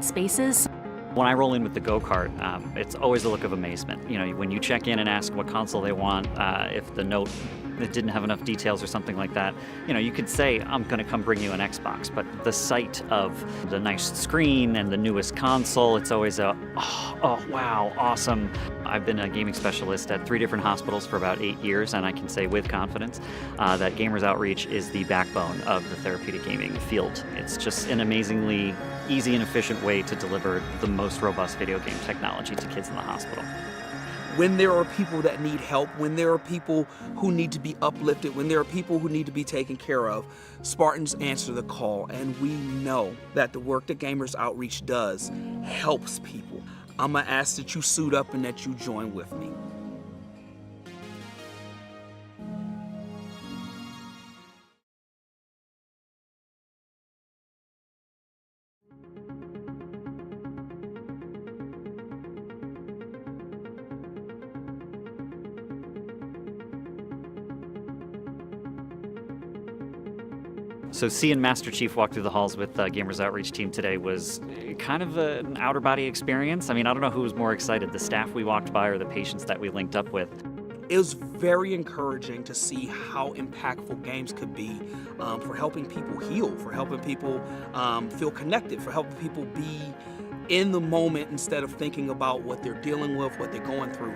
spaces. When I roll in with the go-kart, it's always a look of amazement. You know, when you check in and ask what console they want, if the note that didn't have enough details or something like that, you know, you could say, I'm going to come bring you an Xbox, but the sight of the nice screen and the newest console, it's always a, oh wow, awesome. I've been a gaming specialist at 3 different hospitals for about 8 years, and I can say with confidence that Gamers Outreach is the backbone of the therapeutic gaming field. It's just an amazingly easy and efficient way to deliver the most robust video game technology to kids in the hospital. When there are people that need help, when there are people who need to be uplifted, when there are people who need to be taken care of, Spartans answer the call, and we know that the work that Gamers Outreach does helps people. I'm gonna ask that you suit up and that you join with me. So seeing Master Chief walk through the halls with Gamers Outreach team today was kind of an outer body experience. I mean, I don't know who was more excited, the staff we walked by or the patients that we linked up with. It was very encouraging to see how impactful games could be for helping people heal, for helping people feel connected, for helping people be in the moment instead of thinking about what they're dealing with, what they're going through.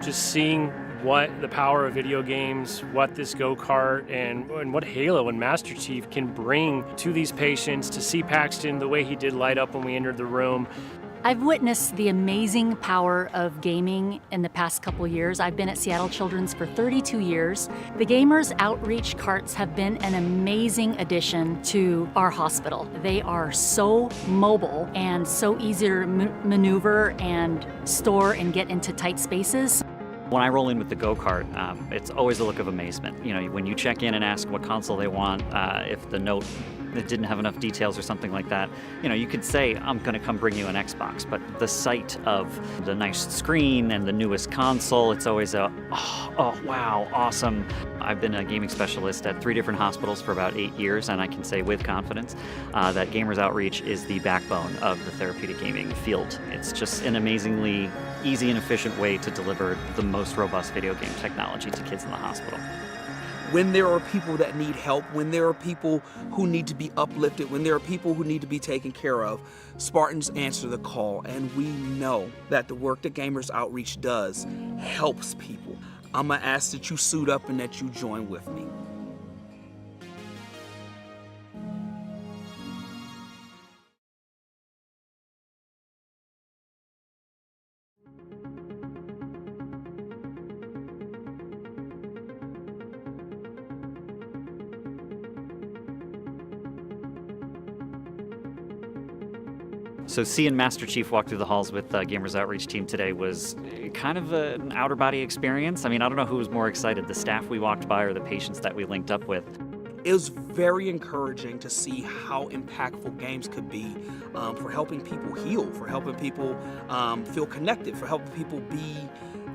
Just seeing what the power of video games, what this go-kart, and what Halo and Master Chief can bring to these patients, to see Paxton the way he did light up when we entered the room. I've witnessed the amazing power of gaming in the past couple years. I've been at Seattle Children's for 32 years. The Gamers Outreach carts have been an amazing addition to our hospital. They are so mobile and so easy to maneuver and store and get into tight spaces. When I roll in with the go-kart, it's always a look of amazement. You know, when you check in and ask what console they want, if the note that didn't have enough details or something like that, you know, you could say, I'm going to come bring you an Xbox, but the sight of the nice screen and the newest console, it's always a, oh wow, awesome. I've been a gaming specialist at 3 different hospitals for about 8 years, and I can say with confidence that Gamers Outreach is the backbone of the therapeutic gaming field. It's just an amazingly easy and efficient way to deliver the most robust video game technology to kids in the hospital. When there are people that need help, when there are people who need to be uplifted, when there are people who need to be taken care of, Spartans answer the call, and we know that the work that Gamers Outreach does helps people. I'm gonna ask that you suit up and that you join with me. So seeing Master Chief walk through the halls with Gamers Outreach team today was kind of an outer body experience. I mean, I don't know who was more excited, the staff we walked by or the patients that we linked up with. It was very encouraging to see how impactful games could be for helping people heal, for helping people feel connected, for helping people be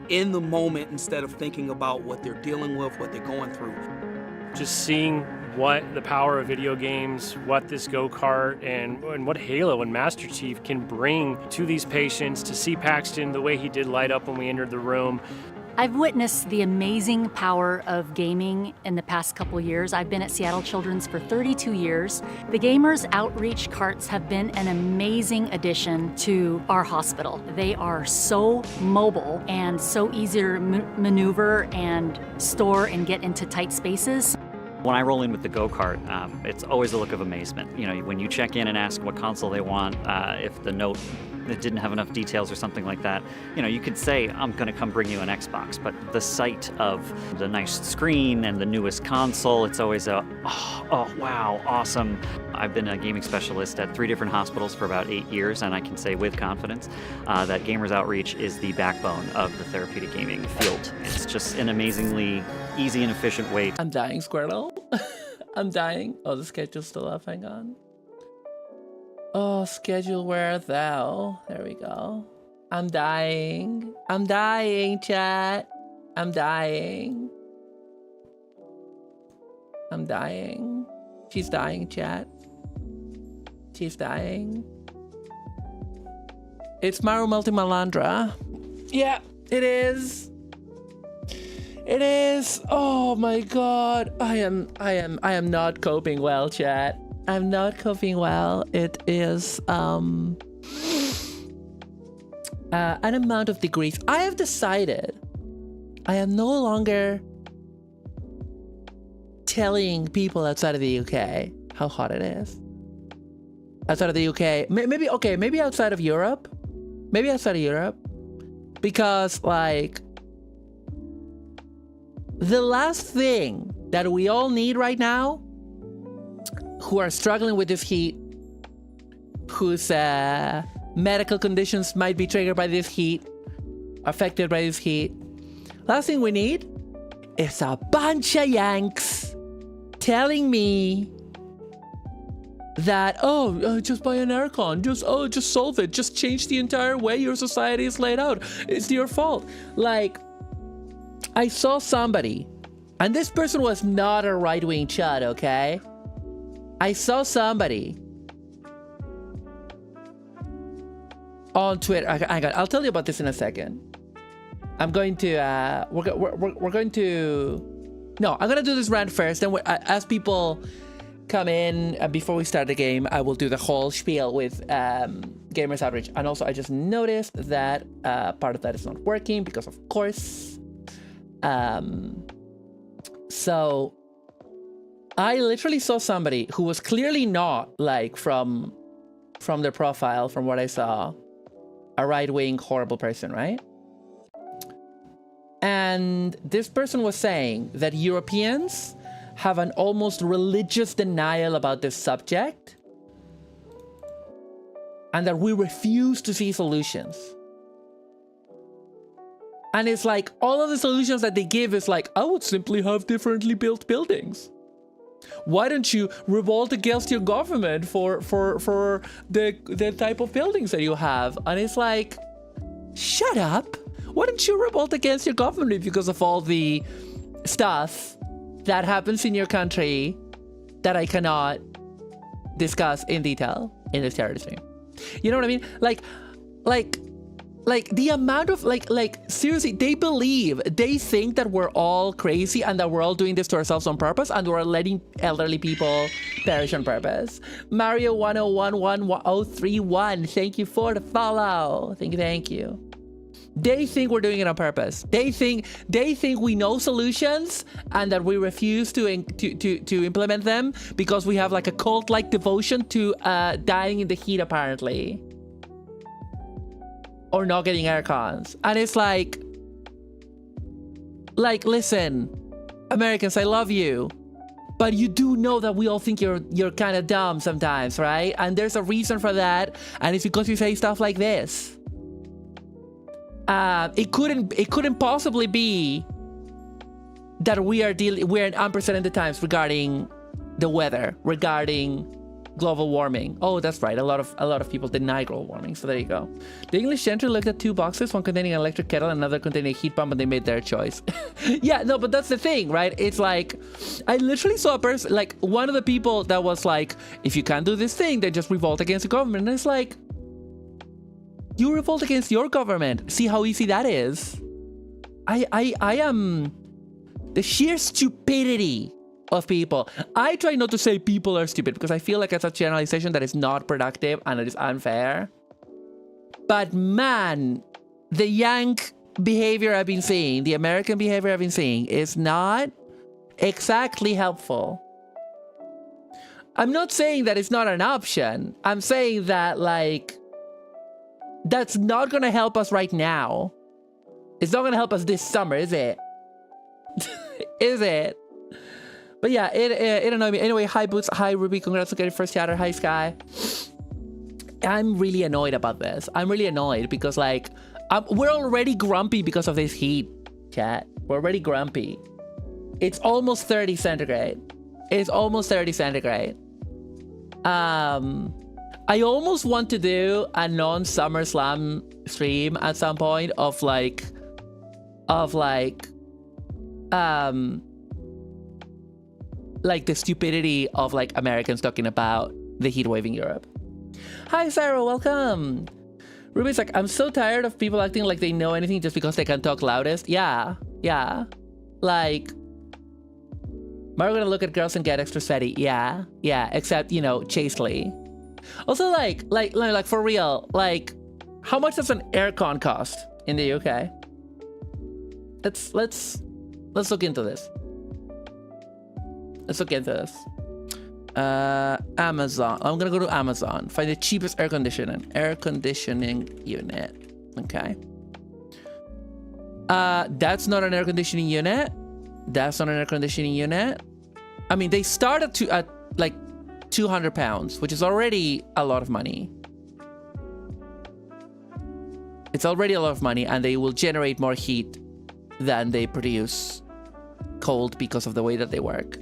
in the moment instead of thinking about what they're dealing with, what they're going through. Just seeing what the power of video games, what this go-kart, and what Halo and Master Chief can bring to these patients, to see Paxton the way he did light up when we entered the room. I've witnessed the amazing power of gaming in the past couple years. I've been at Seattle Children's for 32 years. The Gamers Outreach carts have been an amazing addition to our hospital. They are so mobile and so easy to maneuver and store and get into tight spaces. When I roll in with the go-kart, it's always a look of amazement. You know, when you check in and ask what console they want, if the note that didn't have enough details or something like that, you know, you could say, I'm going to come bring you an Xbox, but the sight of the nice screen and the newest console, it's always a, oh wow, awesome. I've been a gaming specialist at 3 different hospitals for about 8 years, and I can say with confidence that Gamers Outreach is the backbone of the therapeutic gaming field. It's just an amazingly easy and efficient way. I'm dying, Squirtle. I'm dying. Oh, the schedule's still up. Hang on. Oh, schedule where thou. There we go. I'm dying. I'm dying, chat. I'm dying. I'm dying. She's dying, chat. She's dying. It's marumalandra. Yeah, it is. It is. Oh my god. I am not coping well, chat. I'm not coping well. It is an amount of degrees. I have decided I am no longer telling people outside of the UK how hot it is. Outside of the UK, maybe outside of Europe. Maybe outside of Europe. Because, like, the last thing that we all need right now, who are struggling with this heat, whose medical conditions might be triggered by this heat, affected by this heat, last thing we need is a bunch of Yanks telling me that, just buy an aircon, just solve it, just change the entire way your society is laid out, it's your fault. Like, I saw somebody, and this person was not a right-wing chud, okay? I saw somebody on Twitter. I'll tell you about this in a second. I'm going to we're going to, no, I'm gonna do this rant first, and as people come in before we start the game, I will do the whole spiel with Gamers Outreach. And also, I just noticed that part of that is not working because, of course. So I literally saw somebody who was clearly not, like, from their profile, from what I saw, a right-wing horrible person, right? And this person was saying that Europeans have an almost religious denial about this subject, and that we refuse to see solutions. And it's like, all of the solutions that they give is like, I would simply have differently built buildings. Why don't you revolt against your government for the type of buildings that you have? And it's like, shut up. Why don't you revolt against your government because of all the stuff that happens in your country that I cannot discuss in detail in this charity stream? You know what I mean? Like the amount of seriously, they think that we're all crazy and that we're all doing this to ourselves on purpose, and we're letting elderly people perish on purpose. Mario 1011031, thank you for the follow. Thank you. They think we're doing it on purpose. They think we know solutions and that we refuse to implement them because we have like a cult-like devotion to dying in the heat, apparently. Or not getting air cons. And it's like, listen, Americans, I love you, but you do know that we all think you're kind of dumb sometimes, right? And there's a reason for that, and it's because you say stuff like this. It couldn't possibly be that we're in unprecedented times regarding the weather, regarding global warming. Oh, that's right. A lot of people deny global warming. So there you go. The English gentry looked at two boxes, one containing an electric kettle, and another containing a heat pump, and they made their choice. Yeah, no, but that's the thing, right? It's like, I literally saw a person, like, one of the people that was like, if you can't do this thing, then just revolt against the government. And it's like, you revolt against your government. See how easy that is? I am the sheer stupidity of people. I try not to say people are stupid because I feel like it's a generalization that is not productive and it is unfair. But man, the Yank behavior I've been seeing, the American behavior I've been seeing is not exactly helpful. I'm not saying that it's not an option. I'm saying that, like, that's not going to help us right now. It's not going to help us this summer, is it? Is it? But yeah, it annoyed me. Anyway, hi Boots, hi Ruby, congrats on getting first chatter, hi Sky. I'm really annoyed about this. I'm really annoyed because, like, we're already grumpy because of this heat, chat. We're already grumpy. It's almost 30 centigrade. It's almost 30 centigrade. I almost want to do a non-Summer Slam stream at some point of like the stupidity of like Americans talking about the heat wave in Europe. Hi Sarah, welcome. Ruby's like, I'm so tired of people acting like they know anything just because they can talk loudest. Yeah. Like, Maru gonna look at girls and get extra sweaty. Yeah. Except, you know, chastely. Also, like for real, like, how much does an aircon cost in the UK? Let's look into this. Amazon. I'm gonna go to Amazon. Find the cheapest air conditioning unit. Okay. That's not an air conditioning unit. I mean, they start at like £200, which is already a lot of money. It's already a lot of money, and they will generate more heat than they produce cold because of the way that they work.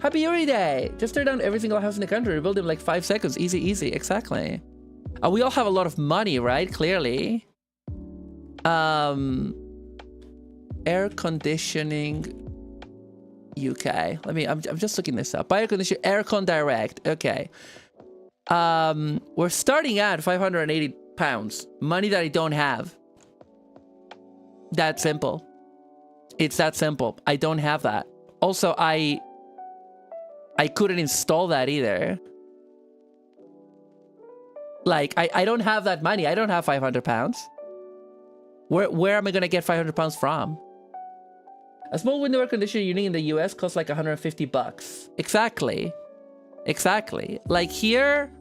Happy Yuri Day! Just tear down every single house in the country, rebuild them in like 5 seconds. Easy, exactly. We all have a lot of money, right? Clearly. Air conditioning UK. I'm just looking this up. Buy air conditioner, Aircon Direct. Okay. We're starting at £580. Money that I don't have. That simple. It's that simple. I don't have that. Also, I couldn't install that either. Like, I don't have that money. I don't have £500. Where am I gonna get £500 from? A small window air conditioner unit in the US costs like $150. Exactly. Like here,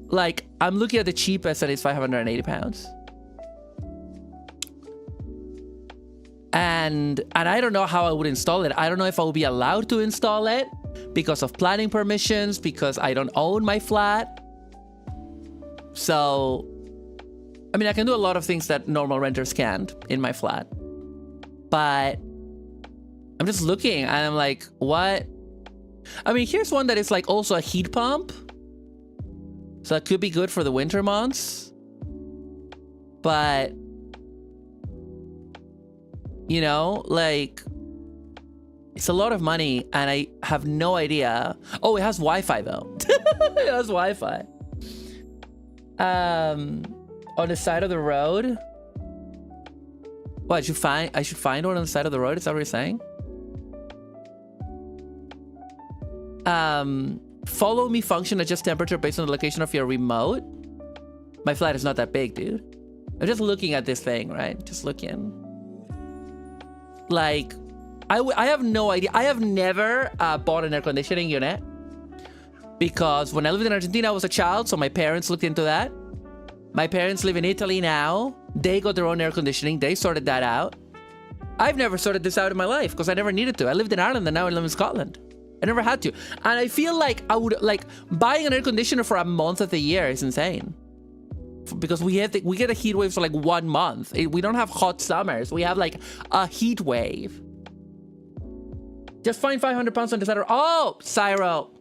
like I'm looking at the cheapest and it's £580. And I don't know how I would install it. I don't know if I will be allowed to install it because of planning permissions, because I don't own my flat. So, I mean, I can do a lot of things that normal renters can't in my flat. But I'm just looking and I'm like, what? I mean, here's one that is like also a heat pump. So that could be good for the winter months. But, you know, like, it's a lot of money and I have no idea. Oh, it has Wi-Fi though. It has Wi-Fi. On the side of the road. What, I should find one on the side of the road? Is that what you're saying? Follow me function adjust temperature based on the location of your remote. My flat is not that big, dude. I'm just looking at this thing, right? Just looking. Like, I have no idea. I have never bought an air conditioning unit because when I lived in Argentina, I was a child, so my parents looked into that. My parents live in Italy now. They got their own air conditioning. They sorted that out. I've never sorted this out in my life because I never needed to. I lived in Ireland and now I live in Scotland. I never had to. And I feel like I would, like, buying an air conditioner for a month of the year is insane. Because we get a heat wave for like 1 month. We don't have hot summers. We have like a heat wave. Just find £500 on the side of... Oh, Cyro,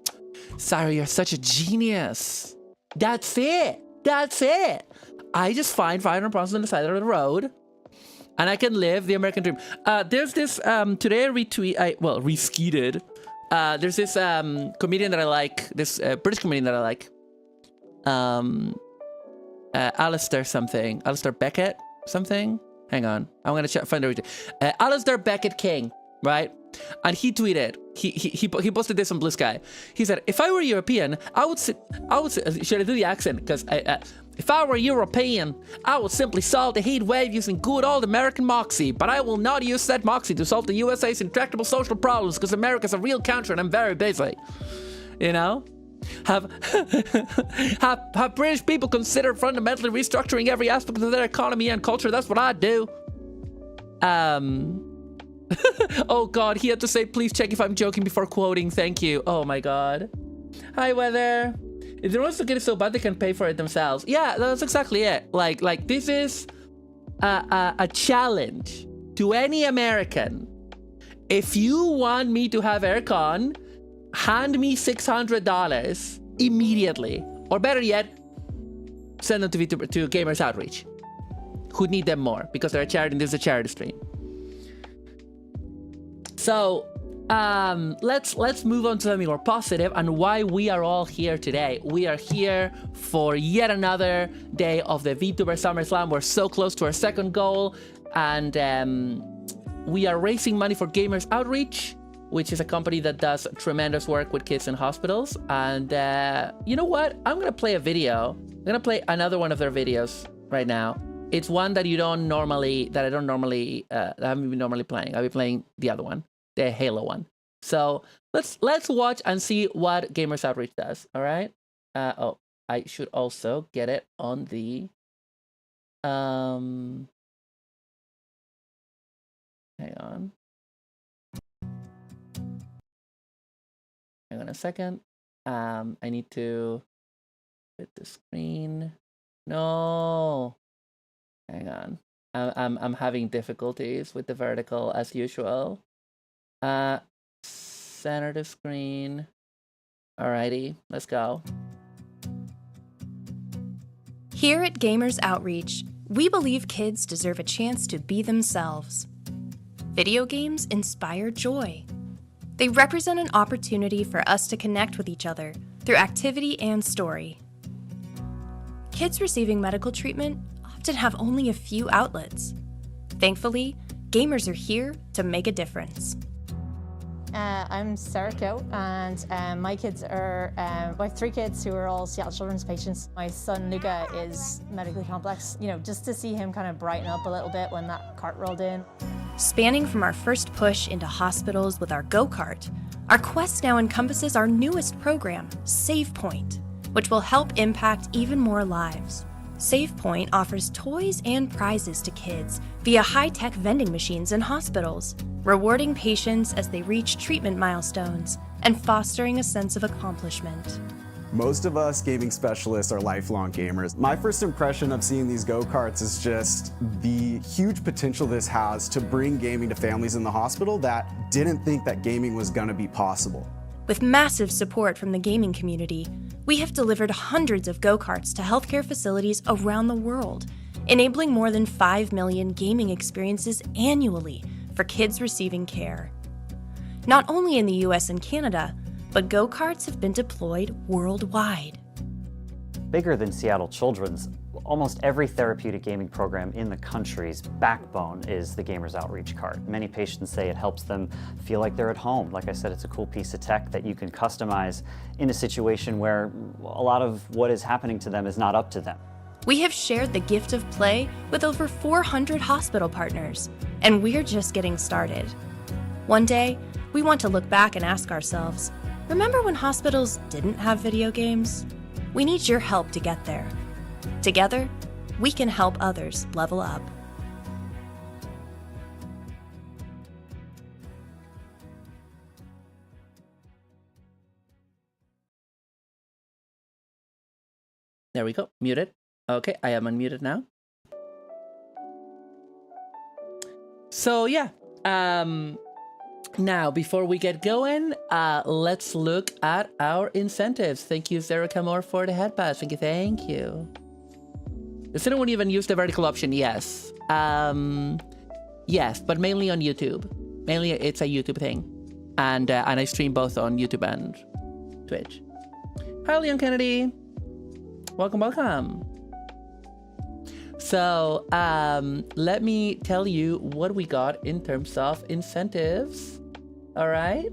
you're such a genius. That's it. I just find £500 on the side of the road and I can live the American dream. There's this, today I reskeeted. There's this comedian that I like, this British comedian that I like. Alistair Beckett something. Hang on, I'm gonna find the Alistair Beckett King, right? And he tweeted, he posted this on Blue Sky. He said, if I were European, I would say, should I do the accent? Because if I were European, I would simply solve the heat wave using good old American moxie. But I will not use that moxie to solve the USA's intractable social problems because America's a real country and I'm very busy. You know? Have British people consider fundamentally restructuring every aspect of their economy and culture? That's what I do. Oh god, he had to say, please check if I'm joking before quoting. Thank you. Oh my god. Hi, Weather. If they want to get it so bad, they can pay for it themselves. Yeah, that's exactly it. Like this is a challenge to any American. If you want me to have aircon, hand me $600 immediately. Or better yet, send them to Gamers Outreach, who need them more because they're a charity. This is a charity stream. So let's move on to something more positive and why we are all here today. We are here for yet another day of the VTuber SummerSlam. We're so close to our second goal, and we are raising money for Gamers Outreach, which is a company that does tremendous work with kids in hospitals. And you know what? I'm gonna play a video. I'm gonna play another one of their videos right now. It's one that I haven't been normally playing. I'll be playing the other one, the Halo one. So let's watch and see what Gamers Outreach does. All right. Oh, I should also get it on the hang on. Hang on a second. I need to fit the screen. No. Hang on. I'm having difficulties with the vertical as usual. Center the screen. Alrighty, let's go. Here at Gamers Outreach, we believe kids deserve a chance to be themselves. Video games inspire joy. They represent an opportunity for us to connect with each other through activity and story. Kids receiving medical treatment often have only a few outlets. Thankfully, gamers are here to make a difference. I'm Sarah, and my kids are, I have 3 kids who are all Seattle Children's patients. My son Luca is medically complex. You know, just to see him kind of brighten up a little bit when that cart rolled in. Spanning from our first push into hospitals with our go-kart, our quest now encompasses our newest program, SavePoint, which will help impact even more lives. SavePoint offers toys and prizes to kids via high-tech vending machines in hospitals, rewarding patients as they reach treatment milestones and fostering a sense of accomplishment. Most of us gaming specialists are lifelong gamers. My first impression of seeing these go-karts is just the huge potential this has to bring gaming to families in the hospital that didn't think that gaming was gonna be possible. With massive support from the gaming community, we have delivered hundreds of go-karts to healthcare facilities around the world, enabling more than 5 million gaming experiences annually for kids receiving care. Not only in the US and Canada, but go-karts have been deployed worldwide. Bigger than Seattle Children's, almost every therapeutic gaming program in the country's backbone is the Gamers Outreach cart. Many patients say it helps them feel like they're at home. Like I said, it's a cool piece of tech that you can customize in a situation where a lot of what is happening to them is not up to them. We have shared the gift of play with over 400 hospital partners, and we're just getting started. One day, we want to look back and ask ourselves, remember when hospitals didn't have video games? We need your help to get there. Together, we can help others level up. There we go. Muted. Okay, I am unmuted now. So yeah, now before we get going, let's look at our incentives. Thank you, Sarah Kamor, for the head pass. Thank you. Does anyone even use the vertical option? Yes. Yes, but mainly on YouTube. Mainly it's a YouTube thing. And I stream both on YouTube and Twitch. Hi, Leon Kennedy. Welcome, welcome. So, let me tell you what we got in terms of incentives. All right.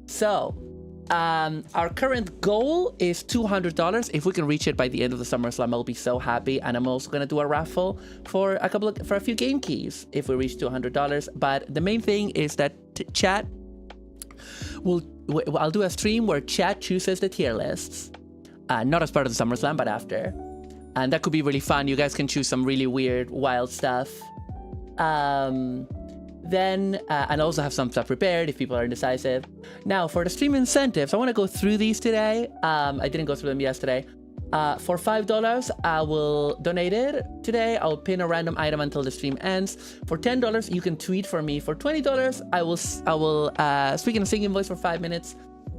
So, our current goal is $200. If we can reach it by the end of the SummerSlam, I'll be so happy. And I'm also gonna do a raffle for a few game keys if we reach $200. But the main thing is that chat I'll do a stream where chat chooses the tier lists, not as part of the SummerSlam, but after. And that could be really fun. You guys can choose some really weird, wild stuff. And also have some stuff prepared if people are indecisive. Now, for the stream incentives, I want to go through these today. I didn't go through them yesterday. For $5, I will donate it. Today, I'll pin a random item until the stream ends. For $10, you can tweet for me. For $20, I will speak in a singing voice for 5 minutes.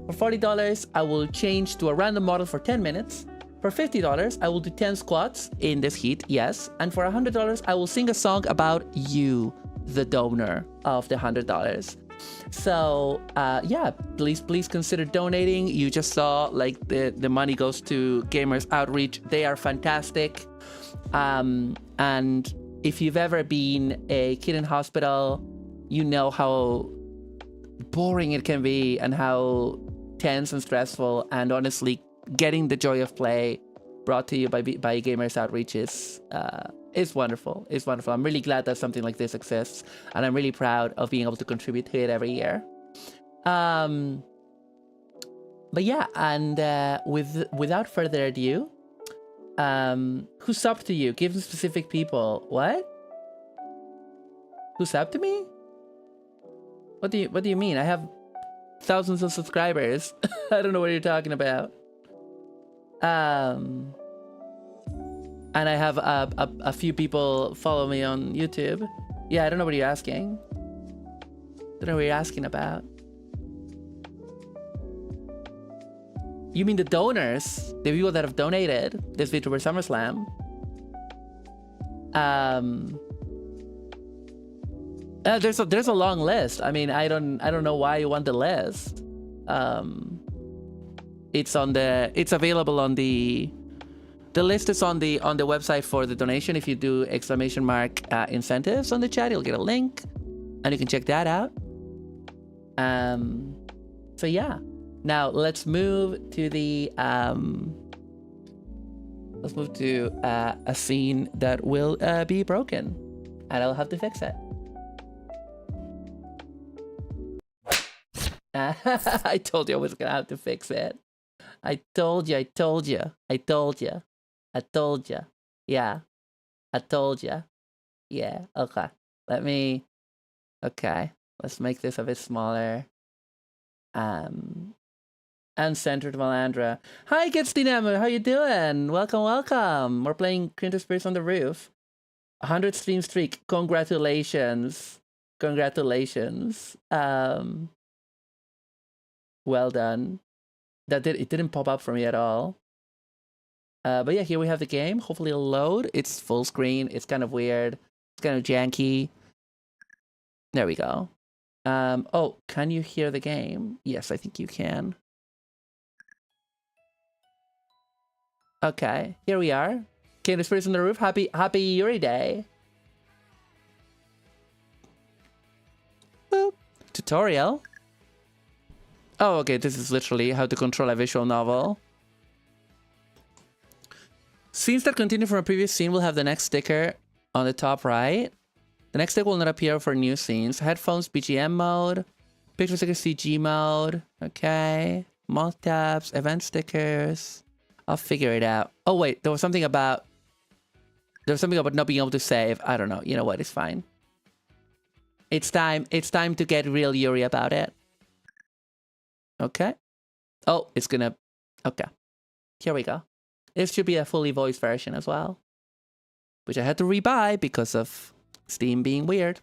For $40, I will change to a random model for 10 minutes. For $50, I will do 10 squats in this heat, yes. And for $100, I will sing a song about you, the donor of the $100. So yeah, please consider donating. You just saw like the money goes to Gamers Outreach. They are fantastic. And if you've ever been a kid in hospital, you know how boring it can be and how tense and stressful. And honestly, getting the joy of play brought to you by Gamers Outreach is wonderful. It's wonderful. I'm really glad that something like this exists, and I'm really proud of being able to contribute to it every year. But yeah, and without further ado, who's up to you? Give specific people. What? Who's up to me? What do you mean? I have thousands of subscribers. I don't know what you're talking about. And I have a few people follow me on YouTube. Yeah, I don't know what you're asking. Don't know what you're asking about. You mean the donors? The people that have donated this VTuber SummerSlam? There's a long list. I mean, I don't know why you want the list. It's available on the list is on the website for the donation. If you do ! Incentives on the chat, you'll get a link, and you can check that out. So yeah, now let's move to the a scene that will be broken, and I'll have to fix it. I told you I was gonna have to fix it. I told you. Yeah, I told you. Yeah, okay. Let's make this a bit smaller. And centered Malandra. Hi, Kitstinemu, how you doing? Welcome. We're playing Kindred Spirits on the Roof. 100 stream streak. Congratulations. Well done. It didn't pop up for me at all. But yeah, here we have the game. Hopefully it'll load. It's full screen. It's kind of weird. It's kind of janky. There we go. Oh, can you hear the game? Yes, I think you can. Okay, here we are. Kindred Spirits on the Roof. Happy Yuri Day. Boop. Tutorial. Oh, okay, this is literally how to control a visual novel. Scenes that continue from a previous scene will have the next sticker on the top right. The next sticker will not appear for new scenes. Headphones, BGM mode. Picture sticker, CG mode. Okay. Multi tabs, event stickers. I'll figure it out. Oh wait, there was something about not being able to save. I don't know. You know what? It's fine. It's time to get real Yuri about it. Okay. Oh, it's gonna... Okay. Here we go. This should be a fully voiced version as well. Which I had to rebuy because of Steam being weird.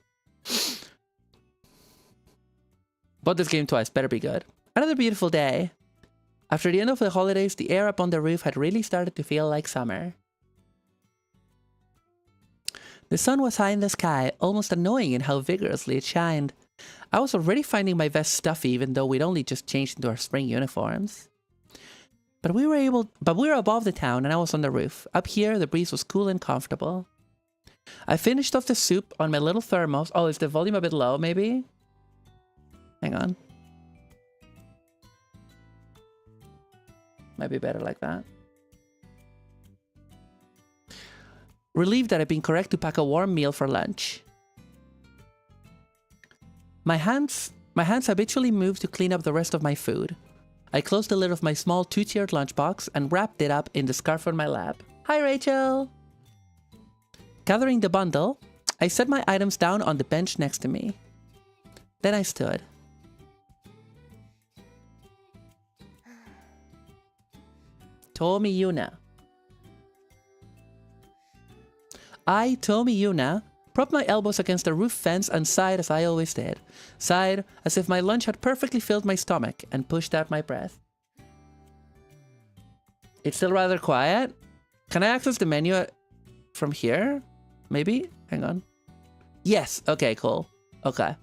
Bought this game twice. Better be good. Another beautiful day. After the end of the holidays, the air up on the roof had really started to feel like summer. The sun was high in the sky, almost annoying in how vigorously it shined. I was already finding my vest stuffy, even though we'd only just changed into our spring uniforms. But we were above the town, and I was on the roof. Up here, the breeze was cool and comfortable. I finished off the soup on my little thermos. Oh, is the volume a bit low, maybe? Hang on. Might be better like that. Relieved that I'd been correct to pack a warm meal for lunch. My hands habitually moved to clean up the rest of my food. I closed the lid of my small 2-tiered lunchbox and wrapped it up in the scarf on my lap. Hi, Rachel! Gathering the bundle, I set my items down on the bench next to me. Then I stood. Tomi Yuna. I, Tomi Yuna, propped my elbows against the roof fence and sighed as I always did. Sighed as if my lunch had perfectly filled my stomach and pushed out my breath. It's still rather quiet. Can I access the menu from here? Maybe? Hang on. Yes. Okay, cool. Okay.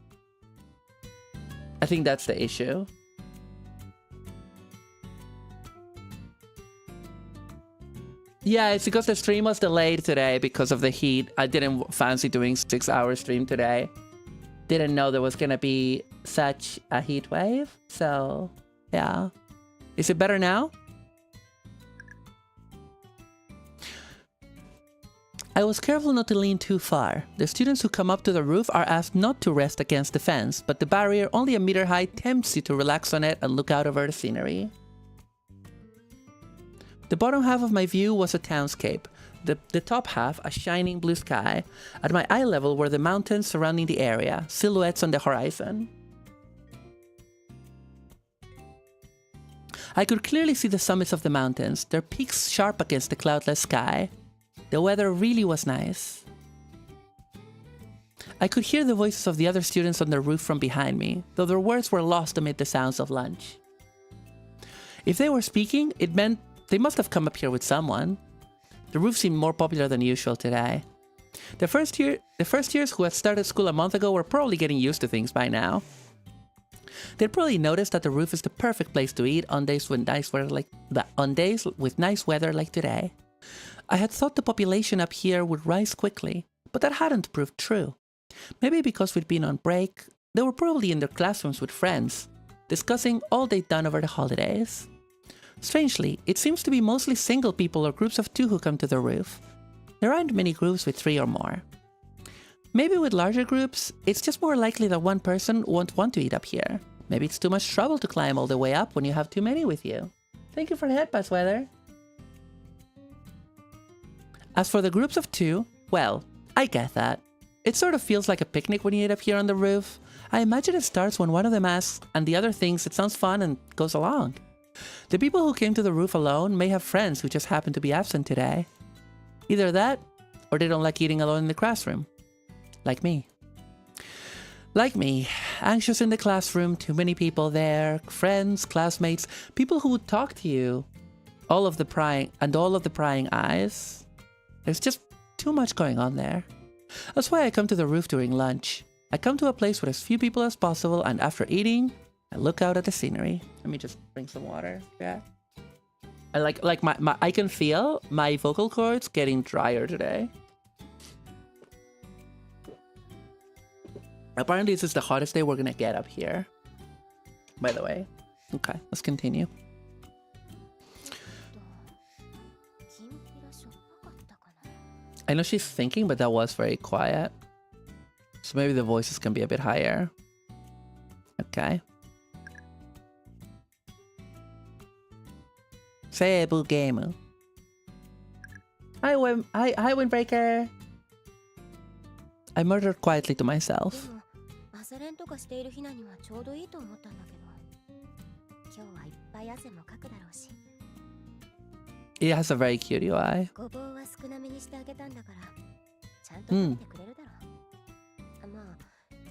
I think that's the issue. Yeah, it's because the stream was delayed today because of the heat. I didn't fancy doing 6-hour stream today. Didn't know there was gonna be such a heat wave. So, yeah. Is it better now? I was careful not to lean too far. The students who come up to the roof are asked not to rest against the fence, but the barrier, only a meter high, tempts you to relax on it and look out over the scenery. The bottom half of my view was a townscape. The top half, a shining blue sky. At my eye level were the mountains surrounding the area, silhouettes on the horizon. I could clearly see the summits of the mountains, their peaks sharp against the cloudless sky. The weather really was nice. I could hear the voices of the other students on the roof from behind me, though their words were lost amid the sounds of lunch. If they were speaking, it meant they must have come up here with someone. The roof seemed more popular than usual today. The first years who had started school a month ago were probably getting used to things by now. They'd probably noticed that the roof is the perfect place to eat on days with nice weather like today. I had thought the population up here would rise quickly, but that hadn't proved true. Maybe because we'd been on break, they were probably in their classrooms with friends, discussing all they'd done over the holidays. Strangely, it seems to be mostly single people or groups of 2 who come to the roof. There aren't many groups with 3 or more. Maybe with larger groups, it's just more likely that one person won't want to eat up here. Maybe it's too much trouble to climb all the way up when you have too many with you. Thank you for the headpass, Weather. As for the groups of 2, well, I get that. It sort of feels like a picnic when you eat up here on the roof. I imagine it starts when one of them asks, and the other thinks it sounds fun and goes along. The people who came to the roof alone may have friends who just happen to be absent today. Either that, or they don't like eating alone in the classroom. Like me. Like me, anxious in the classroom, too many people there, friends, classmates, people who would talk to you. All of the prying eyes. There's just too much going on there. That's why I come to the roof during lunch. I come to a place with as few people as possible, and after eating, I look out at the scenery. Let me just bring some water. Yeah. I can feel my vocal cords getting drier today. Apparently this is the hottest day we're gonna get up here. By the way. Okay, let's continue. I know she's thinking, but that was very quiet. So maybe the voices can be a bit higher. Okay. Seibu game. Hi, Windbreaker. I murmured quietly to myself. It has a very cute UI.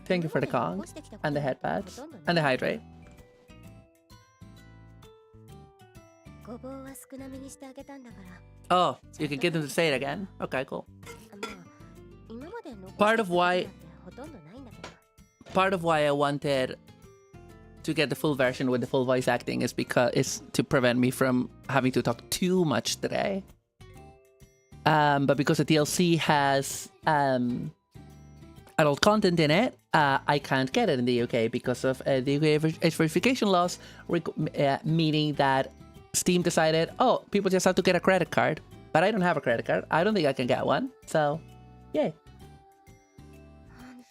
Thank you for the Kong, and the headpads, and the hydrate. Oh, you can get them to say it again? Okay, cool. Part of why I wanted to get the full version with the full voice acting is to prevent me from having to talk too much today. But because the DLC has adult content in it, I can't get it in the UK because of the UK age verification laws, meaning that Steam decided, oh, people just have to get a credit card. But I don't have a credit card. I don't think I can get one. So, yay.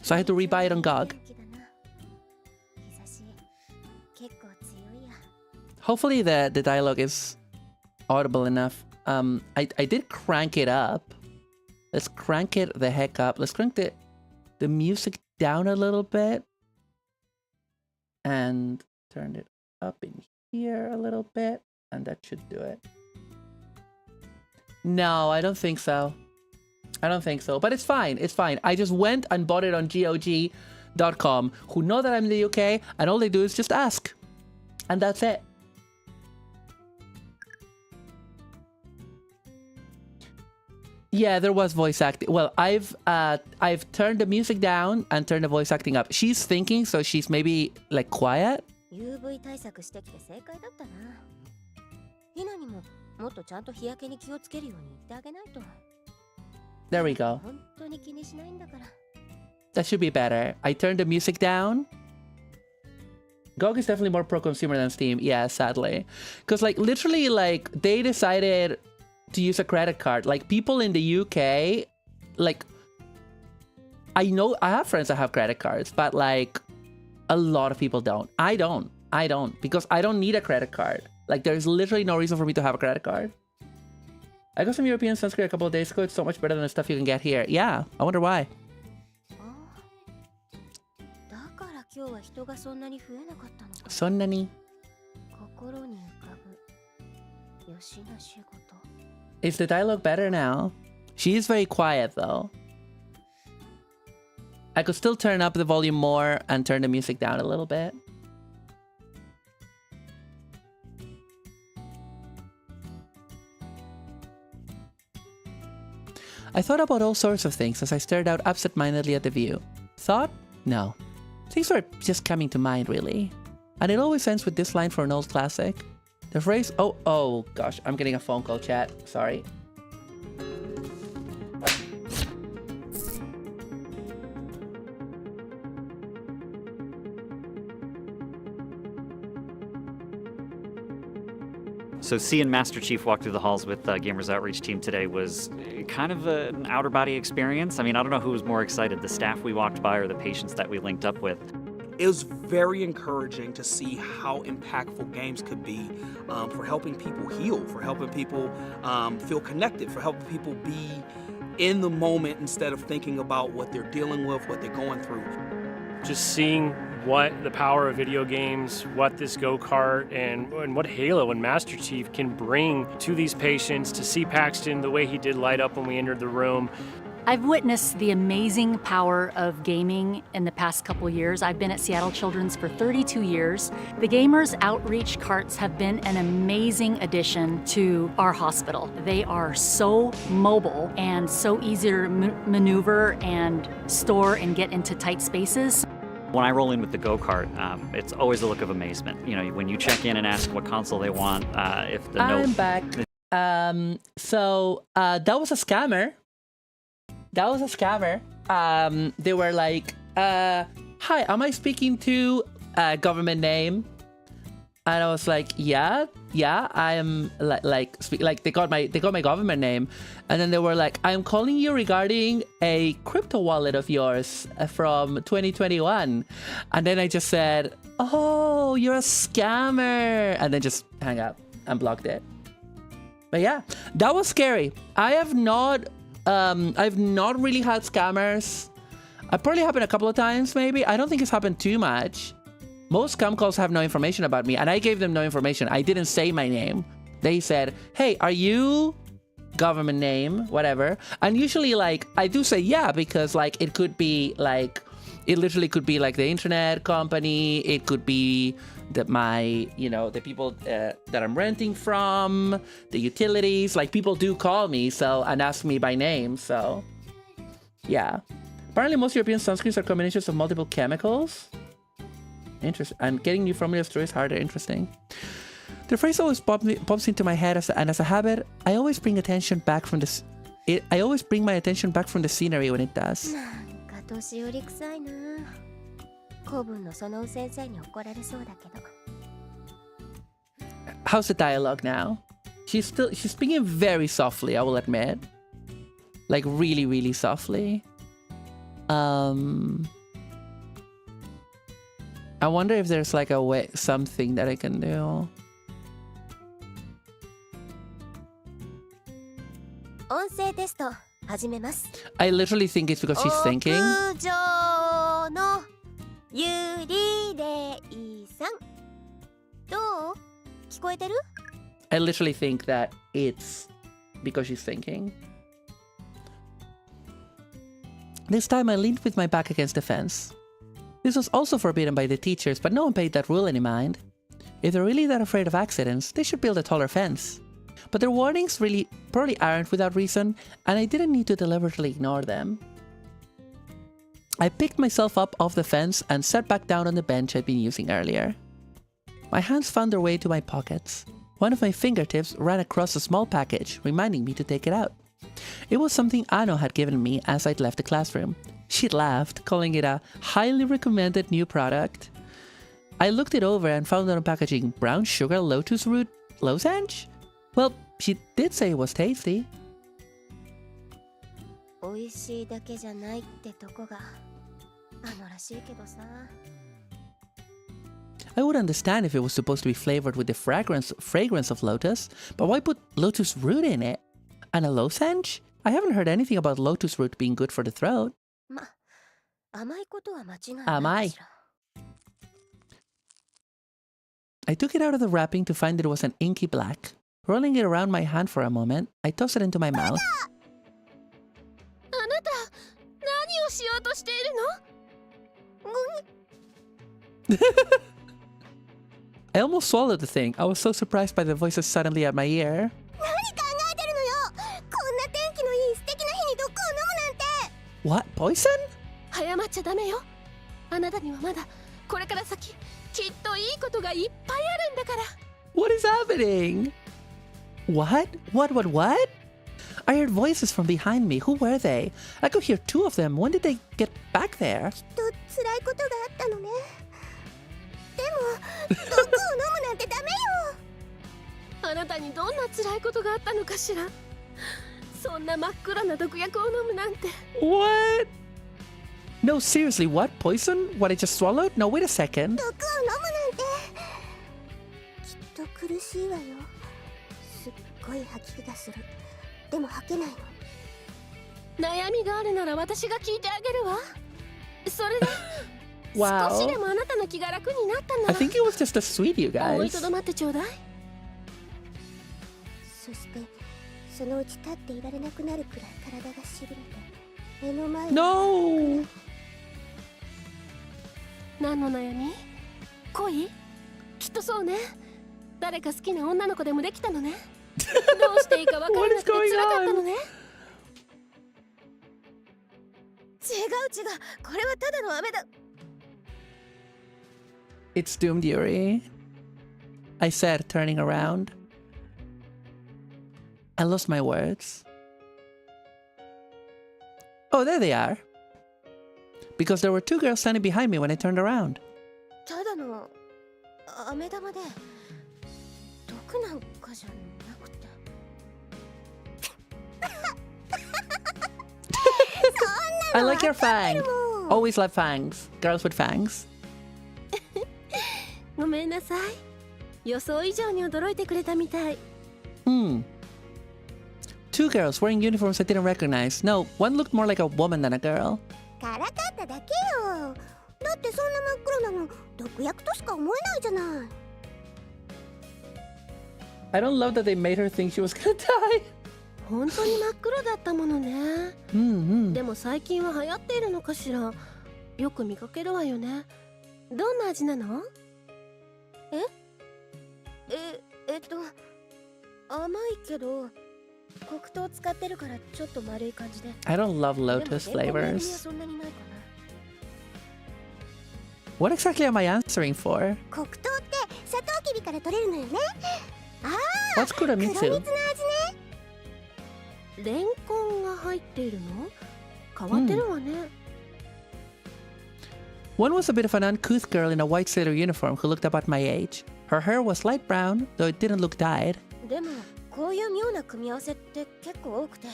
So I had to rebuy it on GOG. Hopefully the dialogue is audible enough. I did crank it up. Let's crank it the heck up. Let's crank the music down a little bit. And turn it up in here a little bit. And that should do it. No, I don't think so. I don't think so. But it's fine. It's fine. I just went and bought it on GOG.com, who know that I'm in the UK, and all they do is just ask. And that's it. Yeah, there was voice acting. Well, I've turned the music down and turned the voice acting up. She's thinking, so she's maybe like quiet. UV 対策してきて正解だったな。ひなにももっとちゃんと日焼けに気をつけるように言ってあげないと。There we go. 本当に気にしないんだから。That should be better. I turned the music down. GOG is definitely more pro-consumer than Steam. Yeah, sadly. Because, like, literally, like, they decided to use a credit card. Like, people in the UK, like, I know I have friends that have credit cards, but, like, a lot of people don't. I don't. Because I don't need a credit card. Like, there's literally no reason for me to have a credit card. I got some European sunscreen a couple of days ago. It's so much better than the stuff you can get here. Yeah, I wonder why. 今日は人がそんなに増えなかったのか。そんなに心に浮かぶよしな仕事。Is the dialogue better now? She is very quiet though. I could still turn up the volume more and turn the music down a little bit. I thought about all sorts of things as I stared out absent-mindedly at the view. Thought? No. Things were just coming to mind, really. And it always ends with this line for an old classic. The phrase, oh gosh, I'm getting a phone call, chat. Sorry. So seeing Master Chief walk through the halls with Gamers Outreach team today was kind of an outer body experience. I mean, I don't know who was more excited, the staff we walked by or the patients that we linked up with. It was very encouraging to see how impactful games could be for helping people heal, for helping people feel connected, for helping people be in the moment instead of thinking about what they're dealing with, what they're going through. Just seeing what the power of video games, what this go-kart, and what Halo and Master Chief can bring to these patients, to see Paxton the way he did light up when we entered the room. I've witnessed the amazing power of gaming in the past couple years. I've been at Seattle Children's for 32 years. The Gamers Outreach carts have been an amazing addition to our hospital. They are so mobile and so easy to maneuver and store and get into tight spaces. When I roll in with the go-kart, it's always a look of amazement. You know, when you check in and ask what console they want, if the note... I'm back. So that was a scammer. They were like, hi, am I speaking to a government name? And I was like, yeah, I am like they got my government name. And then they were like, I'm calling you regarding a crypto wallet of yours from 2021. And then I just said, oh, you're a scammer. And then just hang up and blocked it. But yeah, that was scary. I've not really had scammers. It probably happened a couple of times, maybe. I don't think it's happened too much. Most scam calls have no information about me, and I gave them no information. I didn't say my name. They said, hey, are you government name, whatever? And usually, like, I do say yeah, because, like, it could be, like, it literally could be, like, the internet company. It could be the people that I'm renting from, the utilities. Like, people do call me, and ask me by name, so, yeah. Apparently, most European sunscreens are combinations of multiple chemicals. Interesting. And getting new formulas through is harder. Interesting. The phrase always pops into my head, and as a habit, I always bring my attention back from the scenery when it does. How's the dialogue now? She's speaking very softly, I will admit. Like really, really softly. I wonder if there's like a way, something that I can do. I literally think it's because she's thinking. I literally think that it's because she's thinking. This time I leaned with my back against the fence. This was also forbidden by the teachers, but no one paid that rule any mind. If they're really that afraid of accidents, they should build a taller fence. But their warnings really probably aren't without reason, and I didn't need to deliberately ignore them. I picked myself up off the fence and sat back down on the bench I'd been using earlier. My hands found their way to my pockets. One of my fingertips ran across a small package, reminding me to take it out. It was something Ano had given me as I'd left the classroom. She laughed, calling it a highly recommended new product. I looked it over and found on the packaging brown sugar lotus root lozenge? Well, she did say it was tasty. 美味しいだけじゃないってとこがらしいけどさ。I would understand if it was supposed to be flavored with the fragrance of lotus, but why put lotus root in it? And a lozenge? I haven't heard anything about lotus root being good for the throat. 甘いことは間違いない甘い。I took it out of the wrapping to find it was an inky black. Rolling it around my hand for a moment, I tossed it into my mouth. あなた、何をしようとしているの？ I almost swallowed the thing. I was so surprised by the voices suddenly at my ear. 何考えてるのよ。こんな天気のいい素敵な日に毒を飲むなんて。 What? Poison? 早まっちゃダメよ。あなたにはまだこれから先きっといいことがいっぱいあるんだから。 What is happening? What? What? I heard voices from behind me. Who were they? I could hear two of them. When did they get back there? きっと辛いことがあったのね。でも毒を飲むなんてダメよ。あなたにどんな辛いことがあったのかしら。そんな真っ暗な毒薬を飲むなんて。 What? No, seriously, what? Poison? What I just swallowed? No, wait a second. 毒を飲むなんてきっと苦しいわよ。すっごい吐き気がする。でも吐けないの。悩みがあるなら私が聞いてあげるわ。それで Wow. 少しでもあなたの気が楽になったな I ら think it was just a sweet, you 思いと guys. どまってちょうだい。そしてそのうち立っていられなくなるくらい体がしびれて目の前に No! 何の悩み？恋？きっとそうね。誰か好きな女の子でもできたのね。どうしていいか分からなくて辛かったのね。違う。これはただの飴だ。 It's doomed, Yuri. I said, turning around. I lost my words. Oh, there they are. Because there were two girls standing behind me when I turned around. ただの飴玉で毒なんかじゃなくて。I like your fang. Always love fangs. Girls with fangs. ごめんなさい。予想以上に驚いてくれたみたい。Hmm. Two girls wearing uniforms I didn't recognize. No, one looked more like a woman than a girl. からかっただけよ。だってそんな真っ黒なの毒薬としか思えないじゃない。 I don't love that they made her think she was gonna die. 本当に真っ黒だったものね。でも最近は流行っているのかしら。よく見かけるわよね。どんな味なの？甘いけど黒糖使ってるからちょっと丸い感じで。 I don't love lotus でもレモンの味は flavors. そんなにないかな。 What exactly am I answering for? 黒糖ってサトウキビから取れるのよね。ああ、 What's 黒蜜の kuromitsu? 味ね。レンコンが入っているの？変わってるわね。One was a bit of an uncouth girl in a white sailor uniform who looked about my age. Her hair was light brown, though it didn't look dyed. でもこういう妙な組み合わせって結構多くて、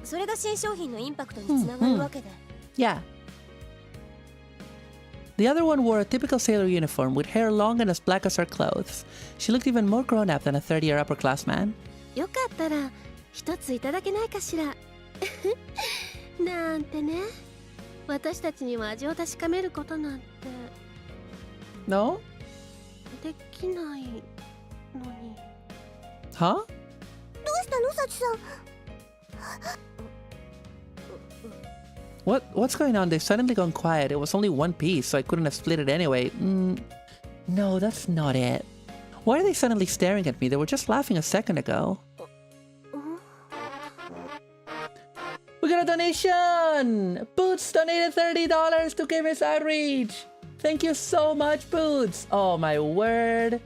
それが新商品のインパクトにつながるわけで。Yeah. The other one wore a typical sailor uniform with hair long and as black as her clothes. She looked even more grown up than a third-year upperclassman. よかったら一ついただけないかしら。なんてね。私たちには味を確かめることなんて No? できないのに。 Huh? どうしたの、サチさん。 What's going on? They've suddenly gone quiet. It was only one piece, so I couldn't have split it anyway. No, that's not it. Why are they suddenly staring at me? They were just laughing a second ago. We got a donation! Boots donated $30 to Gamers Outreach! Thank you so much, Boots! Oh my word.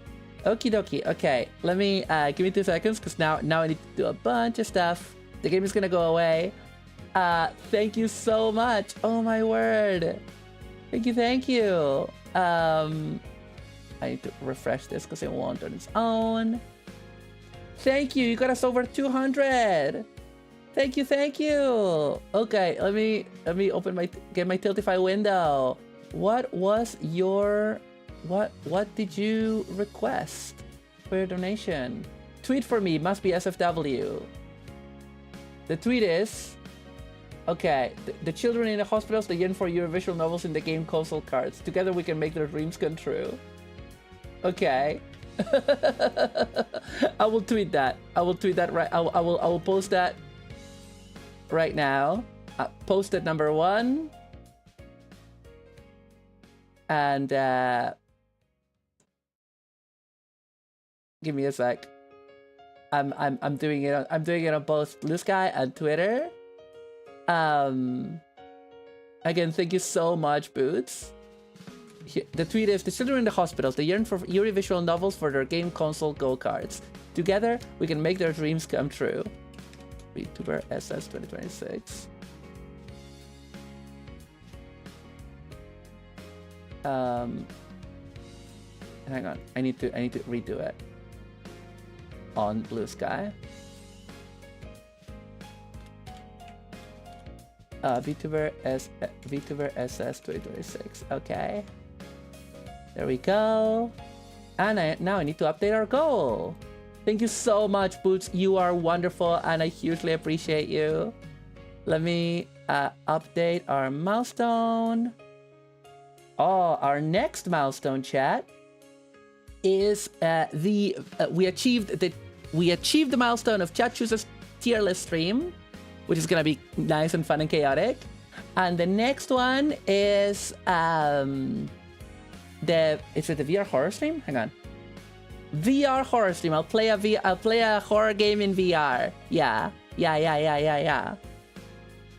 Okie dokie. Okay, let me, give me 2 seconds, because now I need to do a bunch of stuff. The game is gonna go away. Thank you so much. Oh my word. Thank you. I need to refresh this because it won't on its own. Thank you. You got us over 200. Thank you. Okay, let me get my Tiltify window. What was your what did you request for your donation? Tweet for me, must be SFW. The tweet is, okay, the children in the hospitals, they yearn for your visual novels in the game console cards. Together we can make their dreams come true. Okay. I will tweet that. I will post that right now. Post it number 1. And give me a sec. I'm doing it on both Blue Sky and Twitter. Again, thank you so much, Boots. The tweet is, the children in the hospitals, they yearn for Yuri visual novels for their game console go-karts. Together, we can make their dreams come true. VTuber SS 2026. Hang on, I need to redo it on Blue Sky. VTuber SS 2026. Okay. There we go. And now I need to update our goal. Thank you so much, Boots. You are wonderful, and I hugely appreciate you. Let me update our milestone. Oh, our next milestone, chat, is we achieved the milestone of Chat Chooses tier list stream, which is gonna be nice and fun and chaotic. And the next one is is it the VR horror stream? Hang on. VR horror stream. I'll play a horror game in VR. Yeah.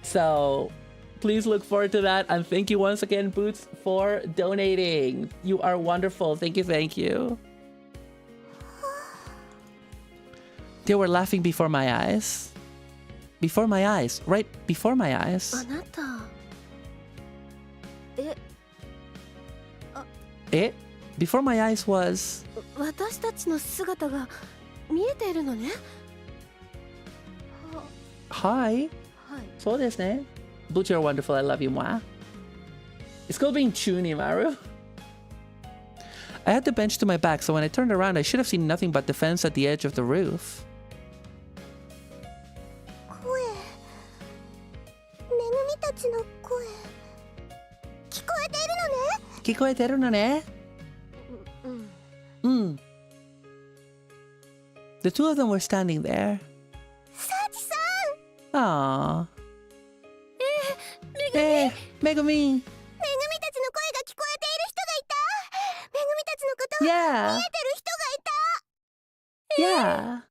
So please look forward to that, and thank you once again, Boots, for donating. You are wonderful. Thank you. They were laughing before my eyes. Before my eyes. Right before my eyes. It? Before my eyes was... Hi. So desu ne. Butch, you're wonderful. I love you, moi. It's called being chuny, Maru. I had the bench to my back, so when I turned around, I should have seen nothing but the fence at the edge of the roof. Kikoeteru no ne? The two of them were standing there. Aww. Megumi. Yeah. Yeah.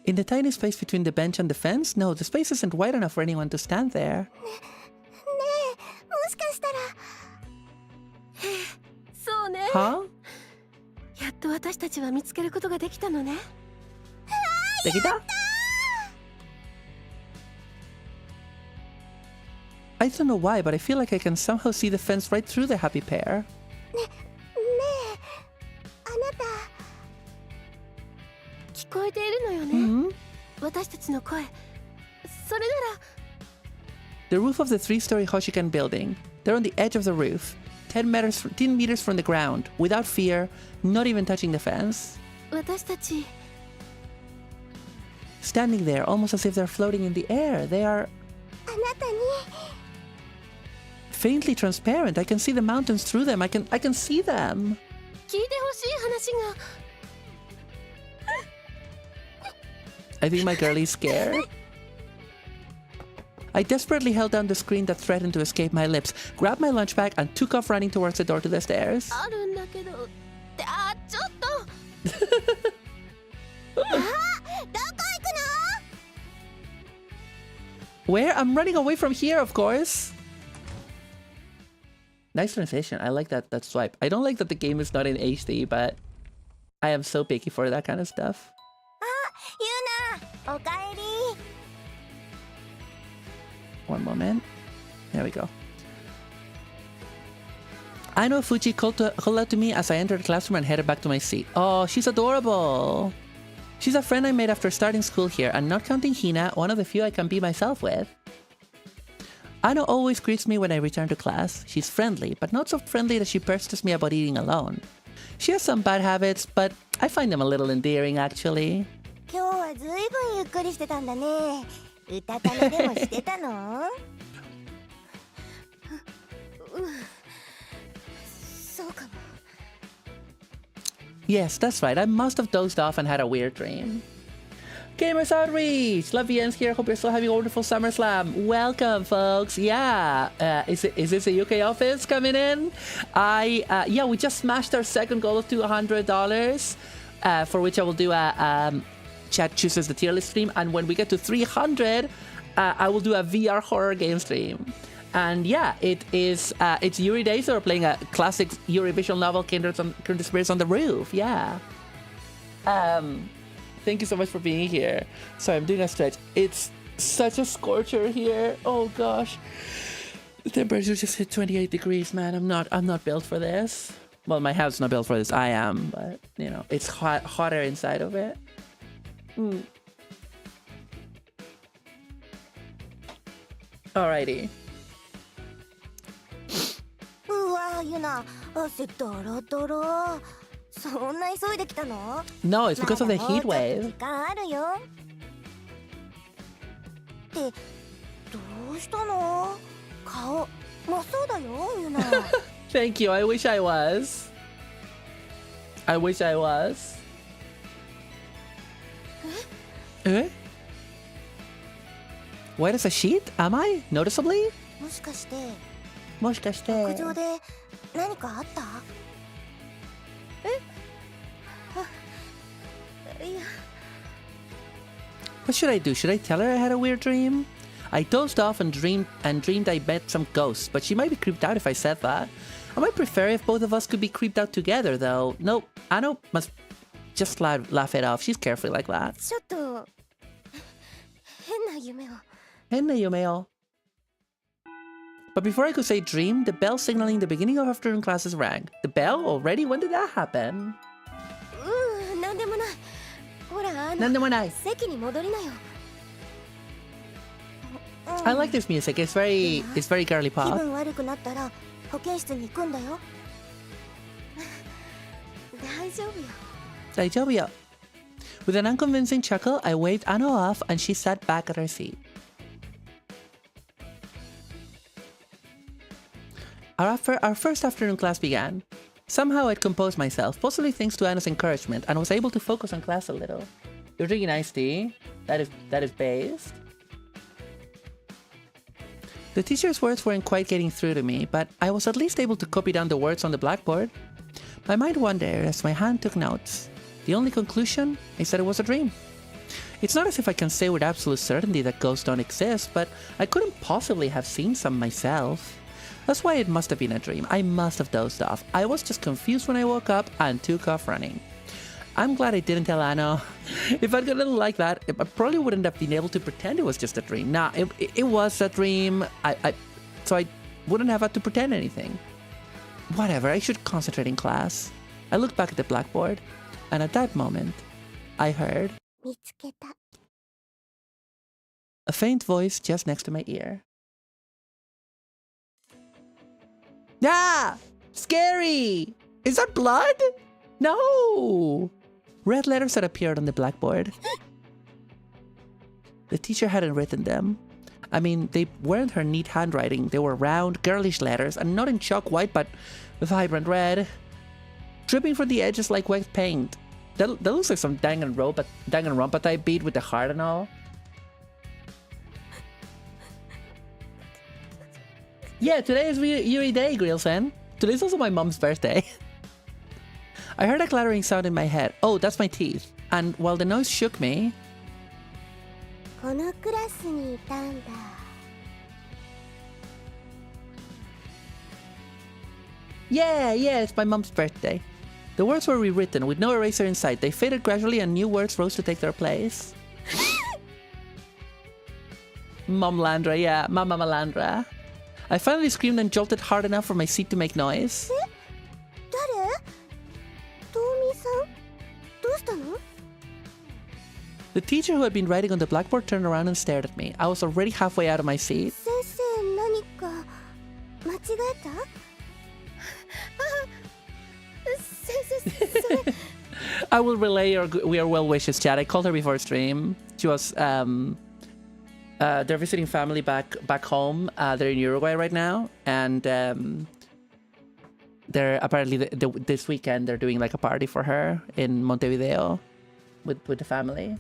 In the tiny space between the bench and the fence? No, the space isn't wide enough for anyone to stand there. Huh? I don't know why, but I feel like I can somehow see the fence right through the happy pair. The roof of the 3-story Hoshikan building. They're on the edge of the roof, 10 meters from the ground, without fear, not even touching the fence. Standing there, almost as if they're floating in the air. They are faintly transparent. I can see the mountains through them. I can see them. I think my girlie's scared. I desperately held down the screen that threatened to escape my lips, grabbed my lunch bag, and took off running towards the door to the stairs. Where? I'm running away from here, of course. Nice transition. I like that swipe. I don't like that the game is not in HD, but I am so picky for that kind of stuff. Yuna, okaeri. One moment. There we go. I know Fuji called out to me as I entered the classroom and headed back to my seat. Oh, she's adorable. She's a friend I made after starting school here, and not counting Hina, one of the few I can be myself with. Ano always greets me when I return to class. She's friendly, but not so friendly that she pesters me about eating alone. She has some bad habits, but I find them a little endearing, actually. 今日はずいぶんゆっくりしてたんだね。うたた寝でもしてたの？そうかも。Yes, that's right. I must have dozed off and had a weird dream. Gamers Outreach! Lavien's here. Hope you're still having a wonderful SummerSlam. Welcome, folks. Yeah. Is this a UK office coming in? Yeah, we just smashed our second goal of $200, for which I will do a chat chooses the tier list stream. And when we get to 300, I will do a VR horror game stream. And yeah, it's Yuri Day, so we're playing a classic Yuri visual novel, Kindred Spirits on the Roof. Yeah. Thank you so much for being here. Sorry, I'm doing a stretch. It's such a scorcher here. Oh gosh. The temperature just hit 28 degrees, man. I'm not built for this. Well, my house is not built for this. I am, but you know, it's hotter inside of it. Alrighty. うわ、ユナ、汗ドロドロ。そんな急いできたの？ No, it's because of the heat まだ wave. もうちょっと時間あるよ。ってどうしたの？顔真っ青だよ、ユナ。Thank you. I wish I was. I wish I was. Eh? White as a sheet? Am I? Noticeably? もしかしてもしかして屋上で何かあった？いや。 What should I do? Should I tell her I had a weird dream? I dozed off and dreamed I met some ghosts, but she might be creeped out if I said that. I might prefer if both of us could be creeped out together, though. Nope, Ano must just laugh it off. She's carefree like that. ちょっと変な夢を。 Henna yumeo. But before I could say dream, the bell signaling the beginning of afternoon classes rang. The bell already? When did that happen? なんでもない。ほら、なんでもない。席に戻りなよ。I like this music. It's very girly 気 pop. 分悪くなったら保健室に行くんだよ。大丈夫よ。大丈夫よ. With an unconvincing chuckle, I waved Ano off and she sat back at her seat. Our first afternoon class began. Somehow I'd composed myself, possibly thanks to Anna's encouragement, and was able to focus on class a little. You're drinking iced tea? That is based. The teacher's words weren't quite getting through to me, but I was at least able to copy down the words on the blackboard. My mind wandered as my hand took notes. The only conclusion is that it was a dream. It's not as if I can say with absolute certainty that ghosts don't exist, but I couldn't possibly have seen some myself. That's why it must have been a dream. I must have dozed off. I was just confused when I woke up and took off running. I'm glad I didn't tell Anna. If I'd got a little like that, I probably wouldn't have been able to pretend it was just a dream. Nah, it was a dream. So I wouldn't have had to pretend anything. Whatever, I should concentrate in class. I looked back at the blackboard, and at that moment, I heard 見つけた。 a faint voice just next to my ear. Ah! Scary! Is that blood? No! Red letters had appeared on the blackboard. The teacher hadn't written them. I mean, they weren't her neat handwriting. They were round, girlish letters, and not in chalk white, but vibrant red. Dripping from the edges like wet paint. That looks like some Danganronpa type beat with the heart and all. Yeah, today is Yuri Day, Grillsen. Today's also my mom's birthday. I heard a clattering sound in my head. Oh, that's my teeth. And while the noise shook me... このクラスにいたんだ。Yeah, it's my mom's birthday. The words were rewritten with no eraser in sight. They faded gradually and new words rose to take their place. Marumalandra, yeah, Marumalandra. I finally screamed and jolted hard enough for my seat to make noise. 誰？トミさん？どうしたの？ The teacher who had been writing on the blackboard turned around and stared at me. I was already halfway out of my seat. 先生、何か間違えた？先生、それ。I will relay your well wishes, Chad. I called her before stream. She was they're visiting family back home. They're in Uruguay right now, and they're apparently this weekend they're doing like a party for her in Montevideo with the family.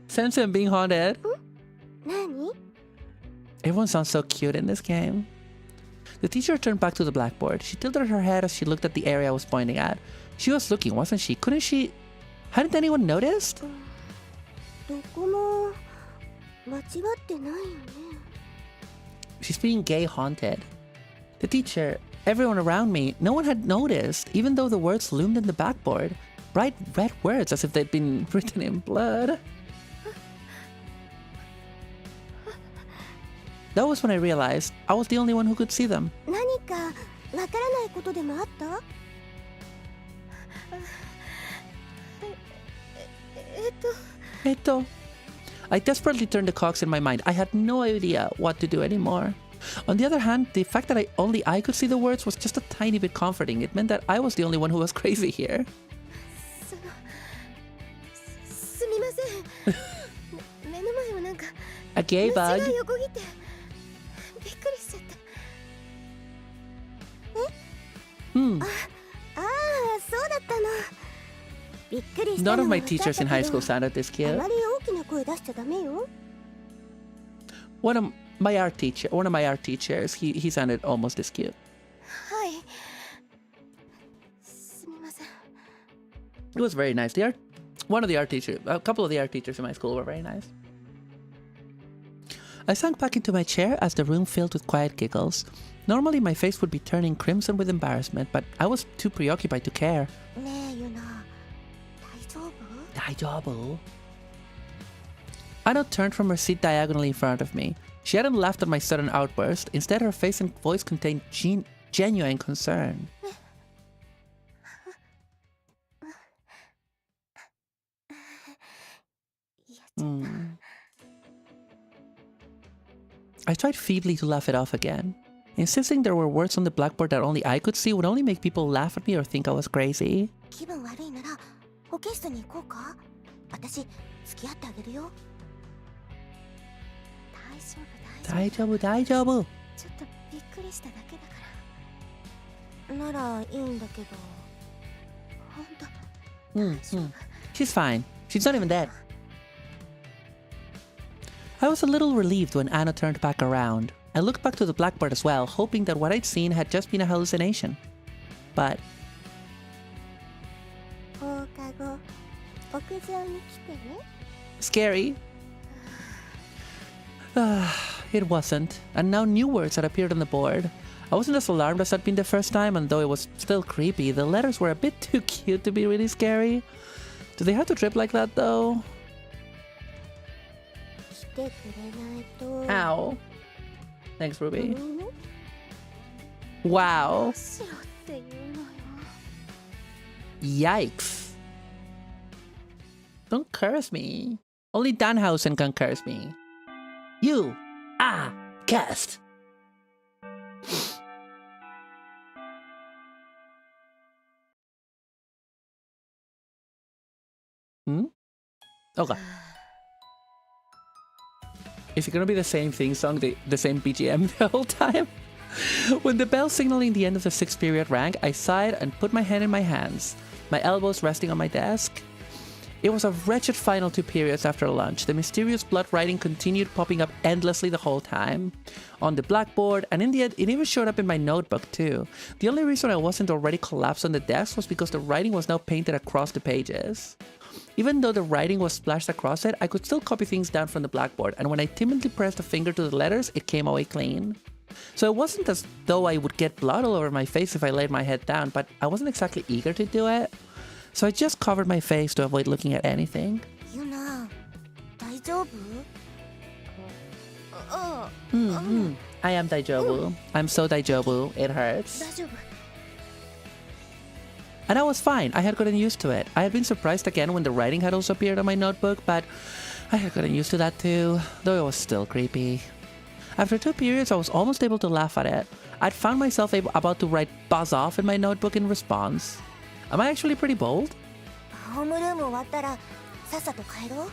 Sense I'm being haunted. 何？ Everyone sounds so cute in this game. The teacher turned back to the blackboard. She tilted her head as she looked at the area I was pointing at. She was looking, wasn't she? Couldn't she? Hadn't anyone noticed? どこも間違ってないよね。 She's being gay haunted. The teacher, everyone around me, no one had noticed, even though the words loomed in the backboard. Bright red words as if they'd been written in blood. That was when I realized I was the only one who could see them. 何かわからないことでもあった？I desperately turned the cogs in my mind. I had no idea what to do anymore. On the other hand, the fact that only I could see the words was just a tiny bit comforting. It meant that I was the only one who was crazy here. すみません。目の前をなんか A gay 虫が bug. 横切ってびっくりしちゃった。ああ、そうだったの。びっくりした None の of は my 分かっ teachers た in け high ど、 school sounded this あ cute. まり大きな声出しちゃダメよ。One of my art teachers, he sounded almost this cute. はい。すみません。 It was very nice. A couple of the art teachers in my school were very nice. I sank back into my chair as the room filled with quiet giggles. Normally my face would be turning crimson with embarrassment, but I was too preoccupied to care. ねえ、ユナ、大丈夫？ Daijoubu. Anna turned from her seat diagonally in front of me. She hadn't laughed at my sudden outburst. Instead, her face and voice contained genuine concern. I tried feebly to laugh it off again. Insisting there were words on the blackboard that only I could see would only make people laugh at me or think I was crazy. 気分悪いなら保健室に行こうか？私付き合ってあげるよ。大丈夫。ちょっとびっくりしただけだから。ならいいんだけど。本当。She's fine. She's not even dead. I was a little relieved when Anna turned back around. I looked back to the blackboard as well, hoping that what I'd seen had just been a hallucination. But 放課後屋上に来てね。 scary. It wasn't, and now new words had appeared on the board. I wasn't as alarmed as I'd been the first time, and though it was still creepy, the letters were a bit too cute to be really scary. Do they have to drip like that, though? 来てくれないと。 Ow. Thanks, Ruby. ど Wow. うしろっていうのよ。 Yikes. Don't curse me. Only Danhausen can curse me. You are cursed. Okay. Is it gonna be the same theme song, the same BGM the whole time? When the bell signaling the end of the 6th period rang, I sighed and put my head in my hands, my elbows resting on my desk. It was a wretched final 2 periods after lunch. The mysterious blood writing continued popping up endlessly the whole time. On the blackboard, and in the end, it even showed up in my notebook too. The only reason I wasn't already collapsed on the desk was because the writing was now painted across the pages. Even though the writing was splashed across it, I could still copy things down from the blackboard, and when I timidly pressed a finger to the letters, it came away clean. So it wasn't as though I would get blood all over my face if I laid my head down, but I wasn't exactly eager to do it. So I just covered my face to avoid looking at anything. Yuna, 大丈夫? I am daijobu. I'm so daijobu. It hurts. 大丈夫. And I was fine. I had gotten used to it. I had been surprised again when the writing had also appeared on my notebook, but I had gotten used to that too, though it was still creepy. After 2 periods, I was almost able to laugh at it. I'd found myself about to write "buzz off" in my notebook in response. Am I actually pretty bold? ホームルーム終わったらさっさと帰ろ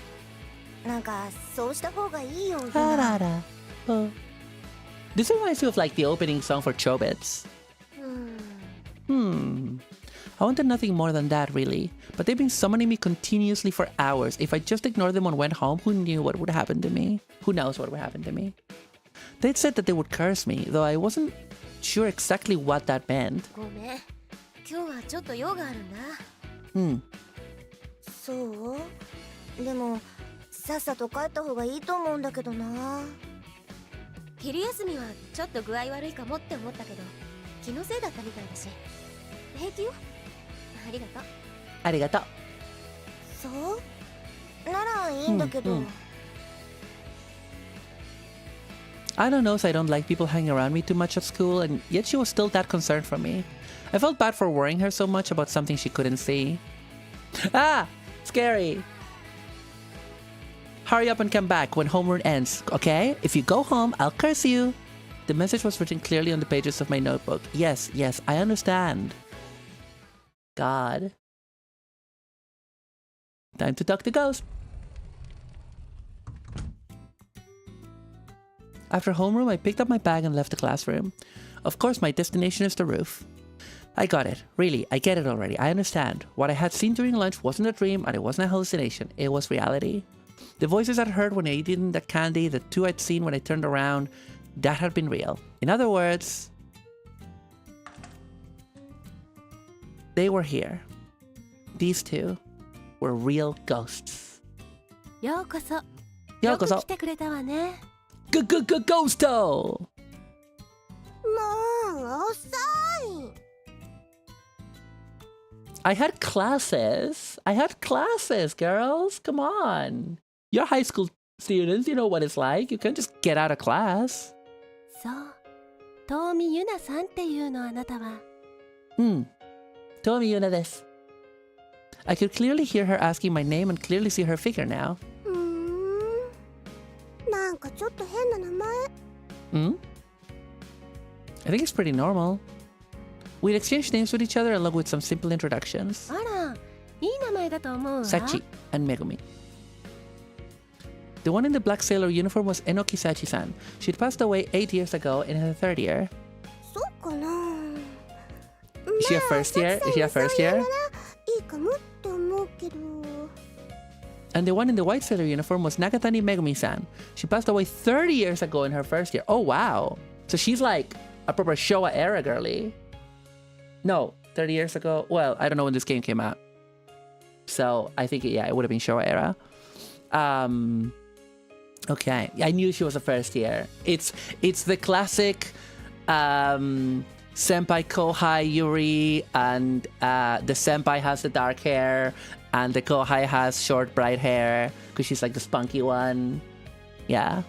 う。なんかそうした方がいいよ。Yuna. This reminds me of like the opening song for Chobits. I wanted nothing more than that, really. But they've been summoning me continuously for hours. If I just ignored them and went home, who knew what would happen to me? Who knows what would happen to me? They'd said that they would curse me, though I wasn't sure exactly what that meant. ごめん。今日はちょっと用があるんだ。そう？でもさっさと帰った方がいいと思うんだけどな。昼休みはちょっと具合悪いかもって思ったけど、気のせいだったみたいだし。平気よ。ありがとう。ありがとう。そう？ならいいんだけど。I don't know, so I don't like people hanging around me too much at school, and yet she was still that concerned for me. I felt bad for worrying her so much about something she couldn't see. Ah! Scary! Hurry up and come back when homework ends, okay? If you go home, I'll curse you! The message was written clearly on the pages of my notebook. Yes, I understand. God. Time to talk to Ghost. After homeroom, I picked up my bag and left the classroom. Of course, my destination is the roof. I got it. Really, I get it already. I understand. What I had seen during lunch wasn't a dream and it wasn't a hallucination. It was reality. The voices I'd heard when I ate the candy, the 2 I'd seen when I turned around, that had been real. In other words, they were here. These 2 were real ghosts. ようこそ。ようこそ。よく来てくれたわね。Ghosto! もう遅い。I had classes, girls. Come on. You're high school students. You know what it's like. You can't just get out of class. そう。遠見ゆなさんっていうのあなたは。Tomi Yuna desu. I could clearly hear her asking my name and clearly see her figure now. なんかちょっと変な名前。I think it's pretty normal. We'd exchange names with each other along with some simple introductions. あら、いい名前だと思うわ。 Sachi and Megumi. The one in the black sailor uniform was Enoki Sachi-san. She'd passed away 8 years ago in her 3rd year. そうかな。Is she a first year? Is she a first year? いいかもって思うけど。And the one in the white sailor uniform was Nakatani Megumi-san. She passed away 30 years ago in her 1st year. Oh, wow. So she's like a proper Showa era girly. No, 30 years ago. Well, I don't know when this game came out. So I think, yeah, it would have been Showa era. Okay. I knew she was a 1st year. It's the classic senpai kohai yuri, and the senpai has the dark hair and the kohai has short bright hair because she's like the spunky one. Yeah.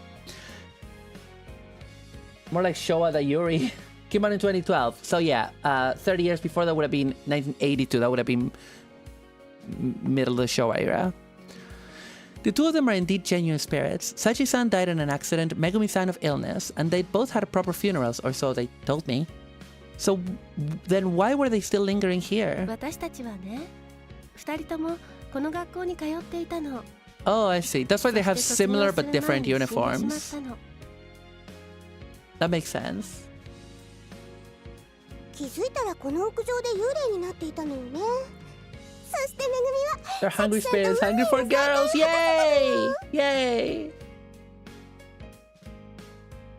More like Showa the Yuri. Came out in 2012. So yeah, 30 years before that would have been 1982. That would have been middle of the Showa era. The 2 of them are indeed genuine spirits. Sachi-san died in an accident, Megumi-san of illness, and they both had proper funerals, or so they told me. So then why were they still lingering here? 私たちはね、2人ともこの学校に通っていたの。 Oh, I see. That's why they have similar but different uniforms. That makes sense. 気づいたらこの屋上で幽霊になっていたのよね。そしてめぐみは They're hungry spirits, hungry for girls. Yay! Yay!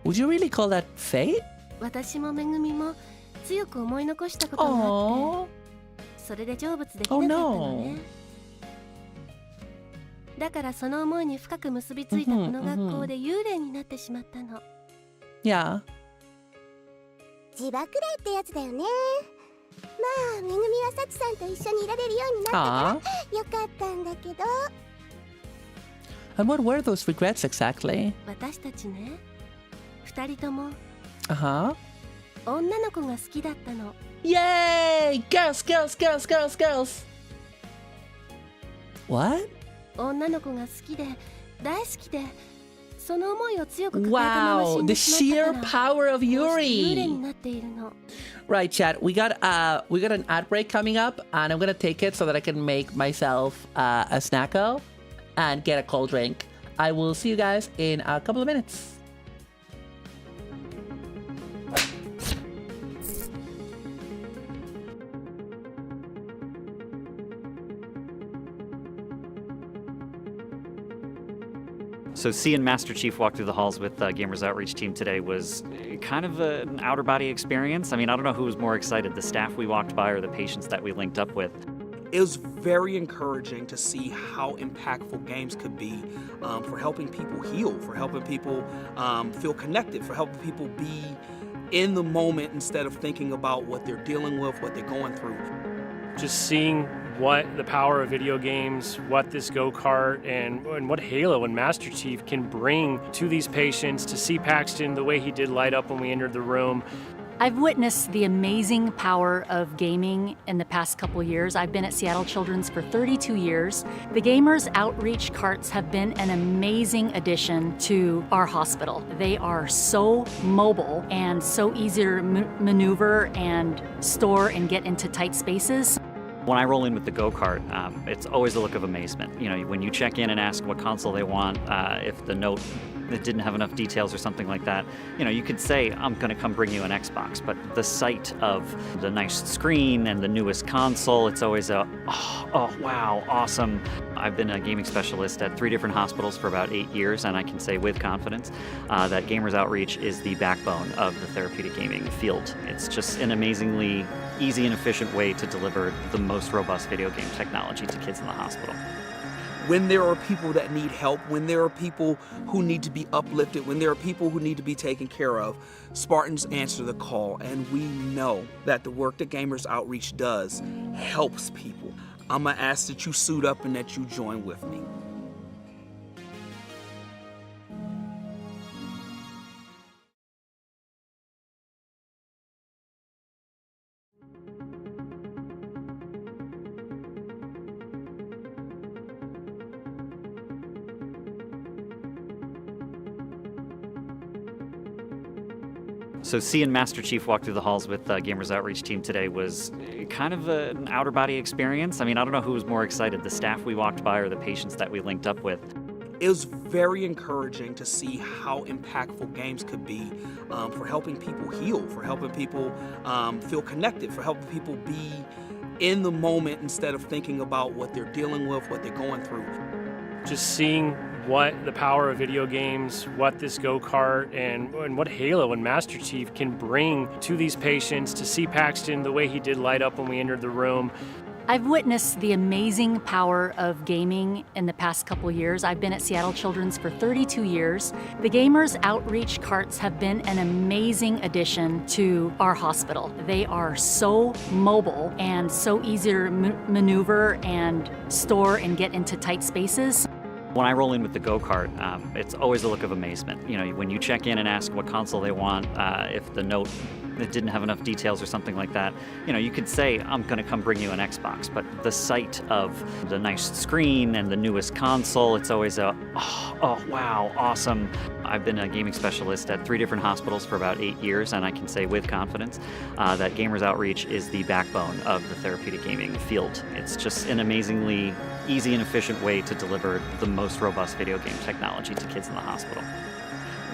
Would you really call that fate? 私もめぐみも強く思い残したことがあって、それで成仏できなかったのね。だからその思いに深く結びついたこの学校で幽霊になってしまったの。Yeah. 自爆霊ってやつだよね。まあ、めぐみはサチさんと一緒にいられるようになったからよかったんだけど。And what were those regrets exactly? 私たちね、二人とも Uh-huh. 女の子が好きだったの。Yay! Girls, girls, girls, girls, girls! What? 女の子が好きで大好きで、その思いを強く抱えたまま死 Wow, ん the でしま sheer ったから power of 幽霊 Yuri. になっているの。 Right, chat. We got an ad break coming up, and I'm gonna take it so that I can make myself a snacko and get a cold drink. I will see you guys in a couple of minutes. So seeing Master Chief walk through the halls with Gamers Outreach team today was kind of an outer body experience. I mean, I don't know who was more excited, the staff we walked by or the patients that we linked up with. It was very encouraging to see how impactful games could be for helping people heal, for helping people feel connected, for helping people be in the moment instead of thinking about what they're dealing with, what they're going through. Just seeing what the power of video games, what this go-kart, and what Halo and Master Chief can bring to these patients, to see Paxton the way he did light up when we entered the room. I've witnessed the amazing power of gaming in the past couple years. I've been at Seattle Children's for 32 years. The Gamers Outreach carts have been an amazing addition to our hospital. They are so mobile and so easy to maneuver and store and get into tight spaces. When I roll in with the go-kart, it's always a look of amazement. You know, when you check in and ask what console they want, if the note that didn't have enough details or something like that, you know, you could say, I'm gonna come bring you an Xbox, but the sight of the nice screen and the newest console, it's always a, oh wow, awesome. I've been a gaming specialist at 3 different hospitals for about 8 years, and I can say with confidence that Gamers Outreach is the backbone of the therapeutic gaming field. It's just an amazingly easy and efficient way to deliver the most robust video game technology to kids in the hospital. When there are people that need help, when there are people who need to be uplifted, when there are people who need to be taken care of, Spartans answer the call, and we know that the work that Gamers Outreach does helps people. I'm gonna ask that you suit up and that you join with me. So seeing Master Chief walk through the halls with Gamers Outreach team today was kind of an outer body experience. I mean, I don't know who was more excited, the staff we walked by or the patients that we linked up with. It was very encouraging to see how impactful games could be for helping people heal, for helping people feel connected, for helping people be in the moment instead of thinking about what they're dealing with, what they're going through. Just seeing what the power of video games, what this go-kart, and what Halo and Master Chief can bring to these patients, to see Paxton the way he did light up when we entered the room. I've witnessed the amazing power of gaming in the past couple years. I've been at Seattle Children's for 32 years. The Gamers Outreach carts have been an amazing addition to our hospital. They are so mobile and so easy to maneuver and store and get into tight spaces. When I roll in with the go-kart, it's always a look of amazement. You know, when you check in and ask what console they want, if the note that didn't have enough details or something like that, you know, you could say, I'm gonna come bring you an Xbox, but the sight of the nice screen and the newest console, it's always a, oh wow, awesome. I've been a gaming specialist at 3 different hospitals for about 8 years, and I can say with confidence that Gamers Outreach is the backbone of the therapeutic gaming field. It's just an amazingly easy and efficient way to deliver the most robust video game technology to kids in the hospital.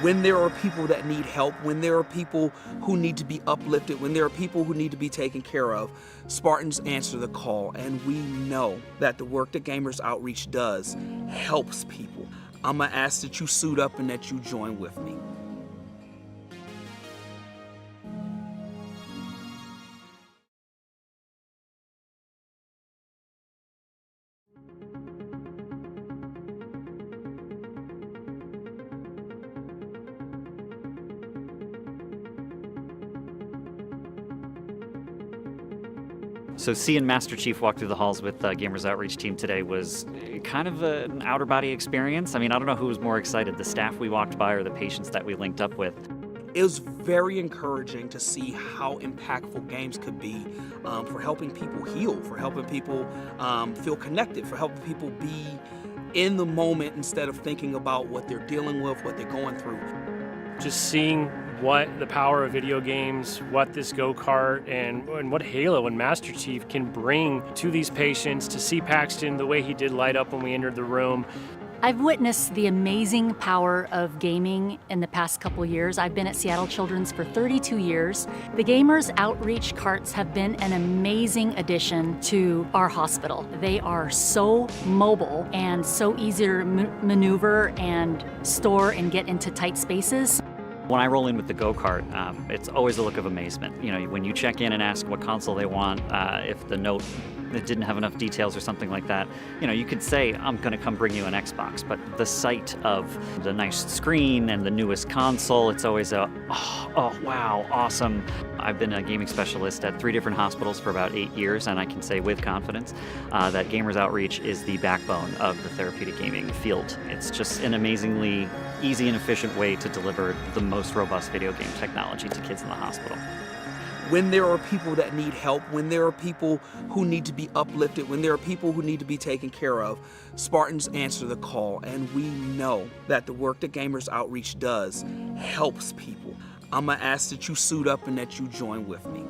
When there are people that need help, when there are people who need to be uplifted, when there are people who need to be taken care of, Spartans answer the call, and we know that the work that Gamers Outreach does helps people. I'm gonna ask that you suit up and that you join with me. So seeing Master Chief walk through the halls with Gamers Outreach team today was kind of an outer body experience. I mean, I don't know who was more excited, the staff we walked by or the patients that we linked up with. It was very encouraging to see how impactful games could be for helping people heal, for helping people feel connected, for helping people be in the moment instead of thinking about what they're dealing with, what they're going through. Just seeing what the power of video games, what this go-kart, and what Halo and Master Chief can bring to these patients, to see Paxton the way he did light up when we entered the room. I've witnessed the amazing power of gaming in the past couple years. I've been at Seattle Children's for 32 years. The Gamers Outreach carts have been an amazing addition to our hospital. They are so mobile and so easy to maneuver and store and get into tight spaces. When I roll in with the go-kart, it's always a look of amazement. You know, when you check in and ask what console they want, if the note didn't have enough details or something like that, you know, you could say, I'm gonna come bring you an Xbox, but the sight of the nice screen and the newest console, it's always a, oh wow, awesome. I've been a gaming specialist at 3 different hospitals for about 8 years, and I can say with confidence that Gamers Outreach is the backbone of the therapeutic gaming field. It's just an amazingly easy and efficient way to deliver the most robust video game technology to kids in the hospital. When there are people that need help, when there are people who need to be uplifted, when there are people who need to be taken care of, Spartans answer the call, and we know that the work that Gamers Outreach does helps people. I'm gonna ask that you suit up and that you join with me.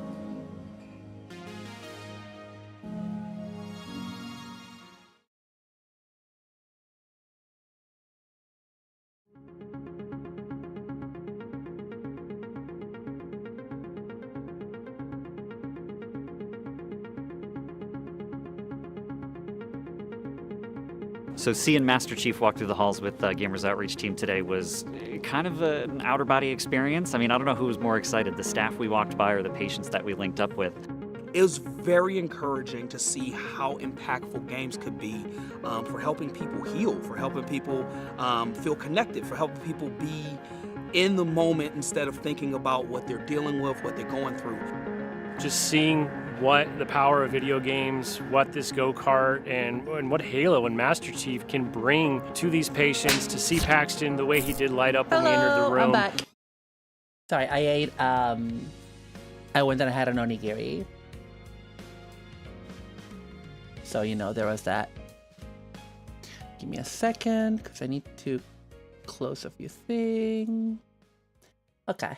So seeing Master Chief walk through the halls with Gamers Outreach team today was kind of an outer body experience. I mean, I don't know who was more excited, the staff we walked by or the patients that we linked up with. It was very encouraging to see how impactful games could be for helping people heal, for helping people feel connected, for helping people be in the moment instead of thinking about what they're dealing with, what they're going through. Just seeing what the power of video games, what this go-kart, and what Halo and Master Chief can bring to these patients, to see Paxton the way he did light up when we entered the room. I'm back. Sorry, I ate, I went and I had an onigiri. So, you know, there was that. Give me a second, because I need to close a few things. Okay.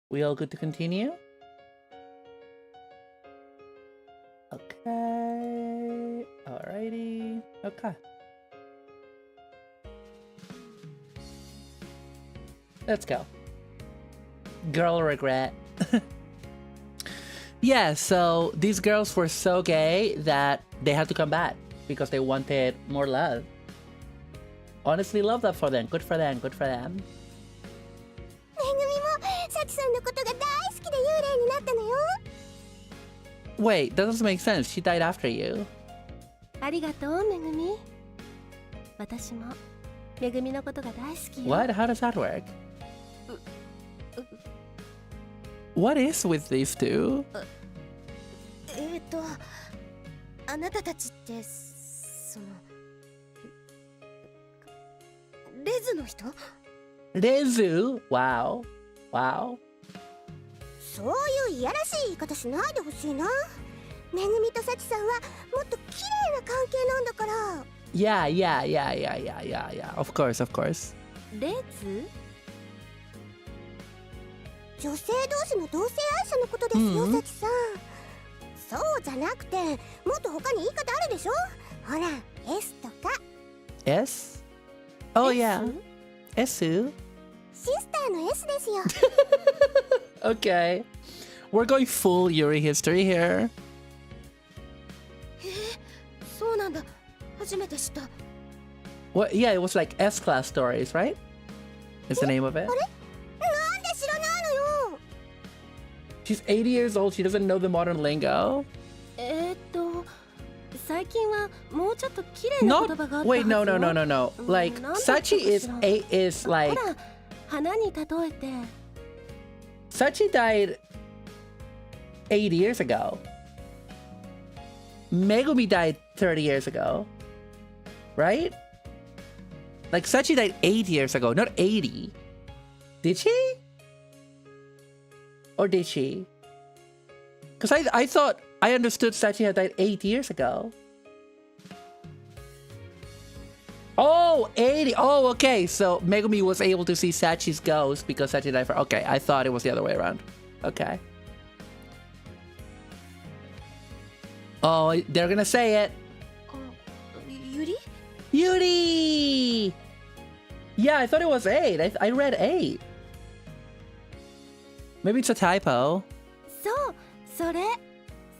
We all good to continue? Okay. Alrighty. Okay. Let's go. Girl regret. Yeah, so these girls were so gay that they had to come back because they wanted more love. Honestly, love that for them. Good for them. Good for them. Wait, that doesn't make sense. She died after you. What? How does that work? What is with these two? あなたたちってそのレズの人？ Rezu? Wow. Wow. そういういやらしい言い方しないでほしいな。めぐみとさちさんはもっと綺麗な関係なんだから。Yeah. Of course. レズ？女性同士の同性愛者のことですよ、さちさん。そうじゃなくて、もっと他に言い方あるでしょ？ほら、S とか。S? Oh yeah. S? シスターの S ですよ。Okay. We're going full Yuri history here. そうなんだ。初めて知った。What? Yeah, it was like S-class stories, right? Is the name of it? あれ？なんで知らないのよ。 She's 80 years old. She doesn't know the modern lingo. 最近はもうちょっと綺麗な言葉があったはずよ。 Wait, no. Like, Sachi is like... ほら、花に例えて。 Sachi died 8 years ago. Megumi died 30 years ago. Right? Like, Sachi died 8 years ago, not 80. Did she? Or did she? Because I thought, I understood Sachi had died 8 years ago. Oh, 80. Oh, okay. So Megumi was able to see Sachi's ghost because Sachi died for... Okay, I thought it was the other way around. Okay. Oh, they're gonna say it. Yuri? Yuri! Yeah, I thought it was 8. I read 8. Maybe it's a typo. そう、それ。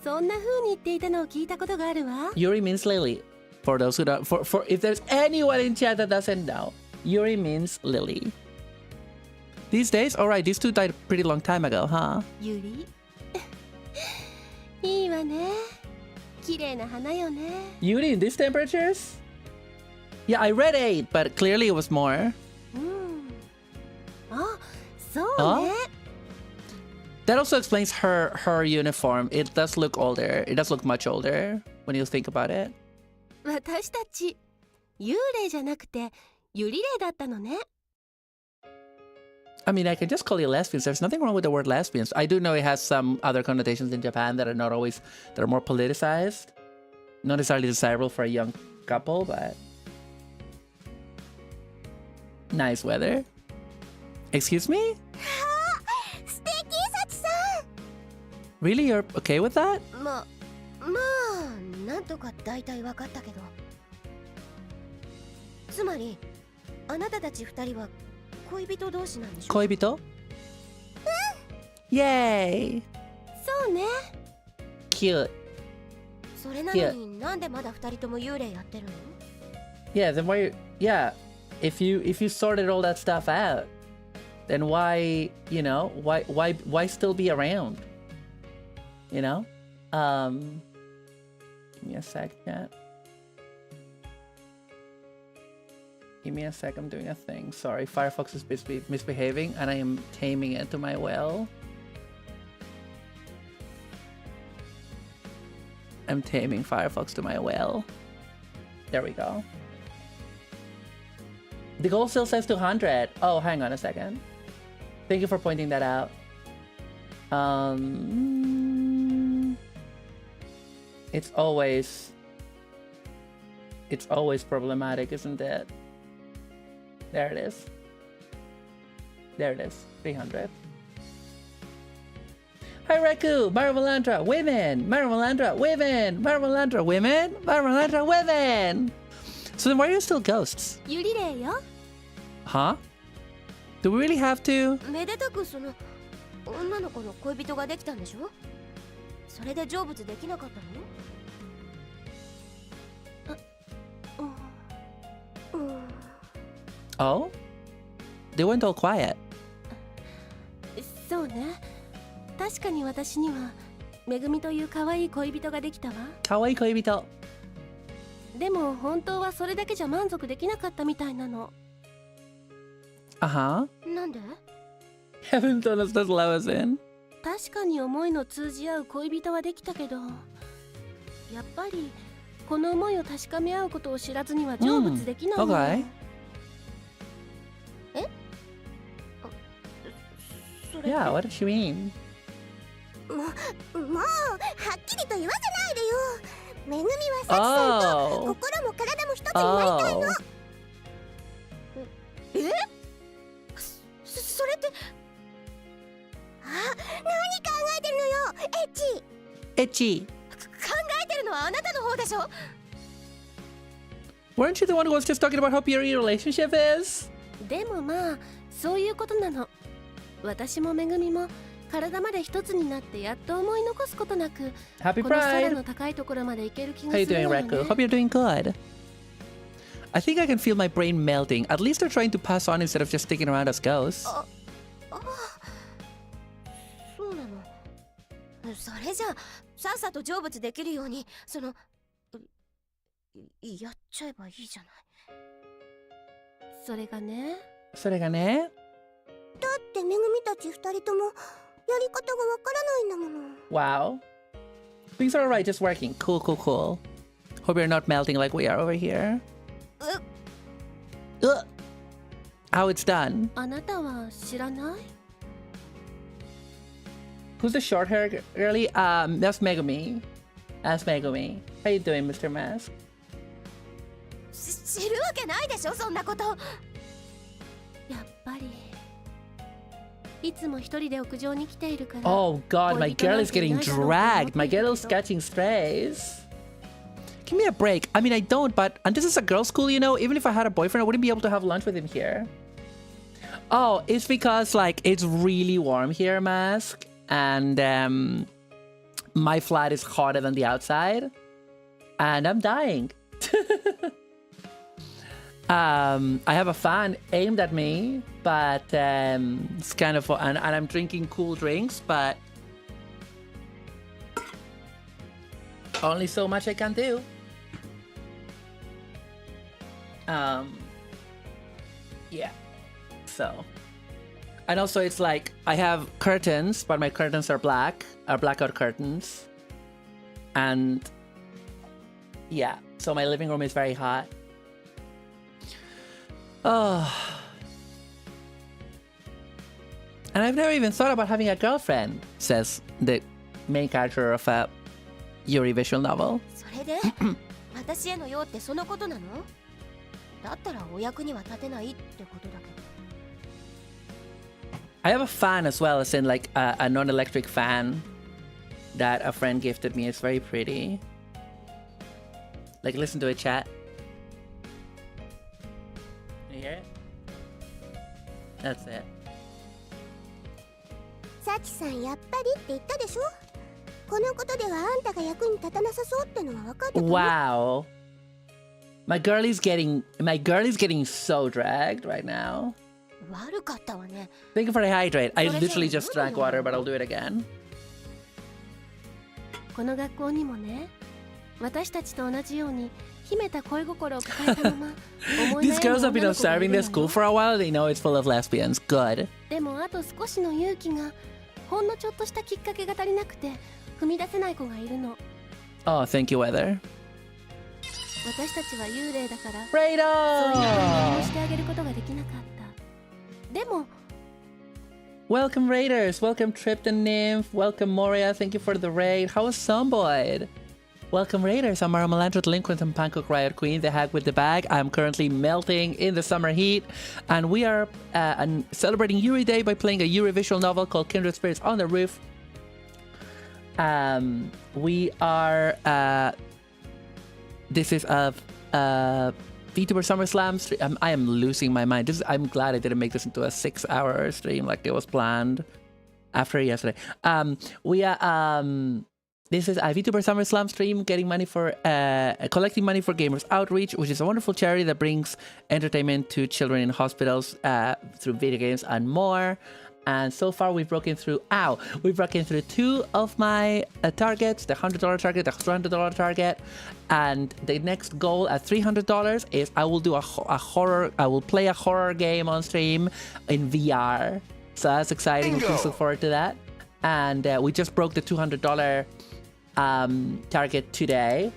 そんな風に言っていたのを聞いたことがあるわ。 Yuri means Lily. For those who don't... For if there's anyone in chat that doesn't know, Yuri means Lily. These days? Alright, these two died a pretty long time ago, huh? ユリいいわね。綺麗な花よね。 Yuri in these temperatures? Yeah, I read 8, but clearly it was more. あ、そうね。That also explains her uniform. It does look older. It does look much older when you think about it. 私たち幽霊じゃなくてユリ霊だったのね。 I mean, I can just call you lesbians. There's nothing wrong with the word lesbians. I do know it has some other connotations in Japan that are not always, that are more politicized. Not necessarily desirable for a young couple, but... Nice weather. Excuse me? 素敵、サチさ Really? You're okay with that? ん。まあなんとか大体分かったけど。つまりあなたたち二人は恋人同士なんでしょ。恋人? Yay! そうね。 Cute. それなのになんでまだ二人とも幽霊やってるの？ Yeah, then why... Yeah, if you sorted all that stuff out, then why, you know, why still be around? You know? Give me a sec, chat. Give me a sec, I'm doing a thing. Sorry, Firefox is misbehaving and I am taming it to my will. I'm taming Firefox to my will. There we go. The goal still says 200. Oh, hang on a second. Thank you for pointing that out. It's always problematic, isn't it? There it is. There it is. 300. Hi Reku! Marumalandra, women! Marumalandra, women! Marumalandra, women! Marumalandra, women! So then why are you still ghosts? ユリ霊よ。 Huh? Do we really have to? めでたくその女の子の恋人ができたんでしょ。それで成仏できなかったの？Oh? They went all quiet. そうね。確かに私にはめぐみという可愛い恋人ができたわ。可愛い恋人。でも本当はそれだけじゃ満足できなかったみたいなの。Uh-huh. なんで？ Haven't done us this low in. 確かに思いの通じ合う恋人はできたけど、やっぱりこの思いを確かめ合うことを知らずには成仏できないの。Okay. え？それ。Yeah, what does she mean? もうはっきりと言わせないでよ。めぐみはサチさんと心も体も一つになりたいの。それって何考えてるのよ、エッチ。エッチ。考えてるのはあなたの方でしょ。 Weren't you the one who was just talking about how pure your relationship is? でもまあそういうことなの。私もめぐみも体まで一つになってやっと思い残すことなく Happy この空 Pride! の高いところまで行ける気が How you する doing, のよ Reku? ね。 Hope you're doing good. I think I can feel my brain melting. At least they're trying to pass on instead of just sticking around as ghosts. そうなの。それじゃあさっさと成仏できるようにやっちゃえばいいじゃない。それがね。それがね。だってめぐみたち二人ともやり方がわからないんだもの。 Wow. Things are alright, just working. Cool, cool, cool. Hope you're not melting like we are over here. How it's done. あなたは知らない？ Who's the short hair girly? That's Megumi. That's Megumi. How you doing, Mr. Mask? 知るわけないでしょ、そんなこと。やっぱりいつも一人で屋上に来ているから。 Oh god, my girl is getting dragged. My girl is catching strays. Give me a break. I mean, I don't, but... And this is a girls' school, you know? Even if I had a boyfriend, I wouldn't be able to have lunch with him here. Oh, it's because, like, it's really warm here, Mask. And, my flat is hotter than the outside. And I'm dying. I have a fan aimed at me, but it's kind of... And I'm drinking cool drinks, but... Only so much I can do. Yeah. So. And also it's like, I have curtains, but my curtains are blackout curtains. And yeah, so my living room is very hot. Oh. And I've never even thought about having a girlfriend, says the main character of a Yuri visual novel. それで私への用ってそのことなの？だったらお役には立てないってことだけど。 I have a fan as well, as in like a non-electric fan that a friend gifted me. It's very pretty. Like, listen to it, chat. Can you hear it? That's it. さきさんやっぱりって言ったでしょ？このことではあんたが役に立たなさそうってのは分かってたの。 Wow. My girl is getting so dragged right now. 悪かったわね。 Thank you for the hydrate. I literally just drank water, but I'll do it again. この学校にもね、私たちと同じように秘めた恋心を抱えたまま These girls have been observing this school for a while. They know it's full of lesbians. Good. でもあと少しの勇気がほんのちょっとしたきっかけが足りなくて踏み出せない子がいるの。 Oh, thank you, Weather. 私たちは幽霊だから Radar! そういう何もしてあげることができなかった。でも Welcome Raiders, welcome Tripped and Nymph, welcome Moria, thank you for the raid. How was Zomboid? Welcome Raiders, I'm Marumalandra, Delinquent and Pancake Riot Queen, the hack with the bag. I'm currently melting in the summer heat, and we are celebrating Yuri Day by playing a Yuri visual novel called Kindred Spirits on the Roof. We are... this is a VTuber SummerSlam stream. I am losing my mind. I'm glad I didn't make this into a 6-hour stream like it was planned after yesterday. This is a VTuber SummerSlam stream, getting money for collecting money for Gamers Outreach, which is a wonderful charity that brings entertainment to children in hospitals through video games and more. And so far we've broken through 2 of my targets, the $100 target, the $200 target, and the next goal at $300 is I will do I will play a horror game on stream in VR. So that's exciting. Please look forward to that. And we just broke the $200 target today.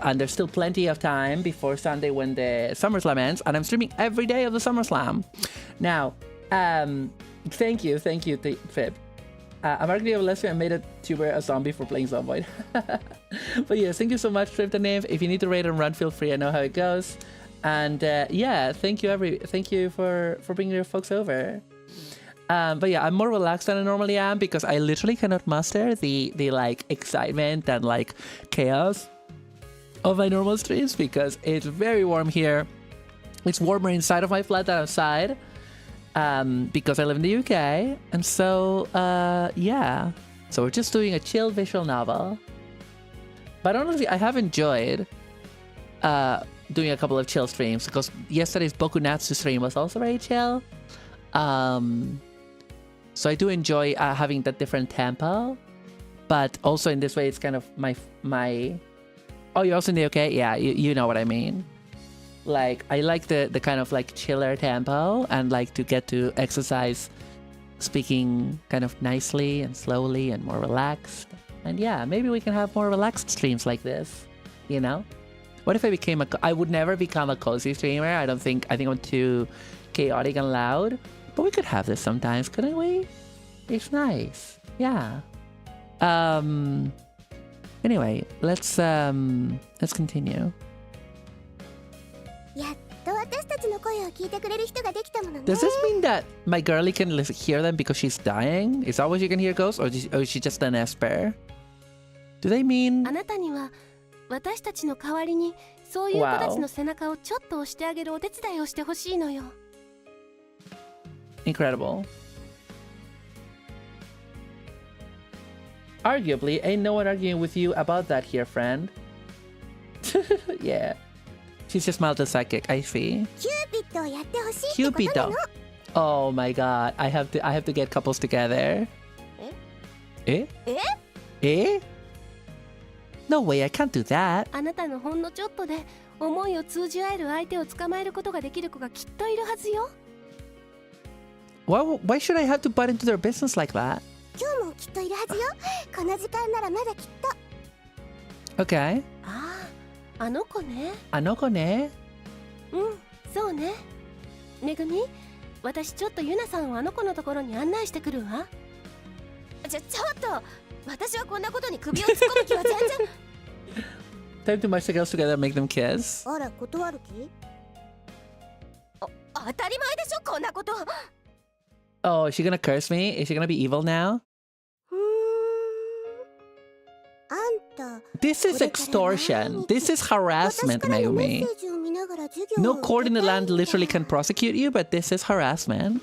And there's still plenty of time before Sunday when the SummerSlam ends, and I'm streaming every day of the SummerSlam. Now, thank you, Fib. I'm arguably a lesbian and made a tuber a zombie for playing Zomboid. But yes, thank you so much, Trip the Name. If you need to raid and run, feel free. I know how it goes. And yeah, thank you for bringing your folks over. But yeah, I'm more relaxed than I normally am because I literally cannot muster the like excitement and like chaos of my normal streams because it's very warm here. It's warmer inside of my flat than outside. Because I live in the UK, and so yeah, so we're just doing a chill visual novel. But honestly, I have enjoyed doing a couple of chill streams because yesterday's Boku Natsu stream was also very chill. So I do enjoy having that different tempo, but also in this way, it's kind of my. Oh, you're also in the UK? Yeah, you know what I mean. Like, I like the kind of like chiller tempo and like to get to exercise speaking kind of nicely and slowly and more relaxed. And yeah, maybe we can have more relaxed streams like this, you know? What if I became I would never become a cozy streamer. I think I'm too chaotic and loud. But we could have this sometimes, couldn't we? It's nice. Yeah. Anyway, let's continue. やっと私たちの声を聞いてくれる人ができたものね。 Does this mean that my girlie can hear them because she's dying? Is that why she can hear ghosts? Or is she just an esper? Do they mean... あなたには私たちの代わりにそういう子たちの背中をちょっと押してあげるお手伝いをしてほしいのよ。 Incredible. Arguably, ain't no one arguing with you about that here, friend. Yeah. She's just mildly psychic, I see. キューピッドをやってほしいってことなの。 Oh my god, I have to get couples together. Eh? Eh? No way, I can't do that. あなたのほんのちょっとで思いを通じ合える相手を捕まえることができる子がきっといるはずよ。 Why should I have to butt into their business like that? 今日もきっといるはずよ。この時間ならまだきっと。 Okay. ああ、あの子ね。あの子ね。うん、そうね。めぐみ、私ちょっとユナさんをあの子のところに案内してくるわ。ちょっと、私はこんなことに首を突っ込む気は全然。Time to match the girls together and make them kiss. あら、断る気？当たり前でしょ、こんなこと。 Oh, is she gonna curse me? Is she gonna be evil now? あんた。 This is extortion. This is harassment, Megumi. No court in the land literally can prosecute you, but this is harassment.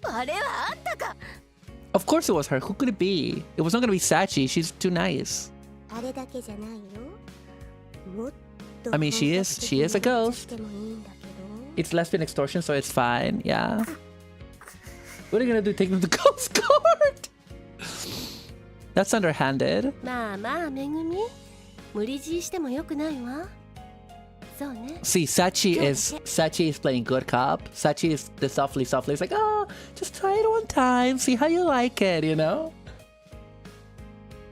あれはあんたか。 Of course it was her. Who could it be? It was not gonna be Sachi. She's too nice. あれだけじゃないよ。もっと I mean, she is a ghost. It's lesbian extortion, so it's fine. Yeah. What are you gonna do? Take them to ghost court? That's underhanded. まあまあ、めぐみ。無理強いしてもよくないわ。そうね。 See, Sachi is playing good cop. Sachi is the softly. It's like, oh, just try it one time, see how you like it, you know?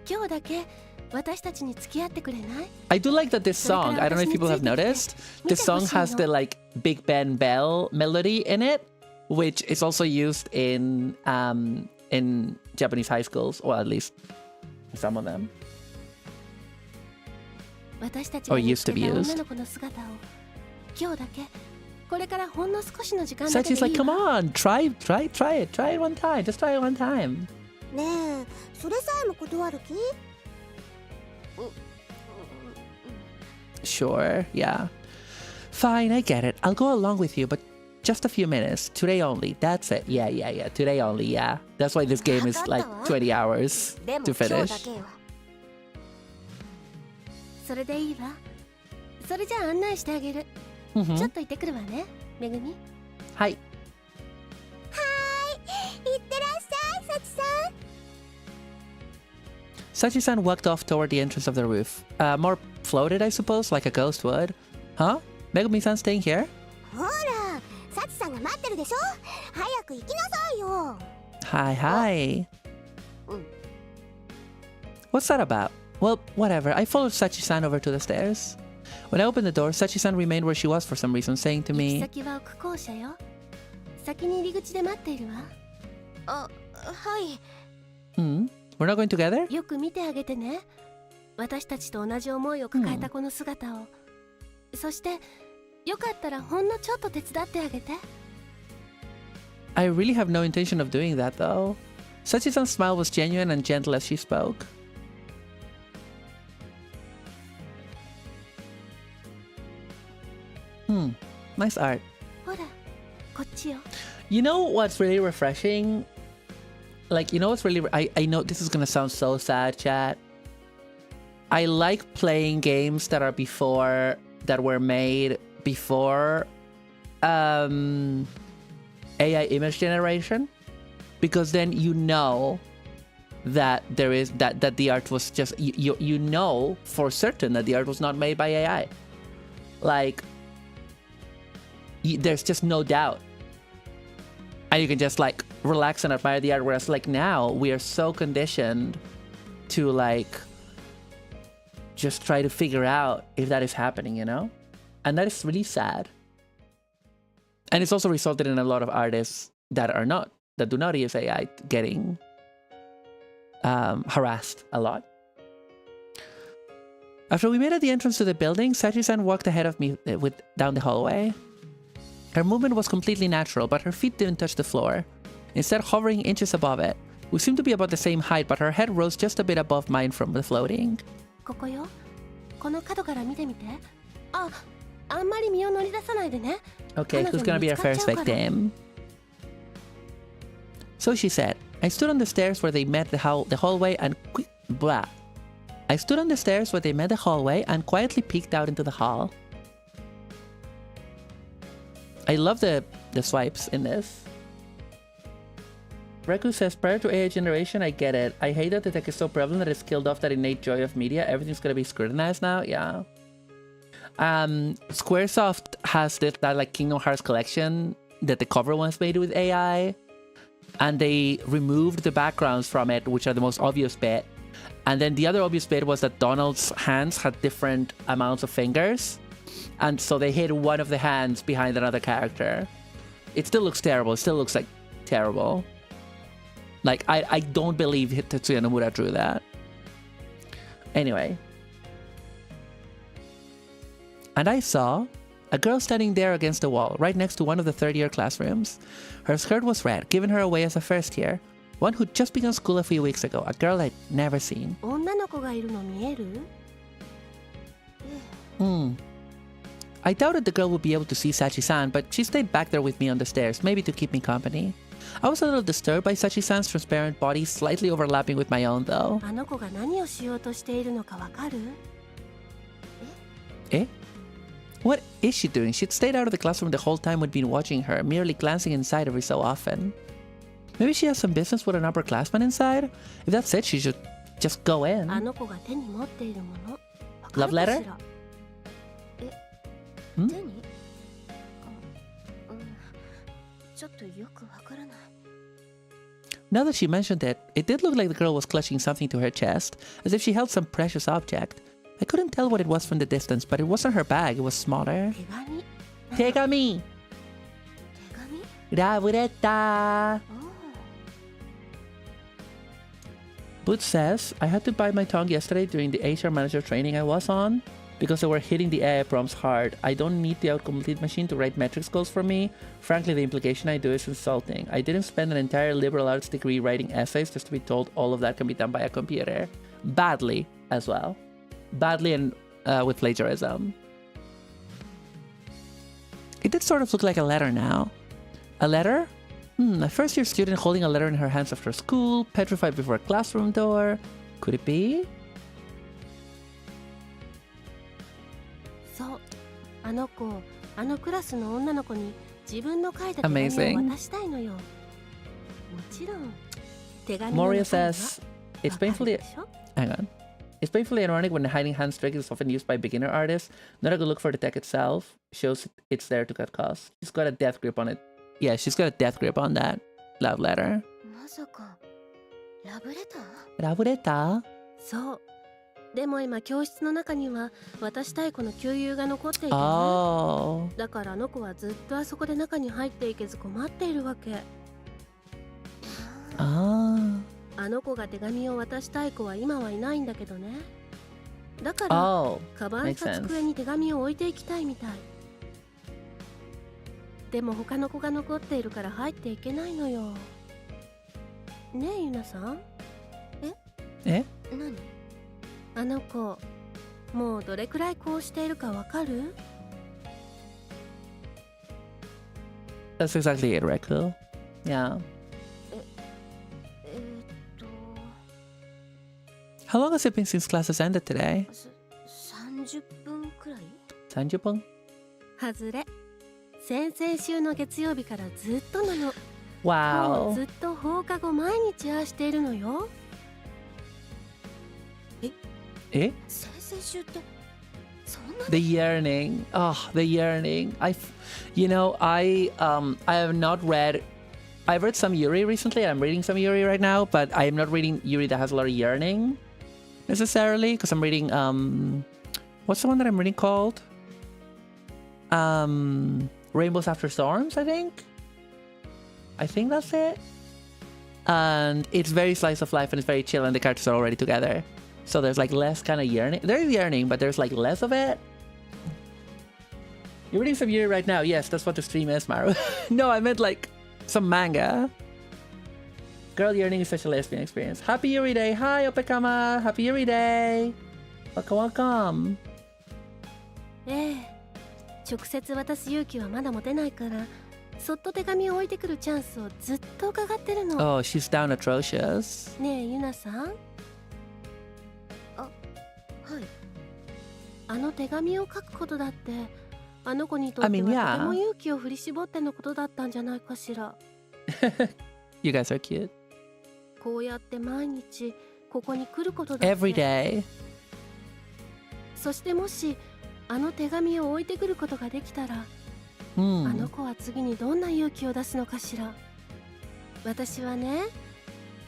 今日だけ私たちに付き合ってくれない？ I do like that this song, I don't know if people have noticed, this song has the like Big Ben Bell melody in it, which is also used in Japanese high schools, or at least some of them. 私たちが見つけた女の子の姿を今日だけこれからほんの少しの時間だけでいいわ。 Sachi's like, come on, try it one time, just try it one time. ねえ、それさえも断る気？ Sure, yeah. Fine, I get it. I'll go along with you, but just a few minutes. Today only. That's it. Yeah. Today only, yeah. That's why this game is like 20 hours to finish. それでいいわ。それじゃあ案内してあげる。ちょっと行ってくるわね、めぐみ。はい。いってらっしゃい、サチさん。 Sachi-san walked off toward the entrance of the roof. More floated, I suppose, like a ghost would. Huh? Megumi-san staying here? ほら、サチさんが待ってるでしょ。早く行きなさいよ。Hi. What's that about? Well, whatever. I followed Sachi-san over to the stairs. When I opened the door, Sachi-san remained where she was for some reason, saying to 行き me... 先は奥校舎よ。先に入り口で待っているわ。あ、はい。We're not going together? よく見てあげてね。私たちと同じ思いを抱えたこの姿を。そして、よかったらほんのちょっと手伝ってあげて。I really have no intention of doing that, though. Sachi-san's smile was genuine and gentle as she spoke. Nice art. ほら、こっちよ。You know what's really refreshing? Like, you know what's really... I know this is gonna sound so sad, chat. I like playing games that are before... that were made before... AI image generation. Because then you know that there is... that the art was just... You know for certain that the art was not made by AI. Like... there's just no doubt. I And you can just like relax and admire the art. Whereas like now we are so conditioned to like just try to figure out if that is happening, you know? And that is really sad. And it's also resulted in a lot of artists that do not use AI getting harassed a lot. After we made it the entrance to the building, Sachi-san walked ahead of me down the hallway. Her movement was completely natural, but her feet didn't touch the floor, instead hovering inches above it. We seemed to be about the same height, but her head rose just a bit above mine from the floating. ここよ。この角から見てみて。あんまり身を乗り出さないでね。 Okay, who's gonna be our first victim? So she said, I stood on the stairs where they met the hallway and I stood on the stairs where they met the hallway and quietly peeked out into the hall. I love the swipes in this. Reku says, prior to AI generation, I get it. I hate that the tech is so prevalent that it's killed off that innate joy of media. Everything's gonna be scrutinized now. Yeah. Squaresoft has that like Kingdom Hearts collection that the cover was made with AI. And they removed the backgrounds from it, which are the most obvious bit. And then the other obvious bit was that Donald's hands had different amounts of fingers. And so they hid one of the hands behind another character. It still looks terrible. It still looks like terrible. Like, I don't believe Tetsuya Nomura drew that. Anyway. And I saw a girl standing there against the wall, right next to one of the third-year classrooms. Her skirt was red, giving her away as a first year. One who'd just begun school a few weeks ago, a girl I'd never seen. 女の子がいるの見える? I doubted the girl would be able to see Sachi-san, but she stayed back there with me on the stairs, maybe to keep me company. I was a little disturbed by Sachi-san's transparent body, slightly overlapping with my own though. あの子が何をしようとしているのかわかる? Eh? What is she doing? She'd stayed out of the classroom the whole time we'd been watching her, merely glancing inside every so often. Maybe she has some business with an upperclassman inside? If that's it, she should just go in. あの子が手に持っているもの。わか Love るか letter? しら? ん? 手に? ちょっとよくわからない。 Now that she mentioned it, it did look like the girl was clutching something to her chest, as if she held some precious object. I couldn't tell what it was from the distance, but it wasn't her bag, it was smaller. 手紙? 手紙! 手紙? ラブレター! Boots says, I had to bite my tongue yesterday during the HR manager training I was on because they were hitting the AI prompts hard. I don't need the autocomplete machine to write metrics goals for me. Frankly, the implication I do is insulting. I didn't spend an entire liberal arts degree writing essays just to be told all of that can be done by a computer. Badly as well. Badly and with plagiarism. It did sort of look like a letter now. A letter? A first-year student holding a letter in her hands after school, petrified before a classroom door. Could it be? そう。あの子、あのクラスの女の子に自分の書いた手紙を渡したいのよ。もちろん。手紙の中身は Moria says, it's painfully... Hang on. It's painfully ironic when the hiding hands trick is often used by beginner artists. Not a good look for the tech itself. Shows it's there to cut costs. She's got a death grip on it. Yeah, she's got a death grip on that love letter. まさか、ラブレター? ラブレター? そう。でも今教室の中には渡したい子の給油が残っていてね。Oh. だからあの子はずっとあそこで中に入っていけず困っているわけ。Ah. あの子が手紙を渡したい子は今はいないんだけどね。だから、カバンか机に手紙を置いていきたいみたい。でも他の子が残っているから入っていけないのよ。ねえゆなさん？え？何？あの子、もうどれくらいこうしているかわかる？ That's exactly it, Reku. Yeah. How long has it been since classes ended today? 30分くらい？30分？外れ。先々週の月曜日からずっとなの。Wow. もうずっと放課後毎日ああしているのよ。え？先々週ってそんな The yearning. Oh, the yearning. I have not read I've read some Yuri recently. I'm reading some Yuri right now, but I am not reading Yuri that has a lot of yearning necessarily, because I'm reading what's the one that I'm reading called? Rainbows After Storms, I think. I think that's it. And it's very slice of life and it's very chill and the characters are already together. So there's like less kind of yearning. There's yearning, but there's like less of it. You're reading some Yuri right now. Yes, that's what the stream is, Maru. No, I meant like some manga. Girl yearning is such a lesbian experience. Happy Yuri Day. Hi, Opekama. Happy Yuri Day. Welcome, welcome. 直接渡す勇気はまだ持てないから、そっと手紙を置いてくるチャンスをずっと伺ってるの。Oh, she's down atrocious. ねえ、ユナさん。あ、はい。あの手紙を書くことだって、あの子にとってはとても勇気を振り絞ってのことだったんじゃないかしら。You guys are cute. こうやって毎日ここに来ることだって。Every day. そしてもしあの手紙を置いてくることができたら、あの子は次にどんな勇気を出すのかしら。私はね、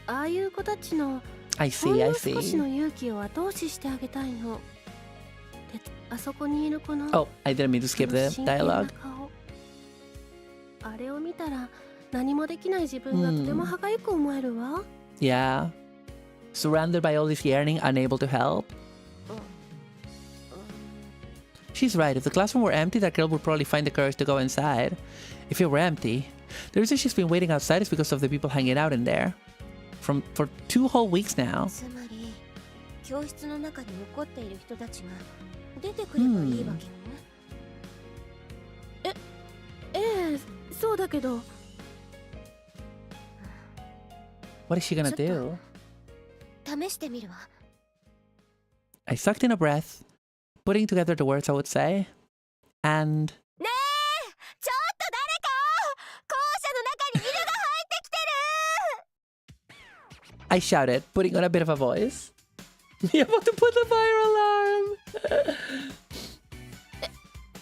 ああいう子たちのほんの少しの勇気を後押ししてあげたいの。あそこにいる子の Oh, I didn't mean to skip the dialogue. あれを見たら何もできない自分がとても歯がゆく思えるわ。Yeah. Surrounded by all this yearning, unable to help. She's right. If the classroom were empty, that girl would probably find the courage to go inside. If it were empty, the reason she's been waiting outside is because of the people hanging out in there. For 2 whole weeks now. つまり、教室の中に残っている人たちが出てくればいいわけよね。ええ、そうだけど。What is she gonna do? 試してみるわ。I sucked in a breath, putting together the words I would say, and... ねえ、ちょっと誰か、校舎の中に犬が入ってきてる。 I shouted, putting on a bit of a voice. You want to put the fire alarm?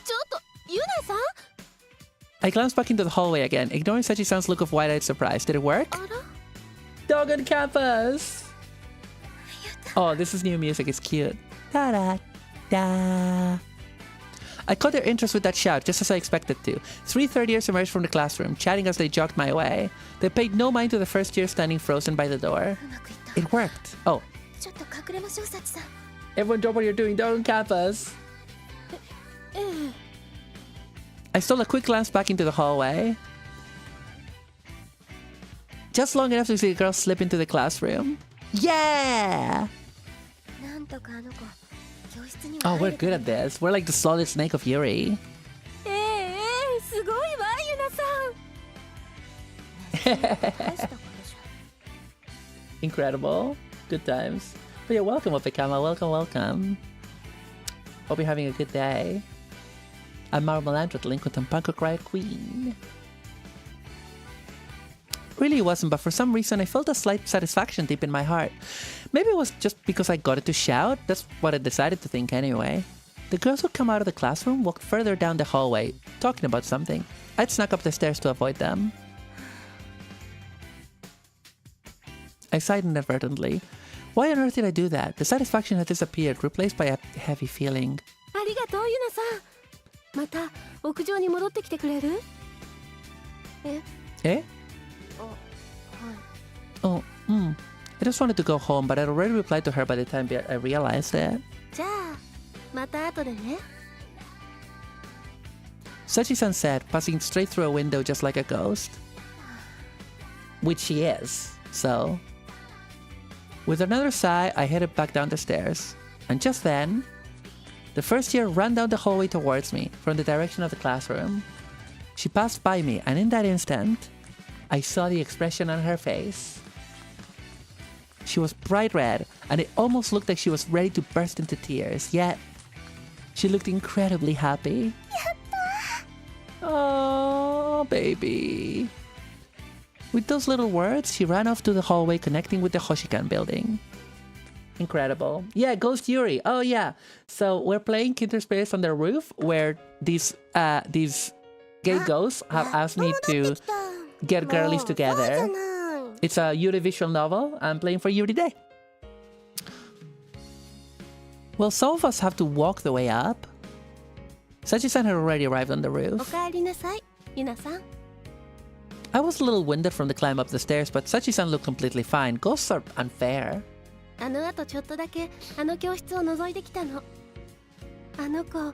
ちょっと、ユナさん? I glanced back into the hallway again, ignoring Sachi-san's look of wide-eyed surprise. Did it work? Dog on campus! Oh, this is new music. It's cute. Da-da-da. I caught their interest with that shout, just as I expected to. 3 third-years emerged from the classroom, chatting as they jogged my way. They paid no mind to the first year standing frozen by the door. It worked. Oh. Everyone drop what you're doing. Dog on campus. I stole a quick glance back into the hallway. Just long enough to see a girl slip into the classroom. Yeah! Oh, we're good at this. We're like the solid snake of Yuri. Incredible. Good times. But yeah, welcome, Opekama. Welcome, welcome. Hope you're having a good day. I'm Marumalandra, delinquent and punk riot queen. Really it wasn't, but for some reason I felt a slight satisfaction deep in my heart. Maybe it was just because I got it to shout. That's what I decided to think anyway. The girls would come out of the classroom, walk further down the hallway, talking about something. I'd snuck up the stairs to avoid them. I sighed inadvertently. Why on earth did I do that? The satisfaction had disappeared, replaced by a heavy feeling. ありがとう、ユナさん。また屋上に戻ってきてくれる？Eh? Oh, I just wanted to go home, but I'd already replied to her by the time I realized it. じゃあ、また後でね。Sachi-san said, passing straight through a window just like a ghost. Which she is, so... With another sigh, I headed back down the stairs. And just then, the first year ran down the hallway towards me, from the direction of the classroom. She passed by me, and in that instant, I saw the expression on her face. She was bright red, and it almost looked like she was ready to burst into tears, yet she looked incredibly happy. Oh, baby. With those little words, she ran off to the hallway connecting with the Hoshikan building. Incredible. Yeah, Ghost Yuri. Oh, yeah. So we're playing Kindred Spirits on the Roof, where these gay ghosts have asked me to get girlies together. It's a Yuri visual novel. I'm playing for Yuri today. Well, some of us have to walk the way up. Sachi-san had already arrived on the roof. おかえりなさい、ゆなさん。 I was a little winded from the climb up the stairs, but Sachi-san looked completely fine. Ghosts are unfair. あの後ちょっとだけあの教室を覗いてきたの。あの子、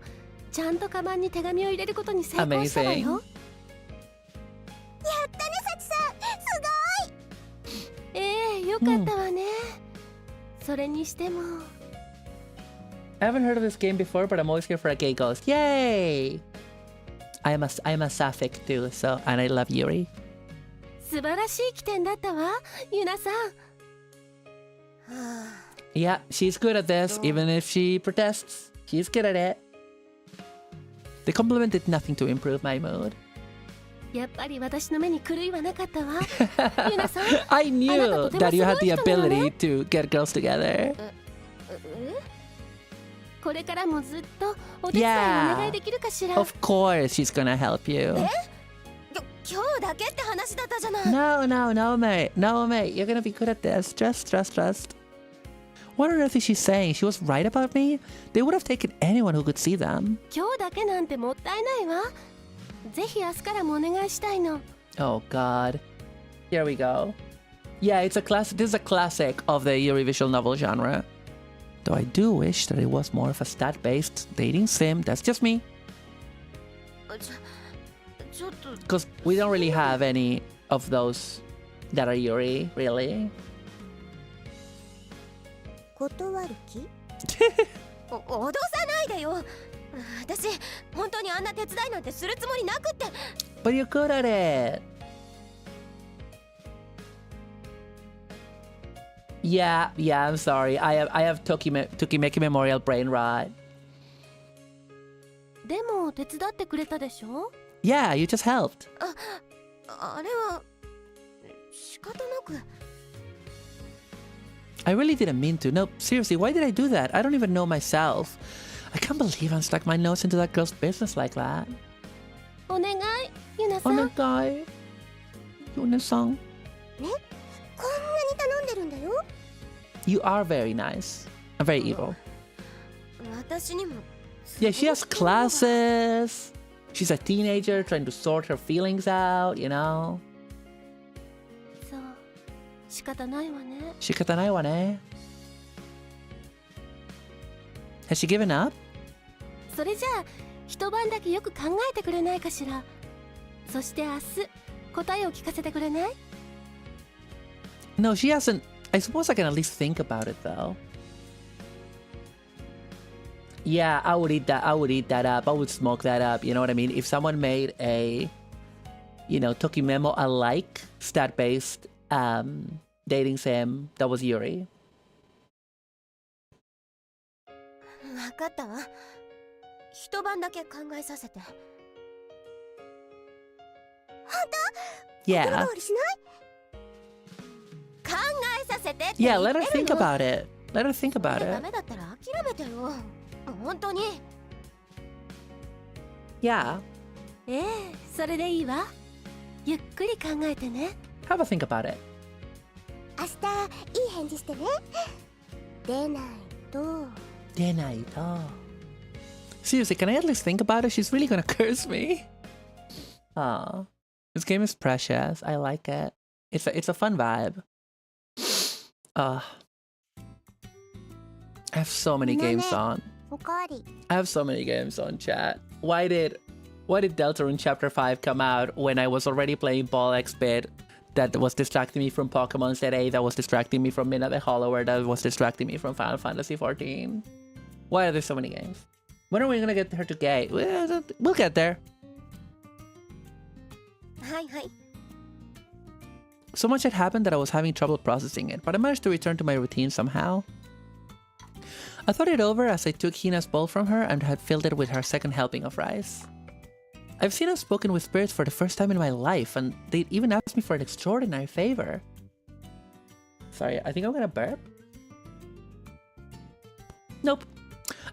ちゃんとカバンに手紙を入れることに成功したわよ。 Amazing. やったね、サチさん。すごい。ええ、よかったわね。それにしても。 I haven't heard of this game before, but I'm always here for a gay ghost. Yay! I'm a sapphic too, so and I love Yuri. 素晴らしい起点だったわ、ゆなさん。 Yeah, she's good at this, even if she protests. She's good at it. The compliment did nothing to improve my mood. やっぱり私の目に狂いはなかったわ。ゆなさん。 I knew that you had the ability to get girls together. これからもずっとお手伝いお願いできるかしら。 Of course, she's gonna help you. 今日だけって話だったじゃない。 No, mate. No, mate. You're gonna be good at this. Trust. What on earth is she saying? She was right about me? They would have taken anyone who could see them. 今日だけなんてもったいないわ。ぜひ明日からもお願いしたいの。 Oh God. Here we go. Yeah, it's a classic. This is a classic of the Yuri visual novel genre. Though I do wish that it was more of a stat-based dating sim. That's just me. ちょっと。 Because we don't really have any of those that are Yuri, really. 断る気？脅さないでよ。私本当にあんな手伝いなんてするつもりなくって。 But you're good at it. Yeah, I'm sorry. I have Tokimeki Memorial brain rot. でも手伝ってくれたでしょ。 Yeah, you just helped. あれは仕方なく。 I really didn't mean to. No, seriously, why did I do that? I don't even know myself. I can't believe I stuck my nose into that girl's business like that. お願い、ゆなさん。 Onegai. Yuna-san. ね、こんなに頼んでるんだよ。 You are very nice. I'm very evil. 私にも。 Yeah, she has classes. She's a teenager trying to sort her feelings out, you know? そう、仕方ないわね。 Shikatanai wa ne. Has she given up? それじゃあ一晩だけよく考えてくれないかしら。そして明日答えを聞かせてくれない？ No, she hasn't. I suppose I can at least think about it though. Yeah, I would eat that. I would eat that up. I would smoke that up. You know what I mean? If someone made a, Tokimemo alike stat-based dating sim, that was Yuri. わかったわ。一晩だけ考えさせて。本当？ Yeah. 心通りしない？考えさせてって Yeah, 言 let っ her てる think の。 about it. Let her think about ダ it. メだったら諦めてよ。本当に。 Yeah. ええ、それでいいわ。ゆっくり考えてね。 Have a think about it. 明日いい返事してね。でないと。 Seriously, can I at least think about it? She's really gonna curse me. Aw. This game is precious. I like it. It's a fun vibe. I have so many games on. おかわり。 I have so many games on, chat. Why did Deltarune Chapter 5 come out when I was already playing Ball X-Bit that was distracting me from Pokemon Set A, that was distracting me from Mina the Hollower, that was distracting me from Final Fantasy XIV? Why are there so many games? When are we gonna get her to gay? We'll get there. はいはい。 So much had happened that I was having trouble processing it, but I managed to return to my routine somehow. I thought it over as I took Hina's bowl from her and had filled it with her second helping of rice. I've seen and spoken with spirits for the first time in my life, and they even asked me for an extraordinary favor. Sorry, I think I'm gonna burp. Nope.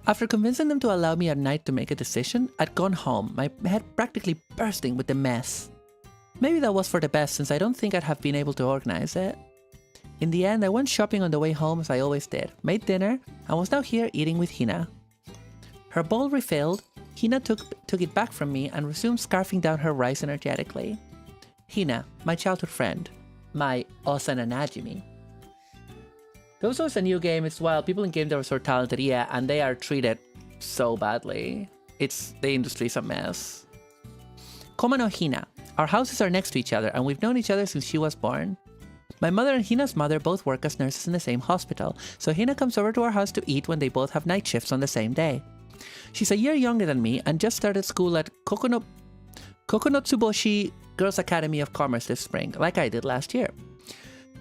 After convincing them to allow me a night to make a decision, I'd gone home, my head practically bursting with the mess. Maybe that was for the best since I don't think I'd have been able to organize it. In the end, I went shopping on the way home as I always did, made dinner, and was now here eating with Hina. Her bowl refilled, Hina took it back from me and resumed scarfing down her rice energetically. Hina, my childhood friend, my Osana Najimi. There was a new game as well. People in game that are so talented, yeah, and they are treated so badly. The industry's a mess. Koma no Hina. Our houses are next to each other, and we've known each other since she was born. My mother and Hina's mother both work as nurses in the same hospital, so Hina comes over to our house to eat when they both have night shifts on the same day. She's a year younger than me and just started school at Kokonotsuboshi Girls Academy of Commerce this spring, like I did last year.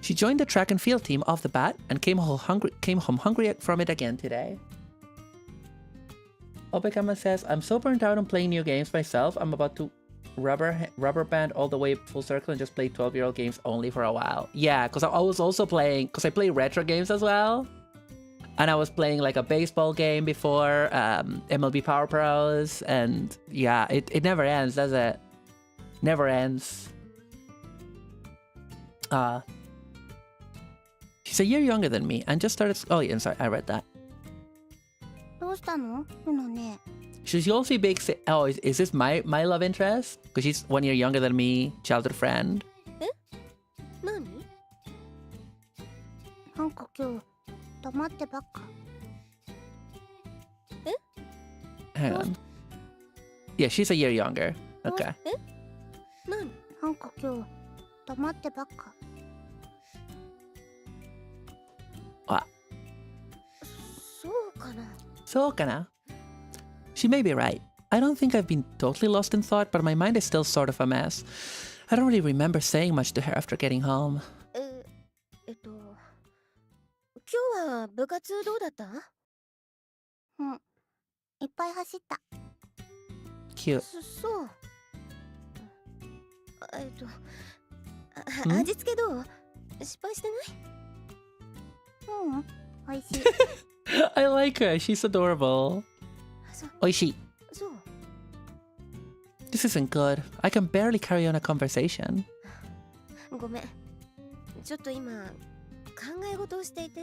She joined the track and field team off the bat and came home hungry from it again today. Obekama says, I'm so burnt out on playing new games myself, I'm about to rubber band all the way full circle and just play 12-year-old games only for a while. Yeah, because I was also playing, because I play retro games as well. And I was playing like a baseball game before, MLB Power Pros, and yeah, it never ends, does it? Never ends. She's a year younger than me and just started... Oh yeah, I'm sorry, I read that. どうしたの？ユナね。 She's also big... Oh, is this my love interest? Because she's 1 year younger than me, childhood friend. 何？なんか今日黙ってばっか。 Hang on. Yeah, she's a year younger. Okay. 何？なんか今日黙ってばっか。 What? そうかな。 So, kana. She may be right. I don't think I've been totally lost in thought, but my mind is still sort of a mess. I don't really remember saying much to her after getting home. 今日は部活どうだった？うん。いっぱい走った。 Cute. そう。ん？味付けどう？失敗してない？うん。おいしい。 I like her. She's adorable. そう。 Oishi. そう。 This isn't good. I can barely carry on a conversation. ごめん。ちょっと今考え事をしていて。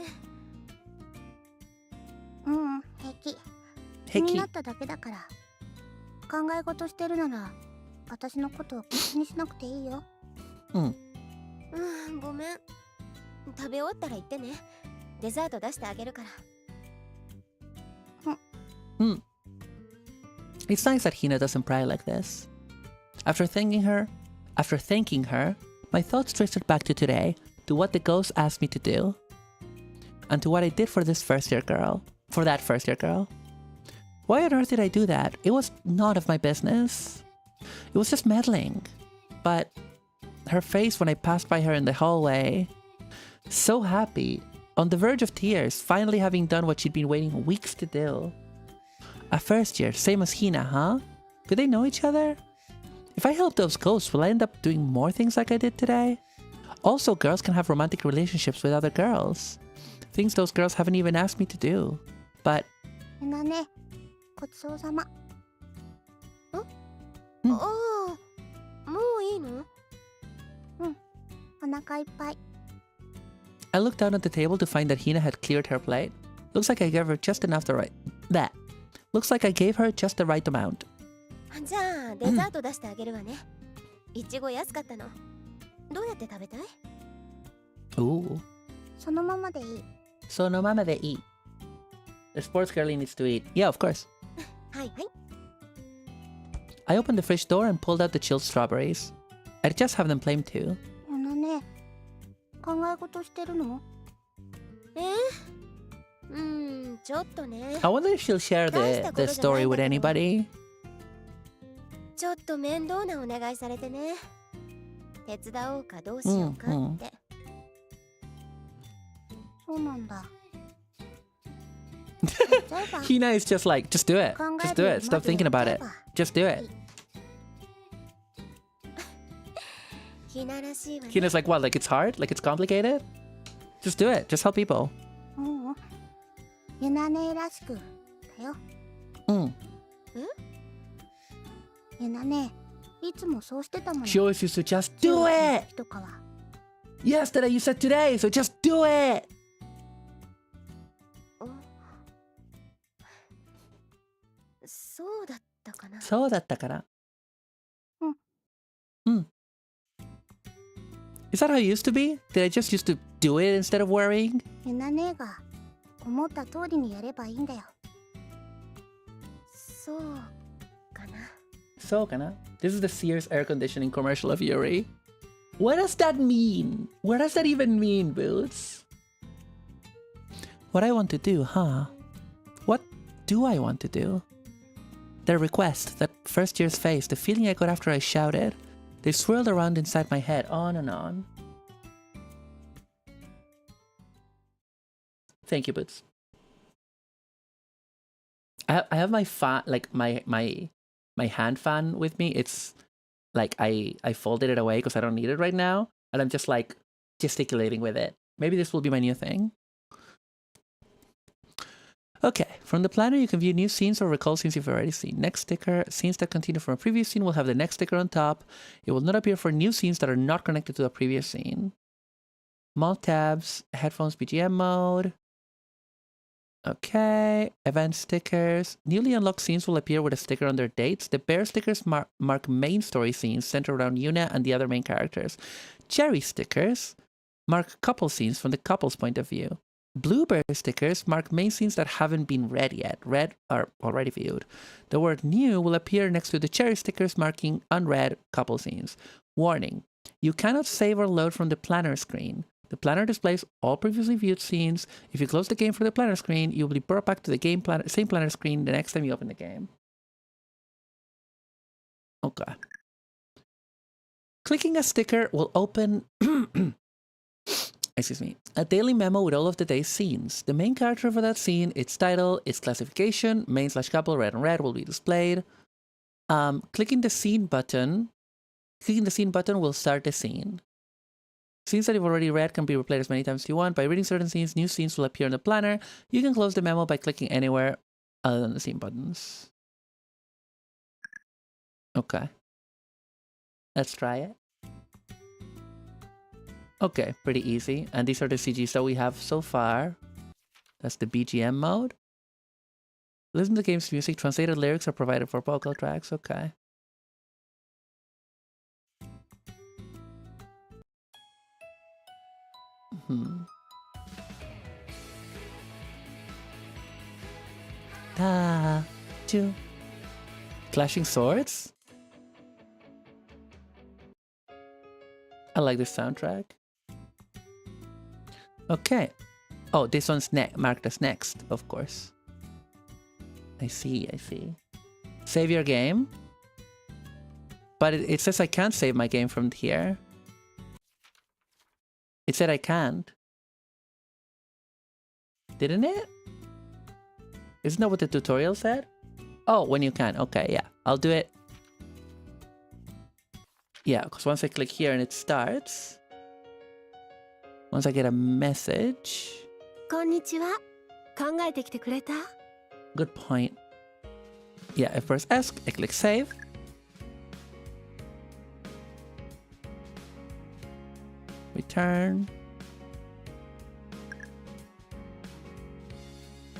うん、平気。気になっただけだから。考え事してるなら、私のことを気にしなくていいよ。うん。ごめん。食べ終わったら言ってね。デザート出してあげるから。It's nice that Hina doesn't pry like this. After thanking her, my thoughts drifted back to today, to what the ghost asked me to do, and to what I did for that first year girl. Why on earth did I do that? It was none of my business. It was just meddling. But her face when I passed by her in the hallway, so happy, on the verge of tears, finally having done what she'd been waiting weeks to do. A first year, same as Hina, huh? Could they know each other? If I help those ghosts, will I end up doing more things like I did today? Also, girls can have romantic relationships with other girls. Things those girls haven't even asked me to do. But... ユナね、ごちそうさま。ああ、もういいの？うん、お腹いっぱい。 I looked down at the table to find that Hina had cleared her plate. Looks like I gave her just enough Looks like I gave her just the right amount. じゃあデザート出してあげるわね。いちご安かったの。どうやって食べたい？ Ooh. そのままでいい。そのままでいい。The sports girlie needs to eat. Yeah, of course. はいはい。 I opened the fridge door and pulled out the chilled strawberries. I'd just have them plain too. ユナね、考え事してるの？ちょっとね。 I wonder if she'll share the story with anybody. ちょっと面倒なお願いされてね。手伝おうかどうしようかって。そうなんだ。Hina is just like, just do it. Just do it. Stop thinking about it. Just do it. ひならしいわね。 Hina's like, what? Like it's hard? Like it's complicated? Just do it. Just help people. うん。ユナねらしくだよ。ユナね、いつもそうしてたもの。 She always used to just do it! とかは Yesterday you said today, so just do it! そうだったかな。そうだったかな。Is that how it used to be? Did I just used to do it instead of worrying? ゆな姉が思った通りにやればいいんだよ。そうかな。そうかな? This is the Sears air conditioning commercial of Yuri. What does that mean? What does that even mean, Boots? What I want to do, huh? What do I want to do? Their request, that first year's face, the feeling I got after I shouted. They swirled around inside my head, on and on. Thank you, Boots. I have my fan, like my hand fan with me. It's like I folded it away because I don't need it right now, and I'm just like gesticulating with it. Maybe this will be my new thing. Okay, from the planner you can view new scenes or recall scenes you've already seen. Next sticker, scenes that continue from a previous scene will have the next sticker on top. It will not appear for new scenes that are not connected to the previous scene. Mod tabs, headphones BGM mode. Okay, event stickers. Newly unlocked scenes will appear with a sticker on their dates. The bear stickers mark main story scenes centered around Yuna and the other main characters. Cherry stickers mark couple scenes from the couple's point of view. Blueberry stickers mark main scenes that haven't been read yet. Read are already viewed. The word new will appear next to the cherry stickers marking unread couple scenes. Warning, you cannot save or load from the planner screen. The planner displays all previously viewed scenes. If you close the game from the planner screen, you will be brought back to the same planner screen the next time you open the game. Okay. Clicking a sticker will open excuse me, a daily memo with all of the day's scenes. The main character for that scene, its title, its classification, main/couple, red and red will be displayed. Clicking the scene button will start the scene. Scenes that you've already read can be replayed as many times as you want. By reading certain scenes, new scenes will appear in the planner. You can close the memo by clicking anywhere other than the scene buttons. Okay. Let's try it. Okay, pretty easy. And these are the CGs that we have so far. That's the BGM mode. Listen to the game's music. Translated lyrics are provided for vocal tracks. Okay. Clashing swords? I like this soundtrack. Okay. Oh, this one's marked as next, of course. I see. Save your game? But it says I can't save my game from here. It said I can't. Didn't it? Isn't that what the tutorial said? Oh, when you can. Okay, yeah. I'll do it. Yeah, because once I click here and it starts. Once I get a message. こんにちは。考えてきてくれた? Good point. Yeah, I press S, I click save. Return.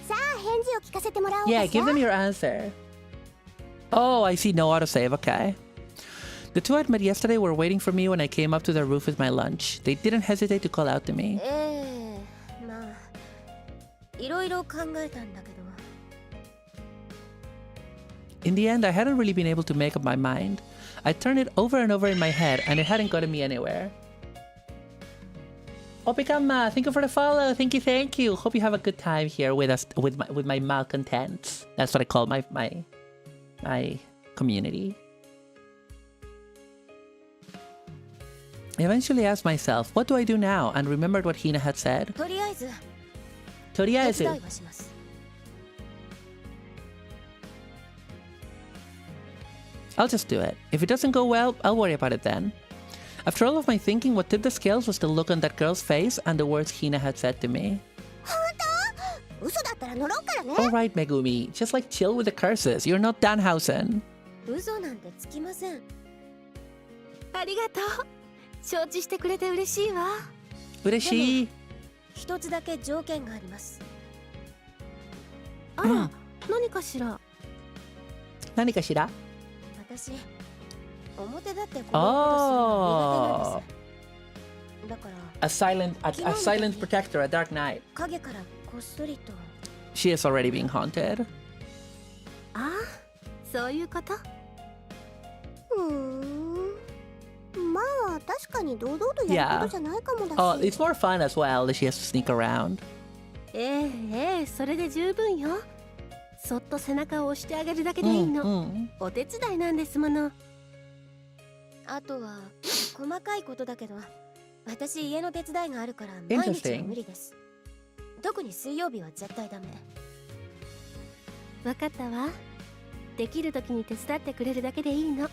さあ、返事を聞かせてもらおうかし Yeah, ら。 give them your answer. Oh, I see no autosave. Okay. The two I'd met yesterday were waiting for me when I came up to their roof with my lunch. They didn't hesitate to call out to me. まあ、いろいろ考えたんだけど。 In the end, I hadn't really been able to make up my mind. I turned it over and over in my head, and it hadn't gotten me anywhere. Opikama, thank you for the follow. Thank you. Hope you have a good time here with us, with my malcontents. That's what I call my community. I eventually asked myself, what do I do now? And remembered what Hina had said. とりあえず、とりあえず。手伝いはします。 I'll just do it. If it doesn't go well, I'll worry about it then. After all of my thinking, what tipped the scales was the look on that girl's face and the words Hina had said to me. 本当？嘘だったら乗ろうからね。 Alright, Megumi, just like chill with the curses. You're not Danhausen. 嘘なんてつきません。ありがとう。承知してくれて嬉しいわ。嬉しい。一つだけ条件があります。あら、何かしら。何かしら。私、表だってこういうことするの苦手なんです。だから、A silent protector, a dark knight. 影からこっそりと。She is already being haunted. ああ、そういうこと。まあ確かに堂々とやることじゃないかもだし。Oh, it's more fun as well that she has to sneak around. それで十分よ。そっと背中を押してあげるだけでいいの。お手伝いなんですもの。あとは細かいことだけど、私家の手伝いがあるから毎日は無理です。特に水曜日は絶対ダメ。わかったわ。できる時に手伝ってくれるだけでいいの。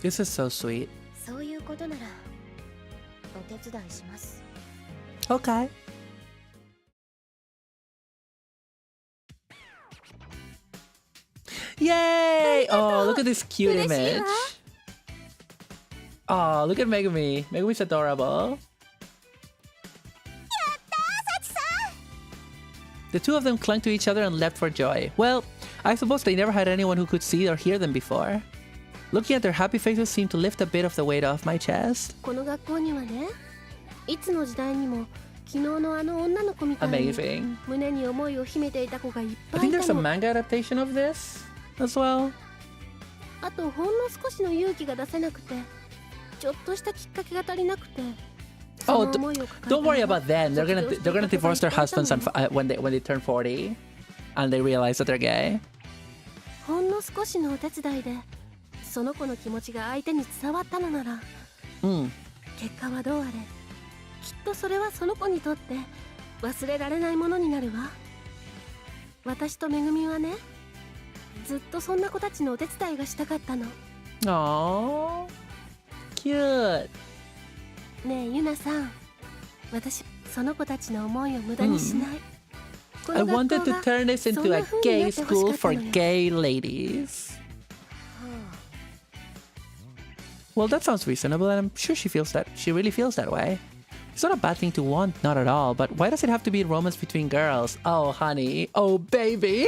This is so sweet. そういうことならお手伝いします。Okay. Yay! Oh, look at this cute image. Oh, look at Megumi. Megumi's adorable. The two of them clung to each other and leapt for joy. Well, I suppose they never had anyone who could see or hear them before. Looking at their happy faces seemed to lift a bit of the weight off my chest. この学校にはね、いつの時代にも昨日のあの女の子みたいに Amazing. 胸に思いを秘めていた子がいっ I ぱい think い there's た a の。 manga adaptation of this as well. あとほんの少しの勇気が出せなくて、ちょっとしたきっかけが足りなくて。 Oh, don't worry about them. They're gonna divorce their husbands when they turn 40, and they realize that they're gay. ほんの少しのお手伝いで、その子の気持ちが相手に伝わったのなら、結果はどうあれ、きっとそれはその子にとって忘れられないものになるわ。私とめぐみはね、ずっとそんな子たちのお手伝いがしたかったの。Aww, cute. ねえゆなさん、私その子たちの思いを無駄にしない。I wanted to turn this into a gay school for gay ladies. Well, that sounds reasonable, and I'm sure she really feels that way. It's not a bad thing to want, not at all, but why does it have to be a romance between girls? Oh, honey. Oh, baby.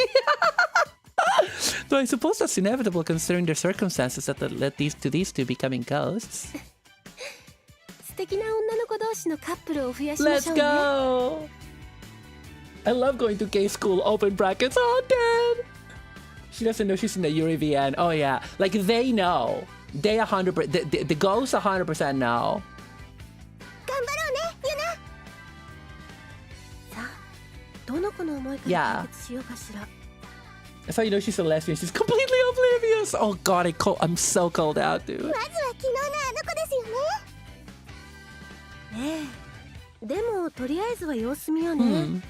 Though I suppose that's inevitable considering the circumstances that led these two becoming ghosts. 素敵な女の子同士のカップルを増やしましょ Let's うね。 go! I love going to gay school, open brackets, haunted! She doesn't know she's in the Yuri VN. Oh yeah, like they know. They 100%, the ghosts 100% know. 頑張ろうね、ユナ。さあ、どの子の思いから解決しようかしら。That's how you know she's a lesbian. She's completely oblivious. Oh god, I'm so cold out, dude. まずは昨日のあの子ですよね。ねえ、でもとりあえずは様子見ようね。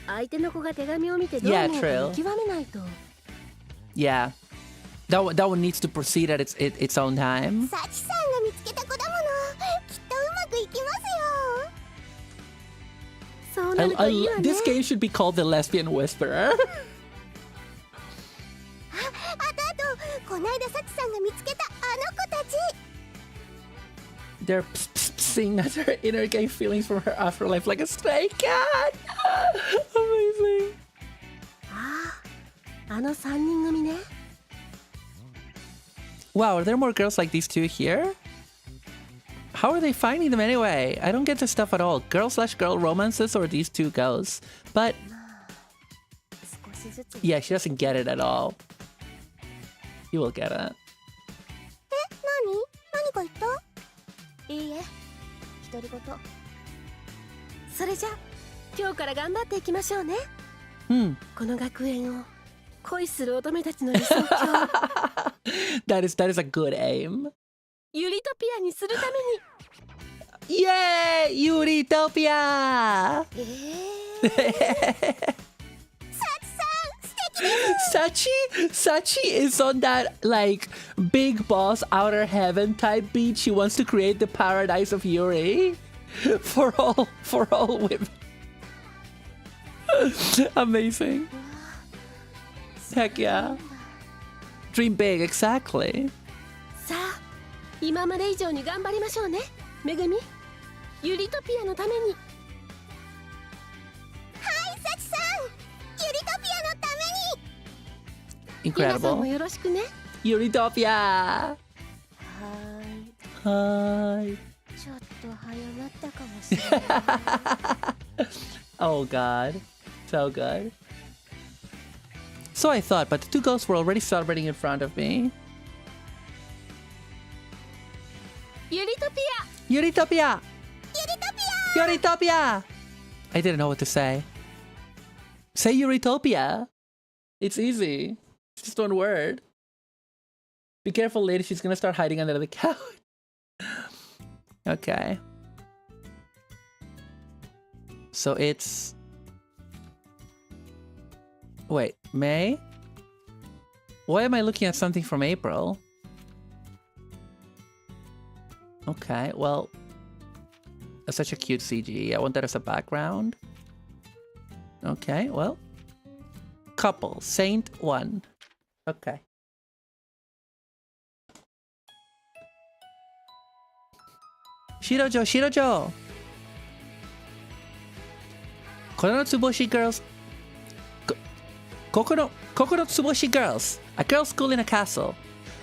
相手の子が手紙を見てどう思うか見極めないと。Yeah. That one needs to proceed at its own time. サチさんが見つけた子だもの。きっとうまくいきますよ。そうなるといいわね。This game should be called the Lesbian Whisperer. あとこないだサチさんが見つけたあの子たち。They're seeing at her inner gay feelings from her afterlife like a stray cat. Amazing. あの3人組ね。Wow, are there more girls like these two here? How are they finding them anyway? I don't get this stuff at all. Girl/girl romances or these two ghosts. But yeah, she doesn't get it at all. You will get it. 何か言った？いいえ、独り言。それじゃ今日から頑張っていきましょうね。この学園を恋する乙女たちの理想郷。That is a good aim. ユリトピアにするために。Yay! Yuritopia! Sachi is on that like big boss outer heaven type beat. She wants to create the paradise of Yuri for all women. Amazing. Heck yeah. Dream big, exactly. さあ、今まで以上に頑張りましょうね、めぐみ。ユリトピアのために。はい、サチさん、ユリトピアのために。皆さんも Incredible. よろしくね。 Yuritopia! はーい。 Hi. ちょっと早まったかもしれない。Oh god. So good. So I thought, but the two ghosts were already celebrating in front of me. ユリトピア。 Yuritopia! Yuritopia! I didn't know what to say. Say Yuritopia. It's easy. It's just one word. Be careful, lady. She's gonna start hiding under the couch. Okay. So it's... Wait, May? Why am I looking at something from April? Okay, well... That's such a cute CG. I want that as a background. Okay, well... Couple. Saint 1. Okay. Shirojo, Shirojo! Kokonotsuboshi Girls... Kokonotsuboshi Girls! A girls' school in a castle.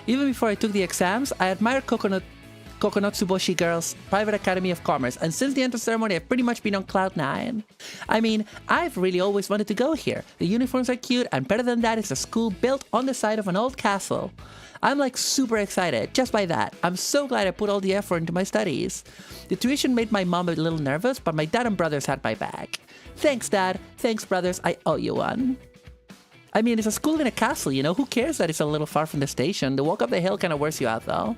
Even before I took the exams, I admired Kokonotsuboshi Girls' Private Academy of Commerce, and since the entrance ceremony, I've pretty much been on cloud 9. I mean, I've really always wanted to go here. The uniforms are cute, and better than that, it's a school built on the side of an old castle. I'm like super excited just by that. I'm so glad I put all the effort into my studies. The tuition made my mom a little nervous, but my dad and brothers had my back. Thanks, Dad. Thanks, brothers. I owe you one. I mean, it's a school in a castle, you know? Who cares that it's a little far from the station? The walk up the hill kind of wears you out, though.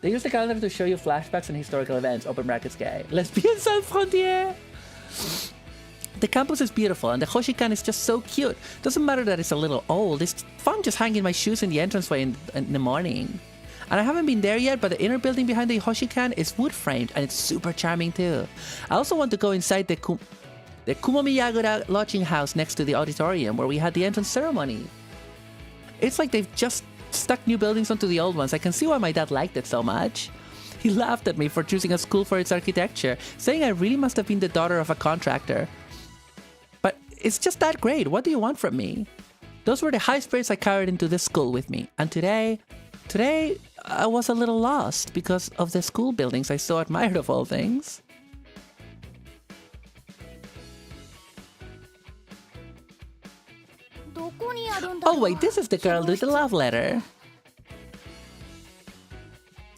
They use the calendar to show you flashbacks and historical events, open brackets gay. Lesbian sans frontières! The campus is beautiful, and the Hoshikan is just so cute. Doesn't matter that it's a little old, it's fun just hanging my shoes in the entranceway in the morning. And I haven't been there yet, but the inner building behind the Hoshikan is wood-framed, and it's super charming too. I also want to go inside the Kumomiyagura lodging house next to the auditorium, where we had the entrance ceremony. It's like they've just stuck new buildings onto the old ones. I can see why my dad liked it so much. He laughed at me for choosing a school for its architecture, saying I really must have been the daughter of a contractor. But it's just that great. What do you want from me? Those were the high spirits I carried into this school with me. And today I was a little lost because of the school buildings I so admired of all things. Oh wait, this is the girl with the love letter.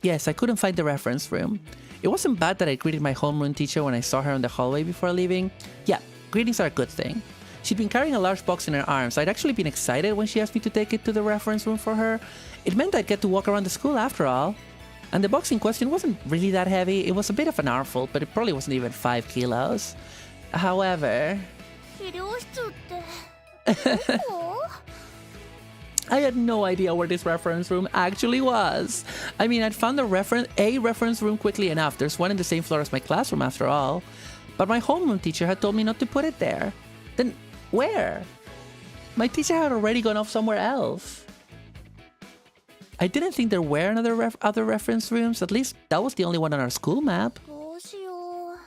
Yes, I couldn't find the reference room. It wasn't bad that I greeted my homeroom teacher when I saw her in the hallway before leaving. Yeah, greetings are a good thing. She'd been carrying a large box in her arms. I'd actually been excited when she asked me to take it to the reference room for her. It meant I'd get to walk around the school after all. And the box in question wasn't really that heavy. It was a bit of an armful, but it probably wasn't even 5 kilos. However... I had no idea where this reference room actually was. I mean, I'd found a reference room quickly enough. There's one in the same floor as my classroom after all. But my homeroom teacher had told me not to put it there. Then where? My teacher had already gone off somewhere else. I didn't think there were other reference rooms. At least that was the only one on our school map.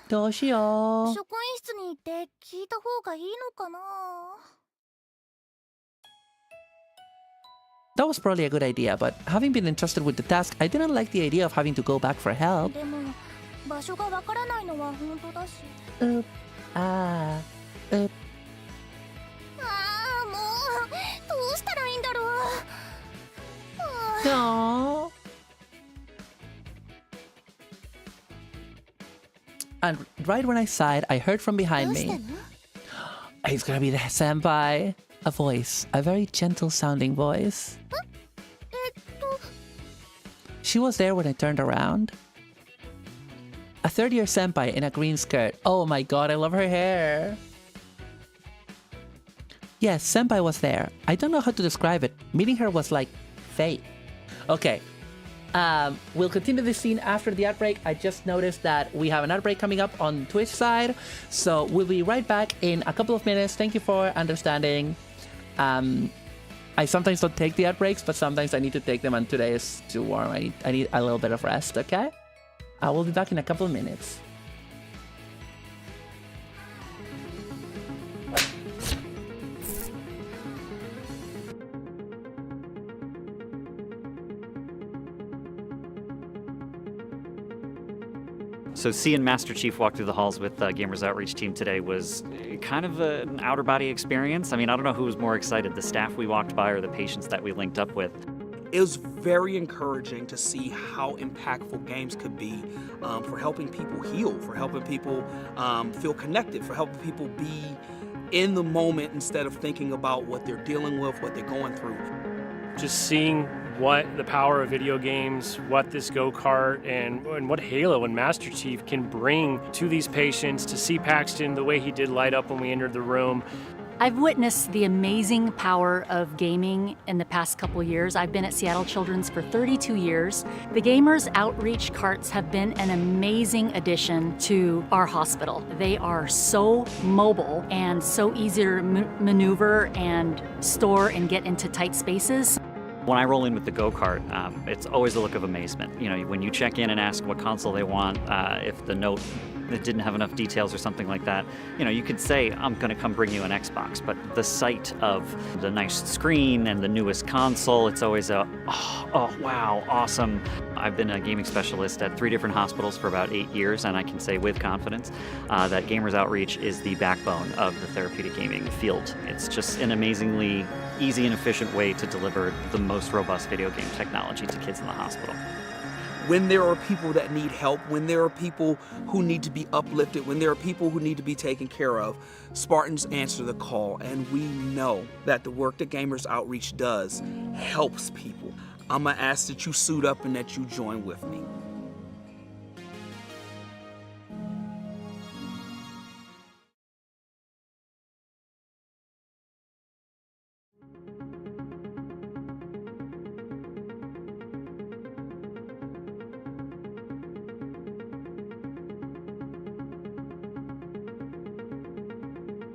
どうしよう。職員室に行って聞いた方がいいのかな。That was probably a good idea, but having been entrusted with the task, I didn't like the idea of having to go back for help. でも場所がわからないのは本当だし。ああ、もうどうしたらいいんだろう。No. And right when I sighed, I heard from behind me. It's gonna be the senpai. A voice, a very gentle sounding voice. She was there when I turned around. A third-year senpai in a green skirt. Oh my god, I love her hair. Yes, senpai was there. I don't know how to describe it. Meeting her was like fate. Okay. We'll continue this scene after the ad break. I just noticed that we have an ad break coming up on Twitch side. So we'll be right back in a couple of minutes. Thank you for understanding. I sometimes don't take the ad breaks, but sometimes I need to take them, and today is too warm. I need a little bit of rest, okay? I will be back in a couple of minutes. So seeing Master Chief walk through the halls with Gamers Outreach team today was kind of an outer body experience. I mean, I don't know who was more excited, the staff we walked by or the patients that we linked up with. It was very encouraging to see how impactful games could be for helping people heal, for helping people feel connected, for helping people be in the moment instead of thinking about what they're dealing with, what they're going through. Just seeing what the power of video games, what this go-kart, and what Halo and Master Chief can bring to these patients, to see Paxton the way he did light up when we entered the room. I've witnessed the amazing power of gaming in the past couple years. I've been at Seattle Children's for 32 years. The Gamers Outreach carts have been an amazing addition to our hospital. They are so mobile and so easy to maneuver and store and get into tight spaces. When I roll in with the go-kart, it's always a look of amazement. You know, when you check in and ask what console they want, if the note that didn't have enough details or something like that, you know, you could say, I'm going to come bring you an Xbox, but the sight of the nice screen and the newest console, it's always a, oh wow, awesome. I've been a gaming specialist at 3 different hospitals for about 8 years, and I can say with confidence that Gamers Outreach is the backbone of the therapeutic gaming field. It's just an amazingly easy and efficient way to deliver the most robust video game technology to kids in the hospital. When there are people that need help, when there are people who need to be uplifted, when there are people who need to be taken care of, Spartans answer the call, and we know that the work that Gamers Outreach does helps people. I'm gonna ask that you suit up and that you join with me.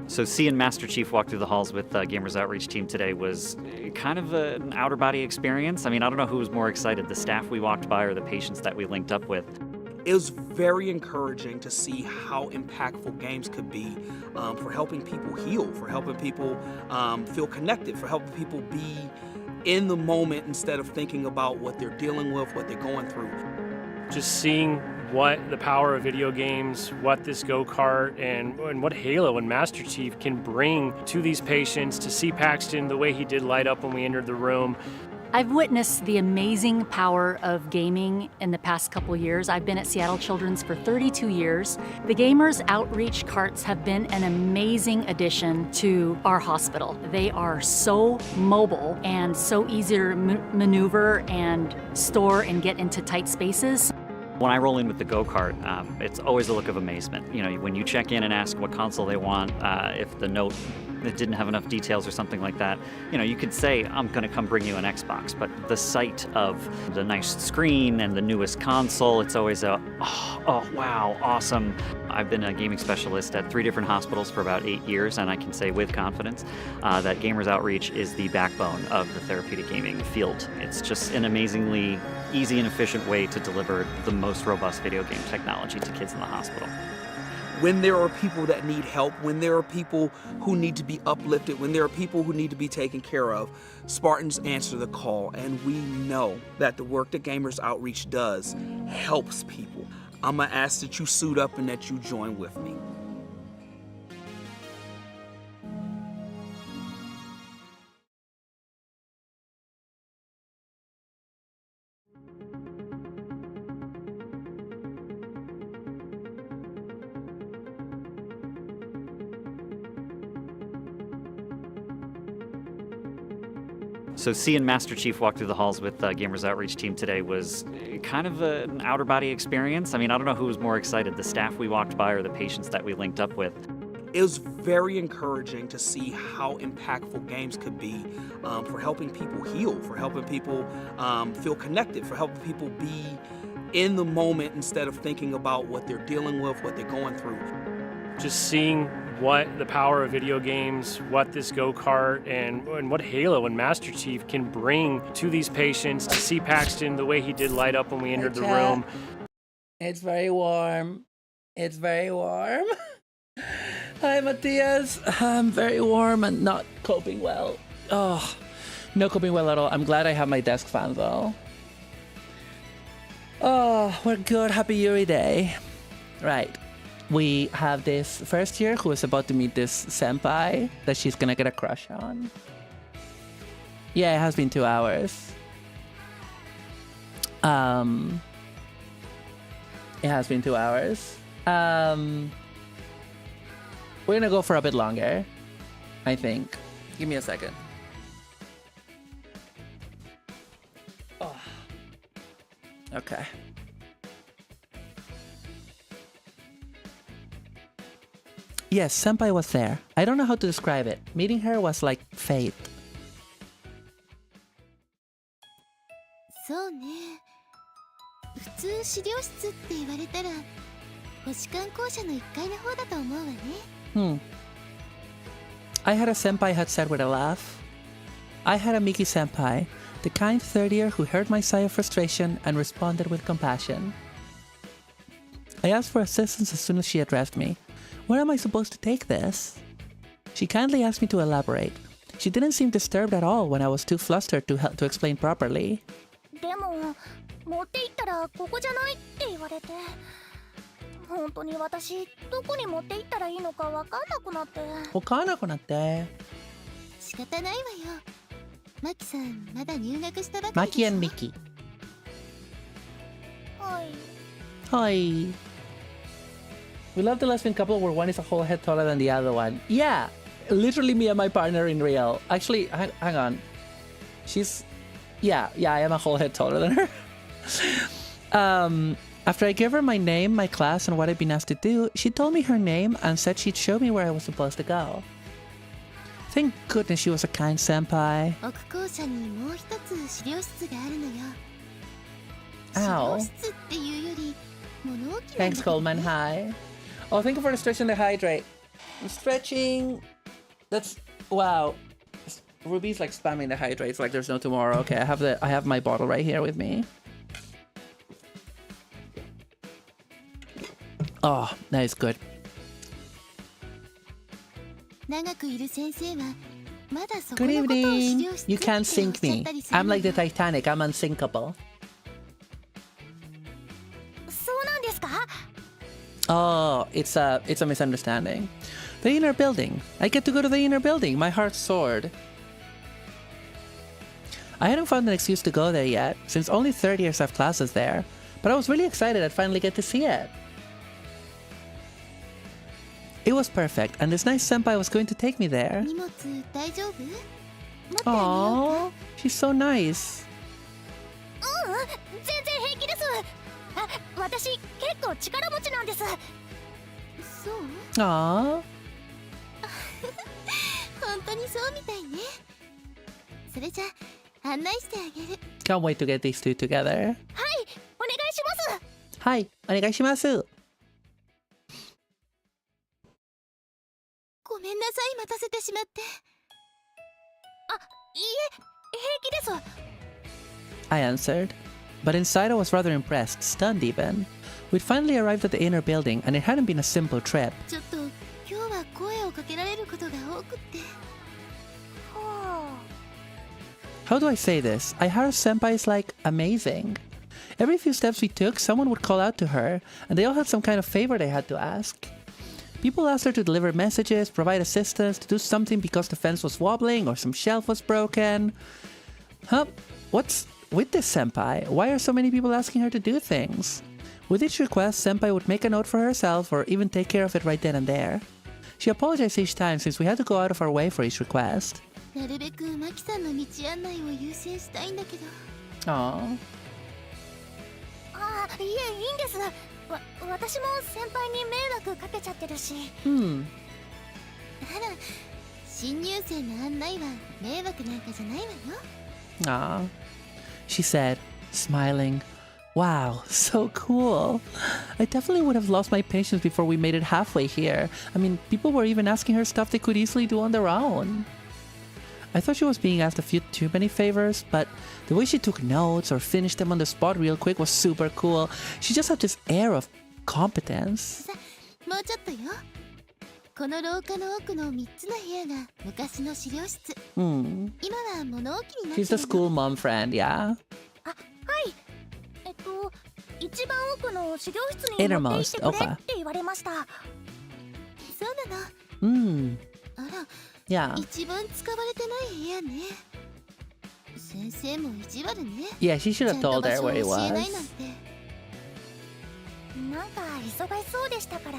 So seeing Master Chief walk through the halls with Gamers Outreach team today was kind of an outer body experience. I mean, I don't know who was more excited, the staff we walked by or the patients that we linked up with. It was very encouraging to see how impactful games could be for helping people heal, for helping people feel connected, for helping people be in the moment instead of thinking about what they're dealing with, what they're going through. Just seeing what the power of video games, what this go-kart, and what Halo and Master Chief can bring to these patients, to see Paxton the way he did light up when we entered the room. I've witnessed the amazing power of gaming in the past couple years. I've been at Seattle Children's for 32 years. The Gamers Outreach carts have been an amazing addition to our hospital. They are so mobile and so easy to maneuver and store and get into tight spaces. When I roll in with the go-kart, it's always a look of amazement. You know, when you check in and ask what console they want, if the note that didn't have enough details or something like that, you know, you could say, I'm going to come bring you an Xbox, but the sight of the nice screen and the newest console, it's always a, oh wow, awesome. I've been a gaming specialist at 3 different hospitals for about 8 years, and I can say with confidence that Gamers Outreach is the backbone of the therapeutic gaming field. It's just an amazingly easy and efficient way to deliver the most robust video game technology to kids in the hospital. When there are people that need help, when there are people who need to be uplifted, when there are people who need to be taken care of, Spartans answer the call, and we know that the work that Gamers Outreach does helps people. I'm gonna ask that you suit up and that you join with me. So seeing Master Chief walk through the halls with Gamers Outreach team today was kind of an outer body experience. I mean, I don't know who was more excited, the staff we walked by or the patients that we linked up with. It was very encouraging to see how impactful games could be for helping people heal, for helping people feel connected, for helping people be in the moment instead of thinking about what they're dealing with, what they're going through. Just seeing what the power of video games, what this go-kart, and what Halo and Master Chief can bring to these patients, to see Paxton the way he did light up when we entered the room. It's very warm. It's very warm. Hi, Matthias. I'm very warm and not coping well. Oh, no coping well at all. I'm glad I have my desk fan, though. Oh, we're good. Happy Yuri Day. Right. We have this first year who is about to meet this senpai that she's gonna get a crush on. Yeah, it has been 2 hours. It has been 2 hours. We're gonna go for a bit longer, I think. Give me a second. Oh. Okay. Yes, senpai was there. I don't know how to describe it. Meeting her was like fate. そうね。普通資料室って言われたら星観光者の1階の方だと思うわね。I had a senpai had said with a laugh. I had a Miki senpai, the kind third year who heard my sigh of frustration and responded with compassion. I asked for assistance as soon as she addressed me. Where am I supposed to take this? She kindly asked me to elaborate. She didn't seem disturbed at all when I was too flustered to explain properly. でも持って行ったらここじゃないって言われて。本当に私どこに持って行ったらいいのかわかんなくなって。わかんなくなって。仕方ないわよ。マキさんまだ入学したばかりでしょ。マキ and Miki. はい。Hi. We love the lesbian couple where one is a whole head taller than the other one. Yeah, literally me and my partner in real. Actually, hang on. She's... Yeah, I am a whole head taller than her. After I gave her my name, my class, and what I'd been asked to do, she told me her name and said she'd show me where I was supposed to go. Thank goodness she was a kind senpai. 奥校舎にもう一つ資料室があるのよ。 Ow. 資料室っていうより物置なんだけどね。 Thanks, Coleman. Hi. Oh, thank you for the stretch and the hydrate. I'm stretching. That's... Wow. Ruby's like spamming the hydrates like there's no tomorrow. Okay, I have my bottle right here with me. Oh, that is good. 長くいる先生はまだそこ Good のことを資 evening. 料室 You って can't おっ sink しゃっ me. たりする I'm の like よ。 the Titanic. I'm unsinkable. そうなんですか？ Oh, it's a misunderstanding. The inner building. I get to go to the inner building. My heart soared. I hadn't found an excuse to go there yet, since only third years have classes there, but I was really excited I'd finally get to see it. It was perfect, and this nice senpai was going to take me there. 荷物大丈夫？持ってあげようか？ Aww, she's so nice. 全然平気です。あ、私結構力持ちなんです。そう？ Aww. 本当にそうみたいね。それじゃ案内してあげる。 Can't wait to get these two together. はい、お願いします。 Hi, お願いします。ごめんなさい、待たせてしまって。あ、いいえ、平気です。 I answered, but inside I was rather impressed, stunned even. We'd finally arrived at the inner building, and it hadn't been a simple trip. ちょっと今日は声をかけられることが多くって。はあ。 How do I say this? I heard senpais like amazing. Every few steps we took, someone would call out to her, and they all had some kind of favor they had to ask. People asked her to deliver messages, provide assistance, to do something because the fence was wobbling or some shelf was broken. Huh? What's with this senpai? Why are so many people asking her to do things? With each request, senpai would make a note for herself or even take care of it right then and there. She apologized each time since we had to go out of our way for each request. なるべくマキさんの道案内を優先したいんだけど。 Aww. ああ、いえ、いいんです。私も先輩に迷惑かけちゃってるし。Hmm. あら、新入生の案内は迷惑なんかじゃないわよ。 Aww. She said, smiling, Wow, so cool. I definitely would have lost my patience before we made it halfway here. I mean, people were even asking her stuff they could easily do on their own. I thought she was being asked a few too many favors, but the way she took notes or finished them on the spot real quick was super cool. She just had this air of competence. もうちょっとよ。この廊下の奥の3つの部屋が昔の資料室。今は物置になってる She's the school mom friend, yeah? あ、はい。一番奥の資料室に持って行ってくれって言われました。そうなの。あら、Yeah. 一番使われてない部屋ね。先生も意地悪ね。Yeah, she should have told her where it 教えない was. なんて。なんか忙しそうでしたから。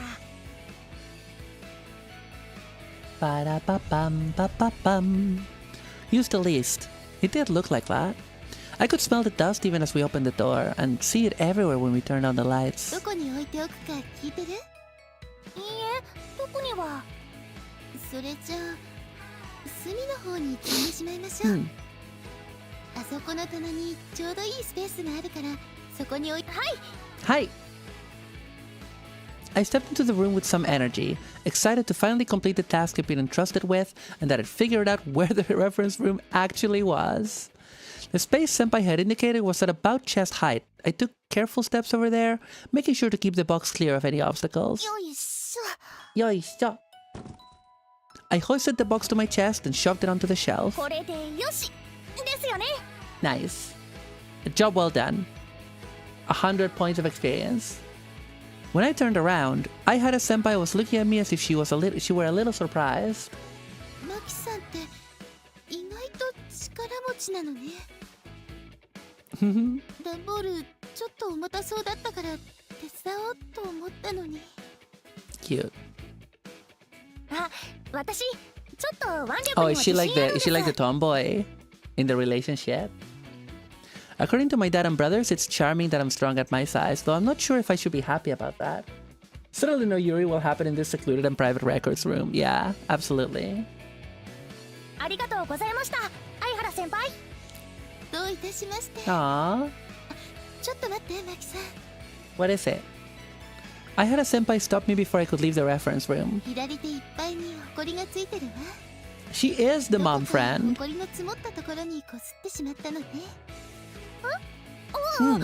Ba-da-ba-bum, ba-ba-bum. Use the least. It did look like that. I could smell the dust even as we opened the door, and see it everywhere when we turned on the lights. どこに置いておくか聞いてる？いいえ、どこには。それじゃあ、隅の方に消んでしまいましょう。あそこの棚にちょうどいいスペースがあるから、そこに置いて。はい。Hi! I stepped into the room with some energy, excited to finally complete the task I'd been entrusted with, and that I'd figured out where the reference room actually was. The space Senpai had indicated was at about chest height. I took careful steps over there, making sure to keep the box clear of any obstacles. Yoisho. I hoisted the box to my chest and shoved it onto the shelf. これでよしですよね。Nice. A job well done. 100 points of experience. When I turned around, I had a senpai who was looking at me as if she were a little surprised. マキさんって意外と力持ちなのね。段ボールちょっと重たそうだったから手伝おうと思ったのに。Cute. あ、私ちょっと腕力には Oh, 自信あるんです。 is she like the tomboy in the relationship? According to my dad and brothers, it's charming that I'm strong at my size, though I'm not sure if I should be happy about that. Certainly no Yuri will happen in this secluded and private records room. Yeah, absolutely. ありがとうございました、相原先輩。どういたしまして。Aww. ちょっと待って、マキさん。 What is it? I had a senpai stop me before I could leave the reference room. 左手いっぱいにホコリがついてるわ。 She is the mom どこか friend. ホコリの積もったところにこすってしまったのね。Hmm.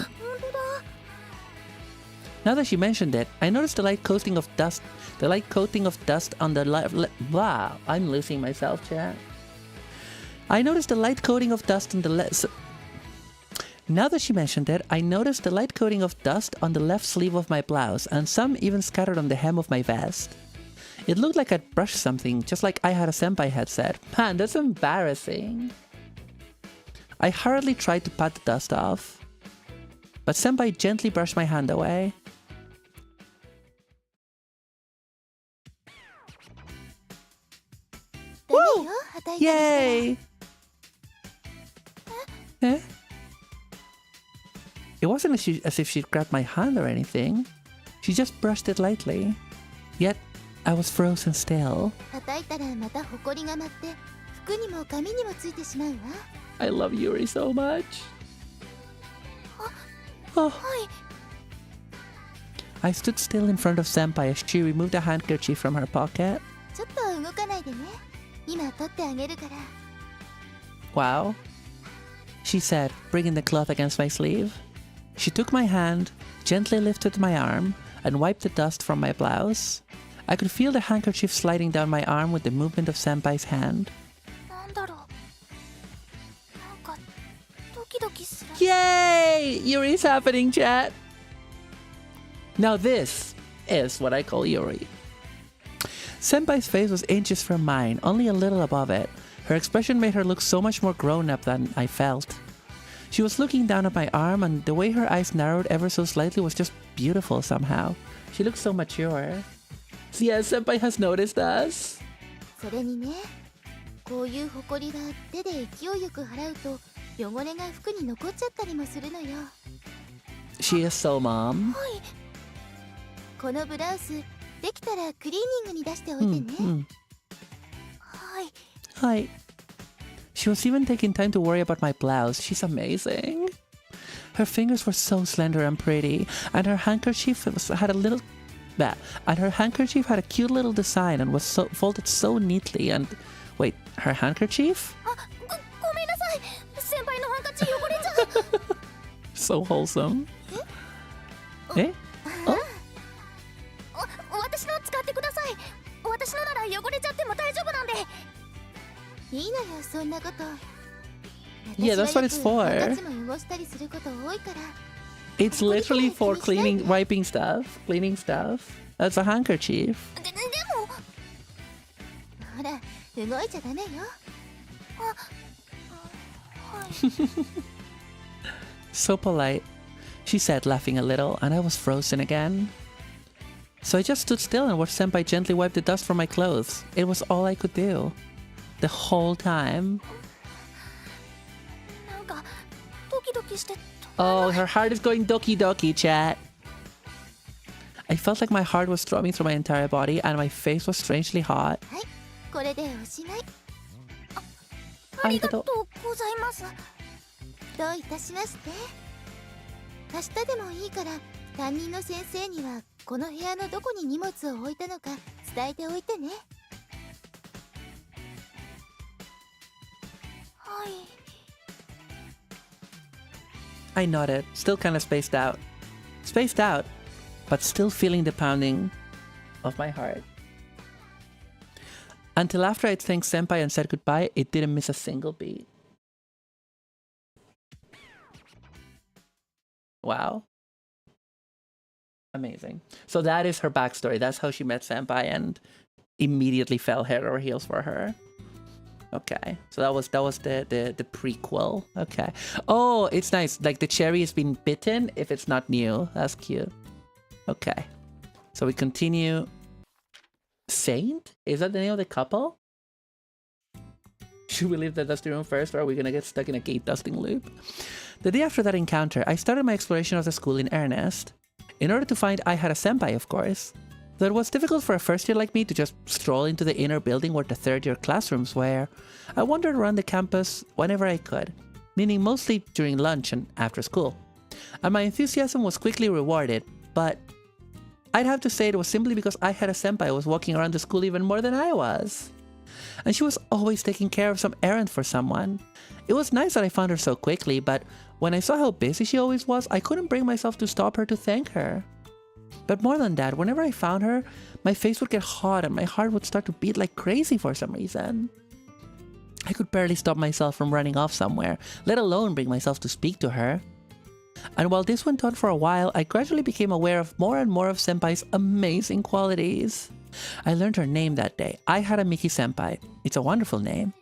Now that she mentioned it, I noticed the light coating of dust. The light coating of dust on the wow, I'm losing myself, chat. I noticed the light coating of dust on the left. Now that she mentioned it, I noticed the light coating of dust on the left sleeve of my blouse, and some even scattered on the hem of my vest. It looked like I'd brushed something, just like I had a senpai had said. Man, that's embarrassing. I hurriedly tried to pat the dust off, but senpai gently brushed my hand away. Woo! Yay! Eh? It wasn't as if she'd grabbed my hand or anything. She just brushed it lightly. Yet, I was frozen still. 叩いたらまたホコリが舞って服にも髪にもついてしまうわ。 I love Yuri so much. Oh. I stood still in front of senpai as she removed a handkerchief from her pocket. ちょっと動かないでね。今取ってあげるから。 Wow, she said, bringing the cloth against my sleeve. She took my hand, gently lifted my arm, and wiped the dust from my blouse. I could feel the handkerchief sliding down my arm with the movement of senpai's hand. なんだろう。なんかドキドキする。 Yay! Yuri's happening, chat! Now this is what I call Yuri. Senpai's face was inches from mine, only a little above it. Her expression made her look so much more grown-up than I felt. She was looking down at my arm, and the way her eyes narrowed ever so slightly was just beautiful somehow. She looked so mature. So yeah, Senpai has noticed us. それにね、こういうホコリは手で勢いよく払うと汚れが服に残っちゃったりもするのよ。 She is so mom. はい。このブラウスできたらクリーニングに出しておいてね。はい。Hi. She was even taking time to worry about my blouse. She's amazing. Her fingers were so slender and pretty, and her handkerchief had a little... And her handkerchief had a cute little design and was folded so neatly. And wait, her handkerchief? So wholesome. Eh? Oh? Yeah, that's what it's for. It's literally for wiping stuff, cleaning stuff. That's a handkerchief. So polite, she said, laughing a little, and I was frozen again. So I just stood still and watched Senpai gently wipe the dust from my clothes. It was all I could do. The whole time. Oh, her heart is going doki doki, chat. I felt like my heart was throbbing through my entire body and my face was strangely hot. Arigato. I nodded, still kind of spaced out. Spaced out, but still feeling the pounding of my heart. Until after I'd thanked Senpai and said goodbye, it didn't miss a single beat. Wow. Amazing. So that is her backstory. That's how she met Senpai and immediately fell head over heels for her. Okay, so that was the prequel. Okay. Oh, it's nice. Like the cherry has been bitten if it's not new. That's cute. Okay. So we continue. Saint? Is that the name of the couple? Should we leave the dusty room first, or are we gonna get stuck in a gate dusting loop? The day after that encounter, I started my exploration of the school in earnest. In order to find I had a senpai, of course. Though it was difficult for a first year like me to just stroll into the inner building where the third year classrooms were, I wandered around the campus whenever I could, meaning mostly during lunch and after school. And my enthusiasm was quickly rewarded, but I'd have to say it was simply because I had a senpai who was walking around the school even more than I was. And she was always taking care of some errand for someone. It was nice that I found her so quickly, but when I saw how busy she always was, I couldn't bring myself to stop her to thank her. But more than that, whenever I found her, my face would get hot and my heart would start to beat like crazy for some reason. I could barely stop myself from running off somewhere, let alone bring myself to speak to her. And while this went on for a while, I gradually became aware of more and more of Senpai's amazing qualities. I learned her name that day. I had a Miki Senpai. It's a wonderful name.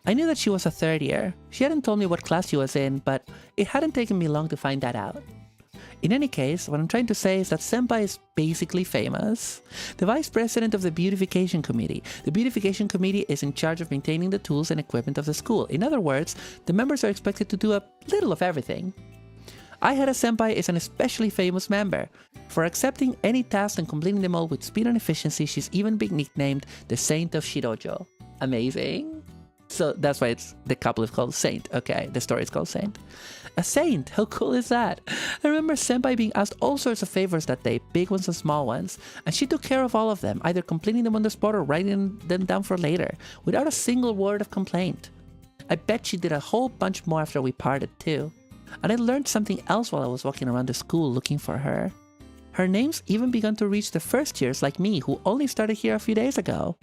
I knew that she was a third year. She hadn't told me what class she was in, but it hadn't taken me long to find that out. In any case, what I'm trying to say is that Senpai is basically famous. The vice president of the beautification committee. The beautification committee is in charge of maintaining the tools and equipment of the school. In other words, the members are expected to do a little of everything. I had a senpai is an especially famous member. For accepting any task and completing them all with speed and efficiency, she's even been nicknamed the Saint of Shirojo. Amazing. So that's why the couple is called Saint. Okay, the story is called Saint. A saint, how cool is that? I remember senpai being asked all sorts of favors that day, big ones and small ones, and she took care of all of them, either completing them on the spot or writing them down for later, without a single word of complaint. I bet she did a whole bunch more after we parted too. And I learned something else while I was walking around the school looking for her. Her name's even begun to reach the first years like me, who only started here a few days ago.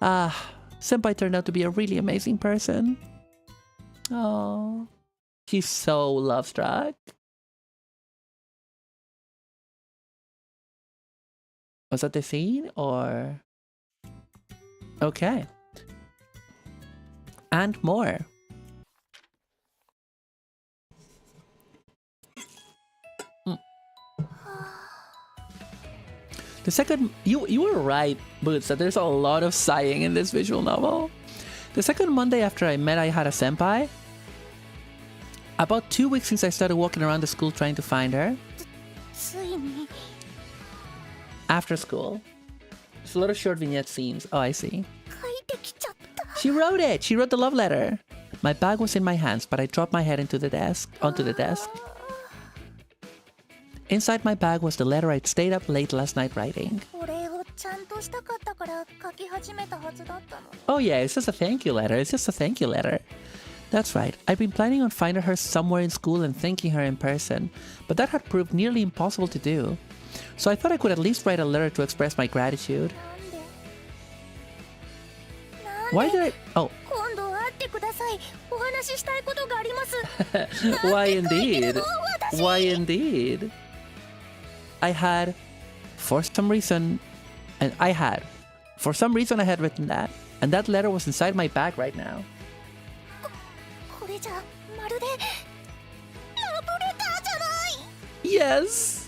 Senpai turned out to be a really amazing person. Oh, she's so love-struck. Was that the scene, or...? Okay. And more. The second, you were right, Boots, that there's a lot of sighing in this visual novel. The second Monday after I met I had a senpai, about 2 weeks since I started walking around the school trying to find her. After school. There's a lot of short vignette scenes. Oh, I see. She wrote it! She wrote the love letter. My bag was in my hands, but I dropped my head onto the desk. Inside my bag was the letter I'd stayed up late last night writing. Oh yeah, it's just a thank you letter. That's right, I'd been planning on finding her somewhere in school and thanking her in person, but that had proved nearly impossible to do. So I thought I could at least write a letter to express my gratitude. Why did I... Oh. Why indeed? Why indeed? For some reason I had written that, and that letter was inside my bag right now. Yes!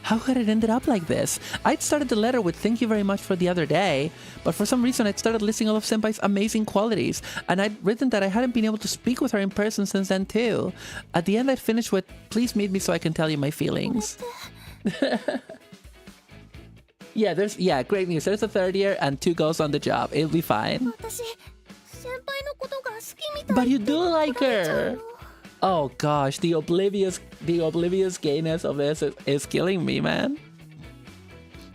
How had it ended up like this? I'd started the letter with thank you very much for the other day, but for some reason I'd started listing all of Senpai's amazing qualities, and I'd written that I hadn't been able to speak with her in person since then too. At the end I'd finished with, please meet me so I can tell you my feelings. Yeah, great news. There's a third year and 2 goals on the job. It'll be fine. But you do like her! Oh gosh, the oblivious gayness of this is killing me, man.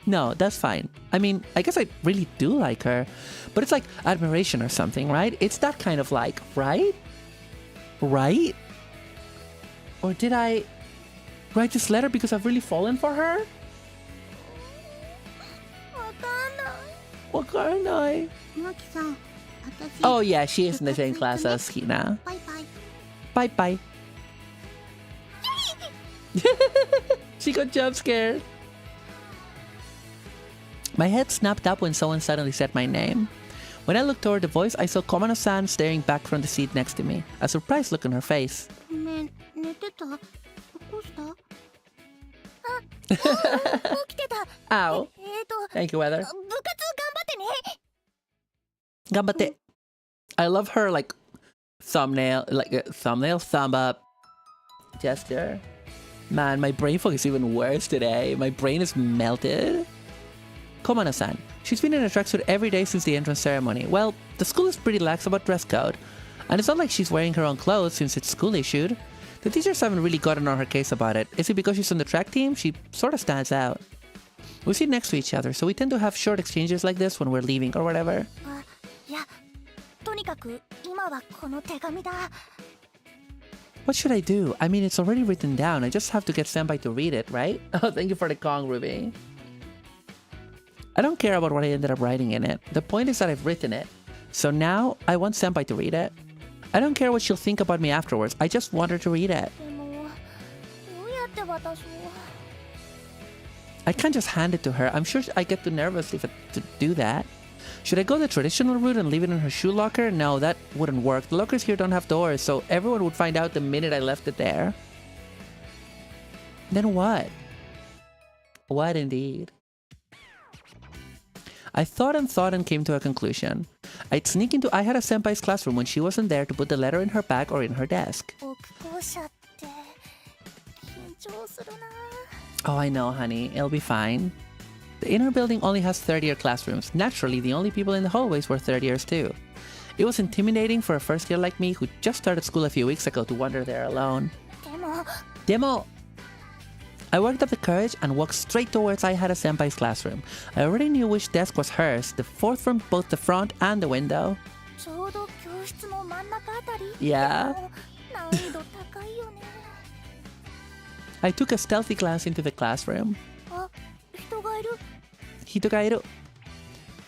No, that's fine. I mean, I guess I really do like her, but it's like admiration or something, right? It's that kind of like, right? Right? Or did I write this letter because I've really fallen for her? Wakanai. Oh yeah, she is in the same class as Hina. Bye-bye. She got jump scared. My head snapped up when someone suddenly said my name. When I looked toward the voice, I saw Komano-san staring back from the seat next to me, a surprised look on her face. Ow. Thank you, Weather. Ganbatte. I love her like thumbnail thumb up gesture. Man, my brain fog is even worse today. My brain is melted. Komano-san. She's been in a tracksuit every day since the entrance ceremony. Well, the school is pretty lax about dress code. And it's not like she's wearing her own clothes since it's school issued. The teachers haven't really gotten on her case about it. Is it because she's on the track team? She sort of stands out. We sit next to each other, so we tend to have short exchanges like this when we're leaving or whatever. What should I do? I mean, it's already written down. I just have to get Senpai to read it, right? Oh, thank you for the Kong, Ruby. I don't care about what I ended up writing in it. The point is that I've written it. So now, I want Senpai to read it. I don't care what she'll think about me afterwards. I just want her to read it. I can't just hand it to her. I'm sure I get too nervous to do that. Should I go the traditional route and leave it in her shoe locker? No, that wouldn't work. The lockers here don't have doors, so everyone would find out the minute I left it there. Then what? What indeed? I thought and came to a conclusion. I'd sneak into Aihara Senpai's classroom when she wasn't there to put the letter in her bag or in her desk. Oh, I know, honey. It'll be fine. The inner building only has third-year classrooms. Naturally, the only people in the hallways were third years too. It was intimidating for a first year like me who just started school a few weeks ago to wander there alone. Demo! I worked up the courage and walked straight towards Aihara Senpai's classroom. I already knew which desk was hers, the fourth from both the front and the window. Yeah. I took a stealthy glance into the classroom. Hitogairu.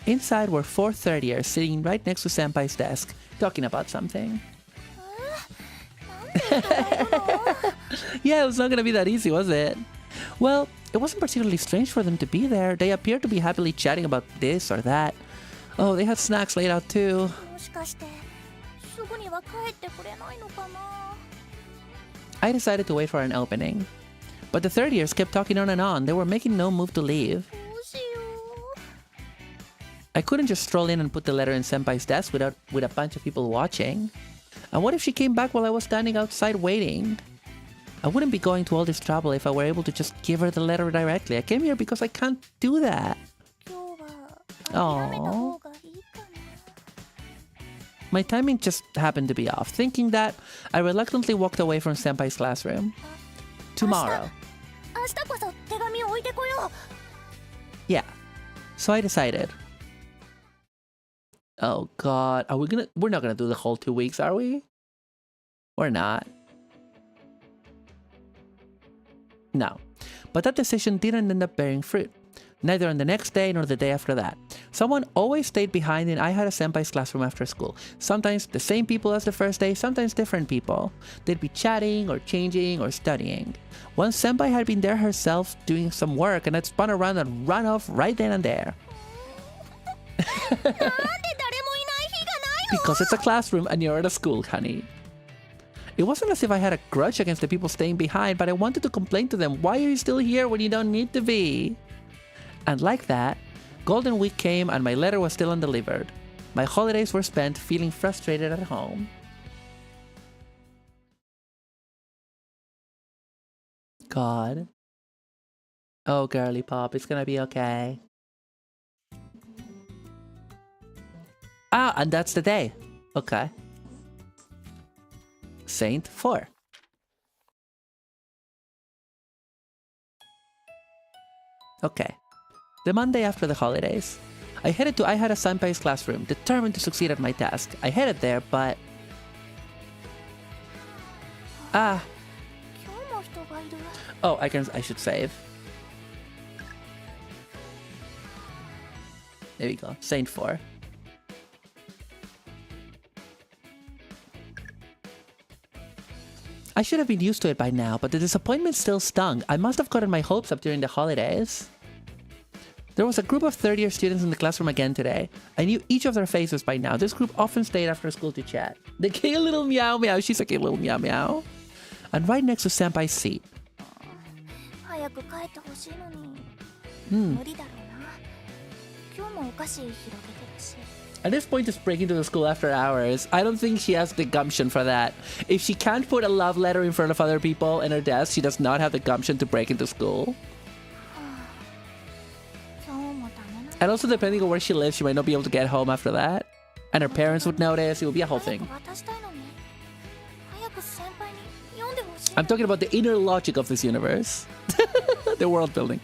Inside were 4 third years sitting right next to Senpai's desk, talking about something. Yeah, it was not gonna be that easy, was it? Well, it wasn't particularly strange for them to be there. They appeared to be happily chatting about this or that. Oh, they had snacks laid out too. I decided to wait for an opening. But the third years kept talking on and on. They were making no move to leave. I couldn't just stroll in and put the letter in Senpai's desk with a bunch of people watching. And what if she came back while I was standing outside waiting? I wouldn't be going to all this trouble if I were able to just give her the letter directly. I came here because I can't do that. Oh. My timing just happened to be off. Thinking that, I reluctantly walked away from Senpai's classroom. Tomorrow. 明日こそ手紙を置いてこよう。 Yeah. So I decided. Oh god. We're not gonna do the whole 2 weeks, are we? We're not. No. But that decision didn't end up bearing fruit. Neither on the next day nor the day after that. Someone always stayed behind in I had a senpai's classroom after school. Sometimes the same people as the first day, sometimes different people. They'd be chatting or changing or studying. One senpai had been there herself doing some work and had spun around and run off right then and there. Because it's a classroom and you're at a school, honey. It wasn't as if I had a grudge against the people staying behind, but I wanted to complain to them, why are you still here when you don't need to be? And like that, Golden Week came and my letter was still undelivered. My holidays were spent feeling frustrated at home. God. Oh, girly pop, it's gonna be okay. Ah, and that's the day. Okay. Saint 4. Okay. The Monday after the holidays. I headed to I had a senpai's classroom, determined to succeed at my task. I headed there, but... Ah. Oh, I should save. There we go. Saint 4. I should have been used to it by now, but the disappointment still stung. I must have gotten my hopes up during the holidays. There was a group of third-year students in the classroom again today. I knew each of their faces by now. This group often stayed after school to chat. The cute little meow meow. She's a cute little meow meow. And right next to Senpai's seat. At this point, it's breaking into the school after hours. I don't think she has the gumption for that. If she can't put a love letter in front of other people in her desk, she does not have the gumption to break into school. And also, depending on where she lives, she might not be able to get home after that. And her parents would notice. It would be a whole thing. I'm talking about the inner logic of this universe. The world building.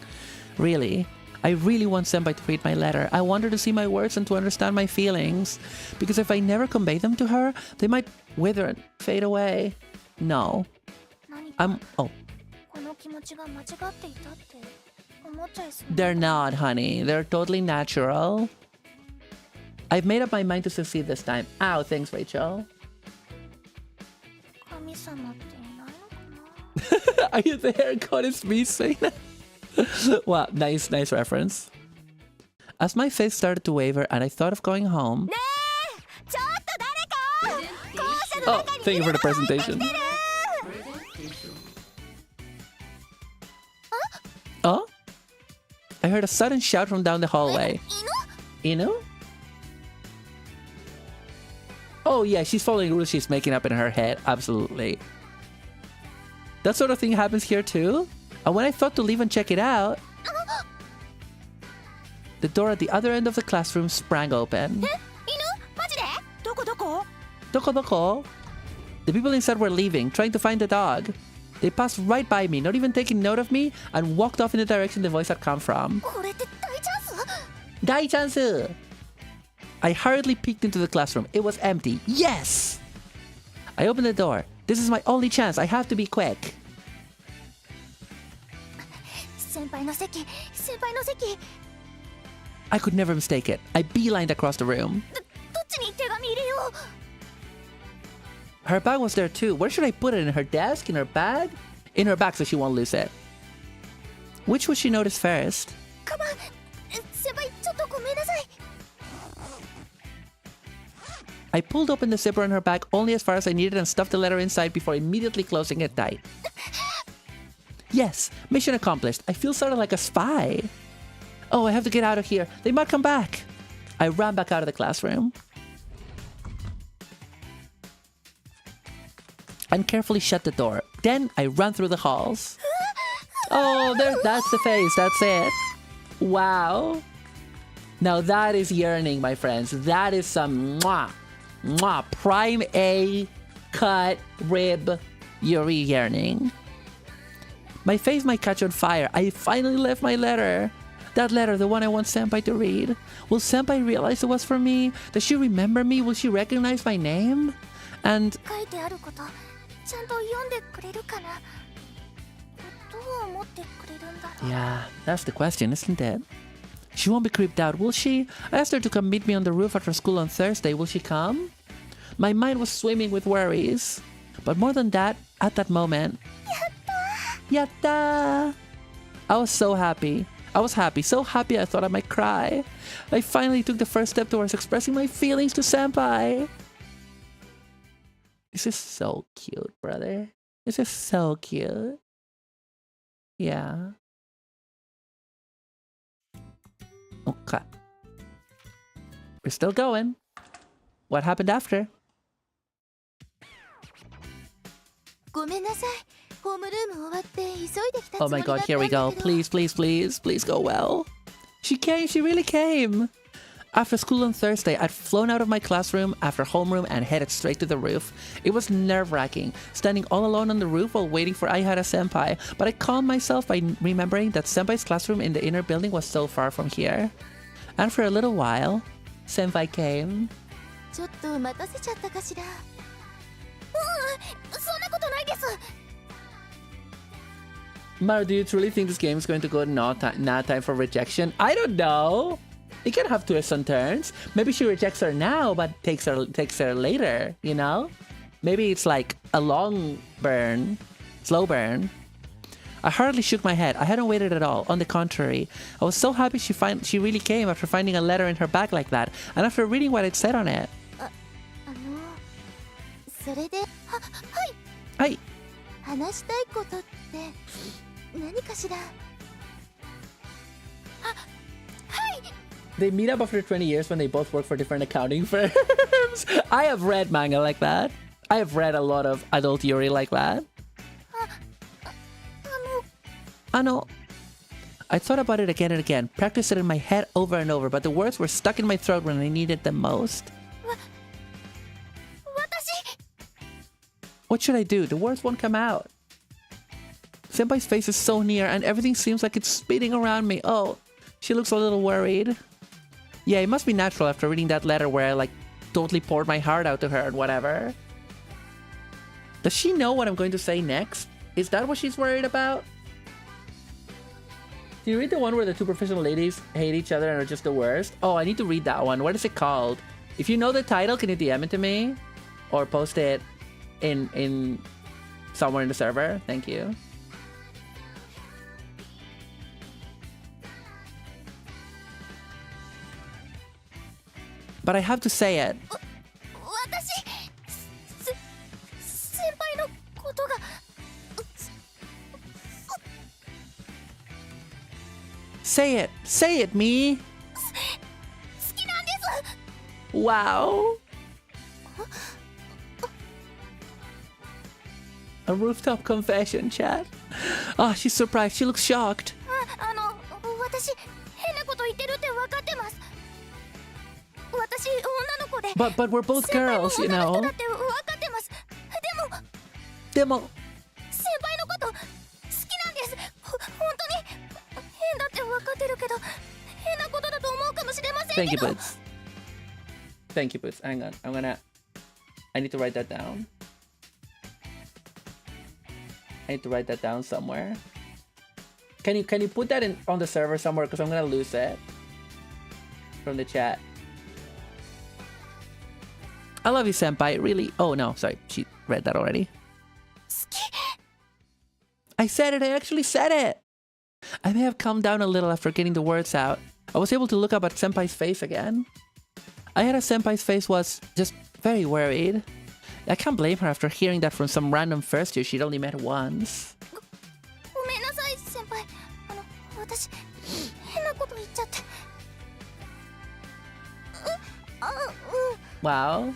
Really? I really want Senpai to read my letter. I want her to see my words and to understand my feelings. Because if I never convey them to her, they might wither and fade away. No. Oh. They're not, honey. They're totally natural. I've made up my mind to succeed this time. Ow, thanks, Rachel. Are you there? God, it's me saying that. Wow, nice reference. As my face started to waver and I thought of going home... Oh, thank you for the presentation. Oh? I heard a sudden shout from down the hallway. Inu? Oh yeah, she's following rules she's making up in her head. Absolutely. That sort of thing happens here too? And when I thought to leave and check it out, the door at the other end of the classroom sprang open. Doko doko? The people inside were leaving, trying to find the dog. They passed right by me, not even taking note of me, and walked off in the direction the voice had come from. Dai chansu! I hurriedly peeked into the classroom. It was empty. Yes! I opened the door. This is my only chance. I have to be quick. I could never mistake it. I beelined across the room. Her bag was there too. Where should I put it? In her desk? In her bag? In her bag so she won't lose it. Which would she notice first? Come on! Senpai, chotto gomennasai. I pulled open the zipper in her bag only as far as I needed and stuffed the letter inside before immediately closing it tight. Yes, mission accomplished. I feel sort of like a spy. Oh, I have to get out of here. They might come back. I ran back out of the classroom and carefully shut the door. Then I ran through the halls. Oh, that's the face. That's it. Wow. Now that is yearning, my friends. That is some mwah. Mwah, prime A, cut, rib, Yuri yearning. My face might catch on fire. I finally left my letter. That letter, the one I want Senpai to read. Will Senpai realize it was for me? Does she remember me? Will she recognize my name? And... 書いてあることちゃんと読んでくれるかなどう思ってくれるんだろう Yeah, that's the question, isn't it? She won't be creeped out, will she? I asked her to come meet me on the roof after school on Thursday. Will she come? My mind was swimming with worries. But more than that, at that moment... Yatta! I was so happy. I was happy, so happy I thought I might cry. I finally took the first step towards expressing my feelings to Senpai. This is so cute, brother. This is so cute. Yeah. Okay. We're still going. What happened after? ごめんなさいホームルーム終わって急いできたつも Oh り my だった god, んだけ here ど we go. Please, please, please, please go well. She came, she really came. After school on Thursday, I'd flown out of my classroom after homeroom and headed straight to the roof. It was nerve-wracking, standing all alone on the roof while waiting for Aihara Senpai, but I calmed myself by remembering that Senpai's classroom in the inner building was so far from here. And for a little while, Senpai came. ちょっと待たせちゃったかしらそんなことないです Maru, do you truly think this game is going to go not time for rejection? I don't know. It can have twists and turns. Maybe she rejects her now, but takes her later, you know? Maybe it's like a long burn, slow burn. I hardly shook my head. I hadn't waited at all. On the contrary, I was so happy she really came after finding a letter in her bag like that, and after reading what it said on it. それではいはい。話したいことって何かしら They meet up after 20 years when they both work for different accounting firms. I have read manga like that. I have read a lot of adult yuri like that. I thought about it again and again, practiced it in my head over and over, but the words were stuck in my throat when I needed them most. What should I do? The words won't come out. Senpai's face is so near and everything seems like it's spinning around me. Oh, she looks a little worried. Yeah, it must be natural after reading that letter where I like totally poured my heart out to her and whatever. Does she know what I'm going to say next? Is that what she's worried about? Do you read the one where the two professional ladies hate each other and are just the worst? Oh, I need to read that one. What is it called? If you know the title, can you DM it to me? Or post it in somewhere in the server? Thank you. But I have to say it. 私先輩のことが Say it! Say it, me! 好きなんです Wow! A rooftop confession, chat. Oh, she's surprised. She looks shocked. 私変なこと言ってるって分かってます私女の子で But we're both girls, you 先輩も know. 女の人だって分かってますでも先輩のこと好きなんです本当に変だって分かってるけど変なことだと思うかもしれません Thank け you, ど Boots. Thank you, Boots. Hang on. I need to write that down. I need to write that down somewhere. Can you put that on the server somewhere? Because I'm gonna lose it from the chat. I love you, senpai. Really? Oh no, sorry. She read that already. I said it. I actually said it. I may have calmed down a little after getting the words out. I was able to look up at senpai's face again. Aihara senpai's face was just very worried. I can't blame her after hearing that from some random first year she'd only met once. ごめんなさい先輩私変なこと言っちゃってWow.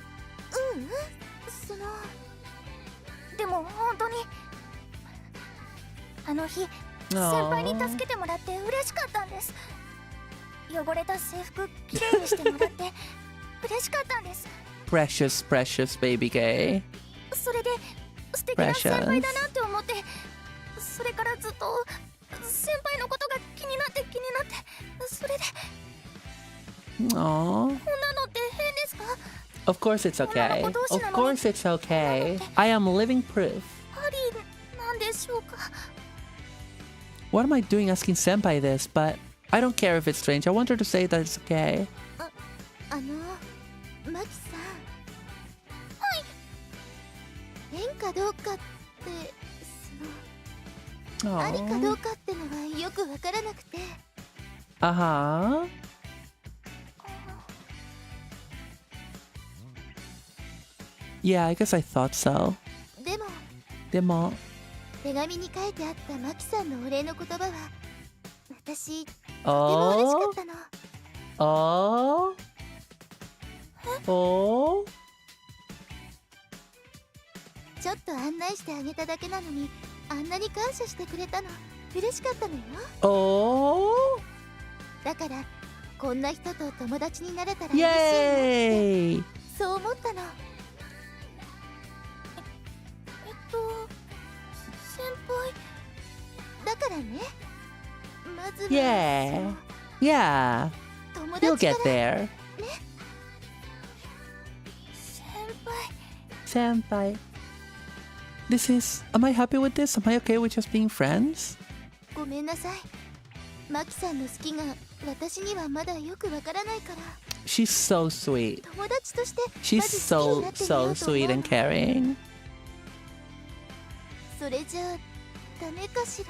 でも本当にあの日先輩に助けてもらって嬉しかったんです汚れた制服きれいにしてもらって嬉しかったんです Precious, precious baby gay. それで素敵な先輩だなって思って、それからずっと先輩のことが気になってそれで Aww. こんなのって変ですか？ Of course it's okay. Of course it's okay. I am living proof. ありなんでしょうか？ What am I doing asking senpai this? But I don't care if it's strange. I want her to say that it's okay. マキさん。はい。変かどうかってそのありかどうかってのはよくわからなくて。Uh-huh. Yeah, I guess I thought so. でもでも手紙に書いてあったマキさんのお礼の言葉は私とても Oh? 嬉しかったの。 Oh? Oh? ちょっと案内してあげただけなのにあんなに感謝してくれたの嬉しかったのよ。 Oh? だからこんな人と友達になれたら嬉しいなって Yay! そう思ったの。先輩だからね、まずは Yeah. Yeah. 友 You'll 達 get から there. 先輩 Senpai. This is... Am I happy with this? Am I okay with just being friends? ごめんなさい。マキさんの好きが私にはまだよくわからないから She's so sweet. 友達として She's まず好きにな so, ってみよ so うと思 sweet う and caring. それじゃあダメかしら。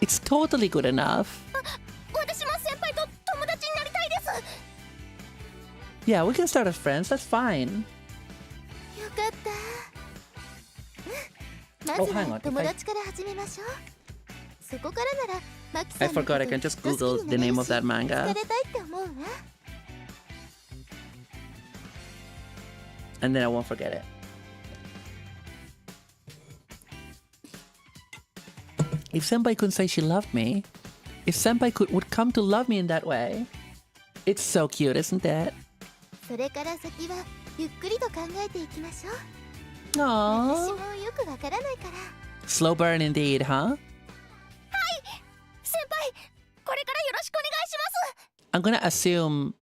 It's totally good enough. 私も先輩と友達になりたいです。 Yeah, we can start as friends. That's fine. よかった。ま Oh, ず hang は on. 友達から始めましょう。そこからならマキさ I んのこと forgot I can just きっと好 Google き the になれ name る of し that 好 manga. かれたいって思うわ。 And then I won't forget it. If Senpai couldn't say she loved me, if Senpai would come to love me in that way, it's so cute, isn't it? それから先はゆっくりと考えていきましょう。私 Aww. もよくわからないから。 Slow burn indeed, huh? 先輩、これからよろしくお願いします。 I'm gonna assume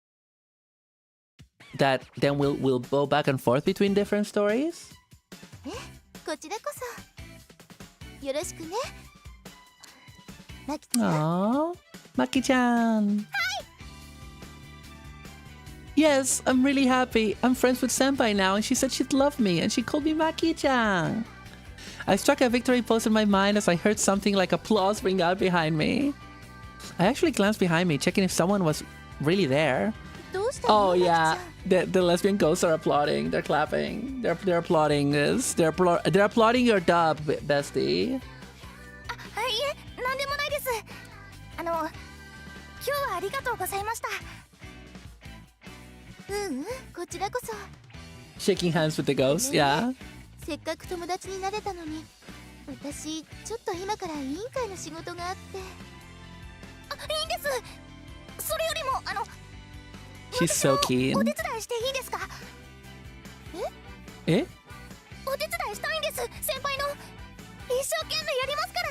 that then we'll go back and forth between different stories. こちらこそよろしくね。マキちゃん。 Aww. Maki-chan. Yes, I'm really happy. I'm friends with Senpai now, and she said she'd love me, and she called me Maki-chan. I struck a victory pose in my mind as I heard something like applause ring out behind me. I actually glanced behind me, checking if someone was really there. どうしたの？ Oh マキち yeah, ゃん。 the lesbian ghosts are applauding. They're clapping. They're applauding this. They're applauding your dub, bestie. いえ、なんでもないです。今日はありがとうございました。こちらこそ。 Shaking hands with the ghosts, yeah. せっかく友達になれたのに、私ちょっと今から委員会の仕事があって。いいんです。それよりもShe's so お keen. 手伝いしていいですか？え？お手伝いしたいんです。先輩の一生懸命やりますから。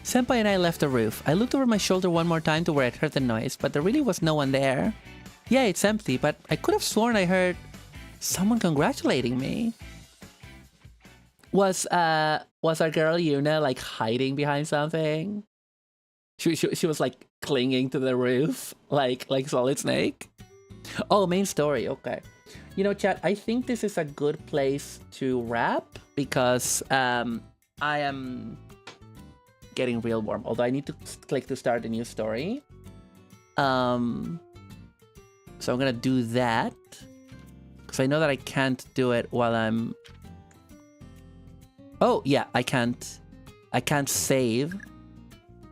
Senpai and I left the roof. I looked over my shoulder one more time to where I'd heard the noise, but there really was no one there. Yeah, it's empty, but I could have sworn I heard someone congratulating me. Was our girl Yuna like hiding behind something? She was like clinging to the roof like Solid Snake. Oh, main story. Okay. You know, chat, I think this is a good place to wrap because I am getting real warm, although I need to click to start a new story. So I'm gonna do that because I know that I can't do it while I'm... Oh yeah, I can't save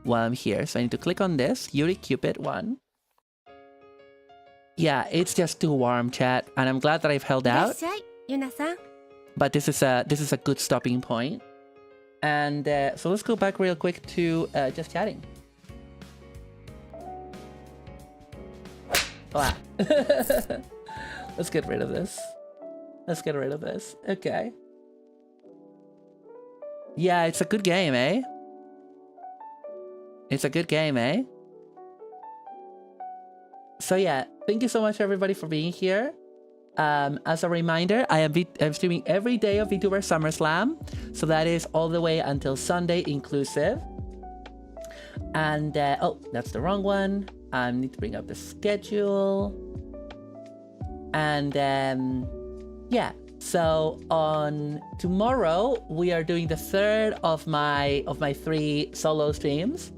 while I'm here, so I need to click on this Yuri Cupid one. Yeah, it's just too warm, chat, and I'm glad that I've held out. But this is a good stopping point. And so let's go back real quick to just chatting. Blah. Let's get rid of this. Let's get rid of this. Okay. Yeah, it's a good game, eh? It's a good game, eh? So yeah, thank you so much everybody for being here. As a reminder, I'm streaming every day of VTuber SummerSlam. So that is all the way until Sunday inclusive. And, oh, that's the wrong one. I need to bring up the schedule. And, yeah. So on tomorrow, we are doing the third of my 3 solo streams.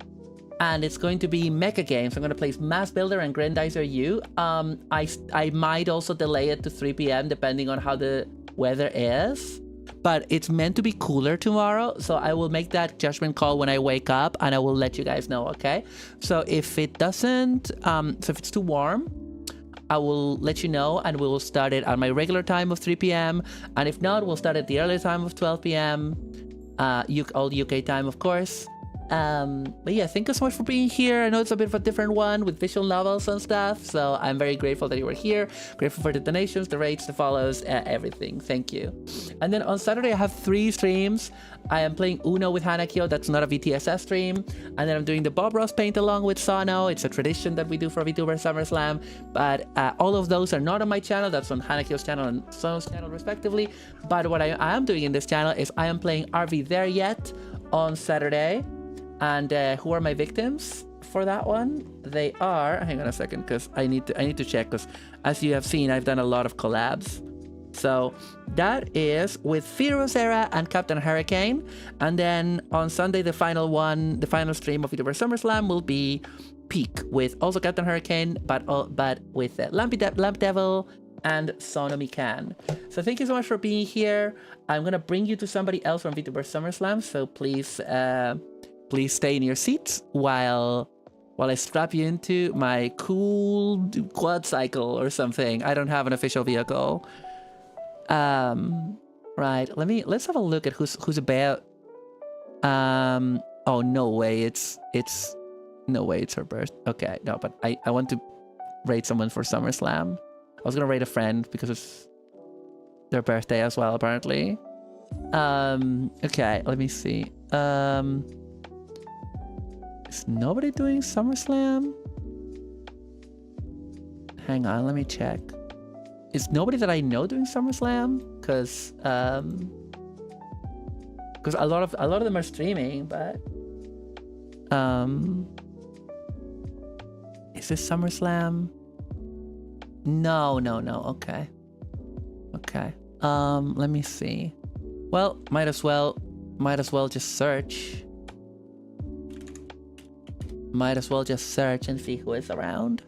And it's going to be mecha games. I'm going to play Mass Builder and Grandizer U. I might also delay it to 3 p.m. depending on how the weather is. But it's meant to be cooler tomorrow, so I will make that judgment call when I wake up, and I will let you guys know, okay? So if it doesn't, so if it's too warm, I will let you know, and we will start it at my regular time of 3 p.m. And if not, we'll start at the earlier time of 12 p.m. All UK time, of course. But yeah, thank you so much for being here. I know it's a bit of a different one with visual novels and stuff, so I'm very grateful that you were here. Grateful for the donations, the rates, the follows, everything. Thank you. And then on Saturday, I have 3 streams. I am playing Uno with Hanakyo. That's not a VTSS stream. And then I'm doing the Bob Ross paint along with Sono. It's a tradition that we do for VTuber SummerSlam. But all of those are not on my channel. That's on Hanakyo's channel and Sono's channel, respectively. But what I am doing in this channel is I am playing Are We There Yet on Saturday. And who are my victims for that one? They are, hang on a second, because I need to check, because as you have seen, I've done a lot of collabs. So that is with Firozera and Captain Hurricane. And then on Sunday, the final stream of VTuber SummerSlam will be Peak with also Captain Hurricane, but with Lamp Devil and Sonomi Can. So thank you so much for being here. I'm gonna bring you to somebody else from VTuber SummerSlam. So please stay in your seats while I strap you into my cool quad cycle or something. I don't have an official vehicle. Right. Let's have a look at who's about. Oh no way! It's no way! It's her birth. Okay, no, but I want to rate someone for SummerSlam. I was gonna rate a friend because it's their birthday as well, apparently. Okay, let me see. Is nobody doing SummerSlam? Hang on, let me check. Is nobody that I know doing SummerSlam? Because a lot of them are streaming, but is this SummerSlam? No. Okay. Let me see. Well, might as well just search. Might as well just search and see who is around.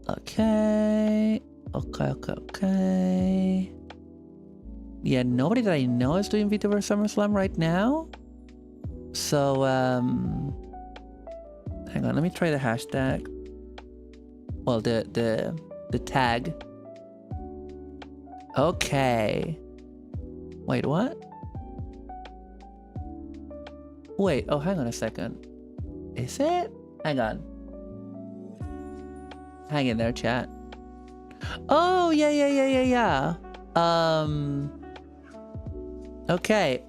Okay. Yeah, nobody that I know is doing VTuber SummerSlam right now. So, hang on, let me try the hashtag. Well, the tag. Okay. Wait, what? Wait, oh, hang on a second. Is it? Hang on. Hang in there, chat. Oh, yeah. Okay.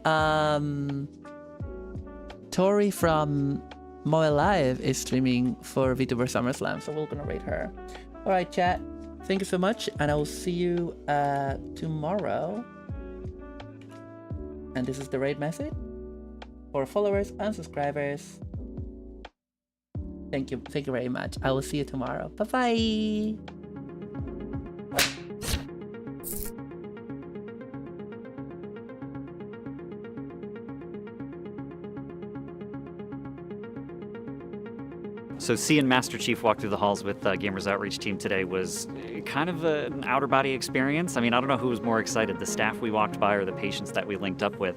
Tori from Moe Live is streaming for VTuber SummerSlam, so we're gonna rate her. Alright, chat. Thank you so much, and I will see you tomorrow. And this is the raid message for followers and subscribers. Thank you very much. I will see you tomorrow. Bye-bye. So seeing Master Chief walk through the halls with Gamers Outreach team today was kind of an outer body experience. I mean, I don't know who was more excited, the staff we walked by or the patients that we linked up with.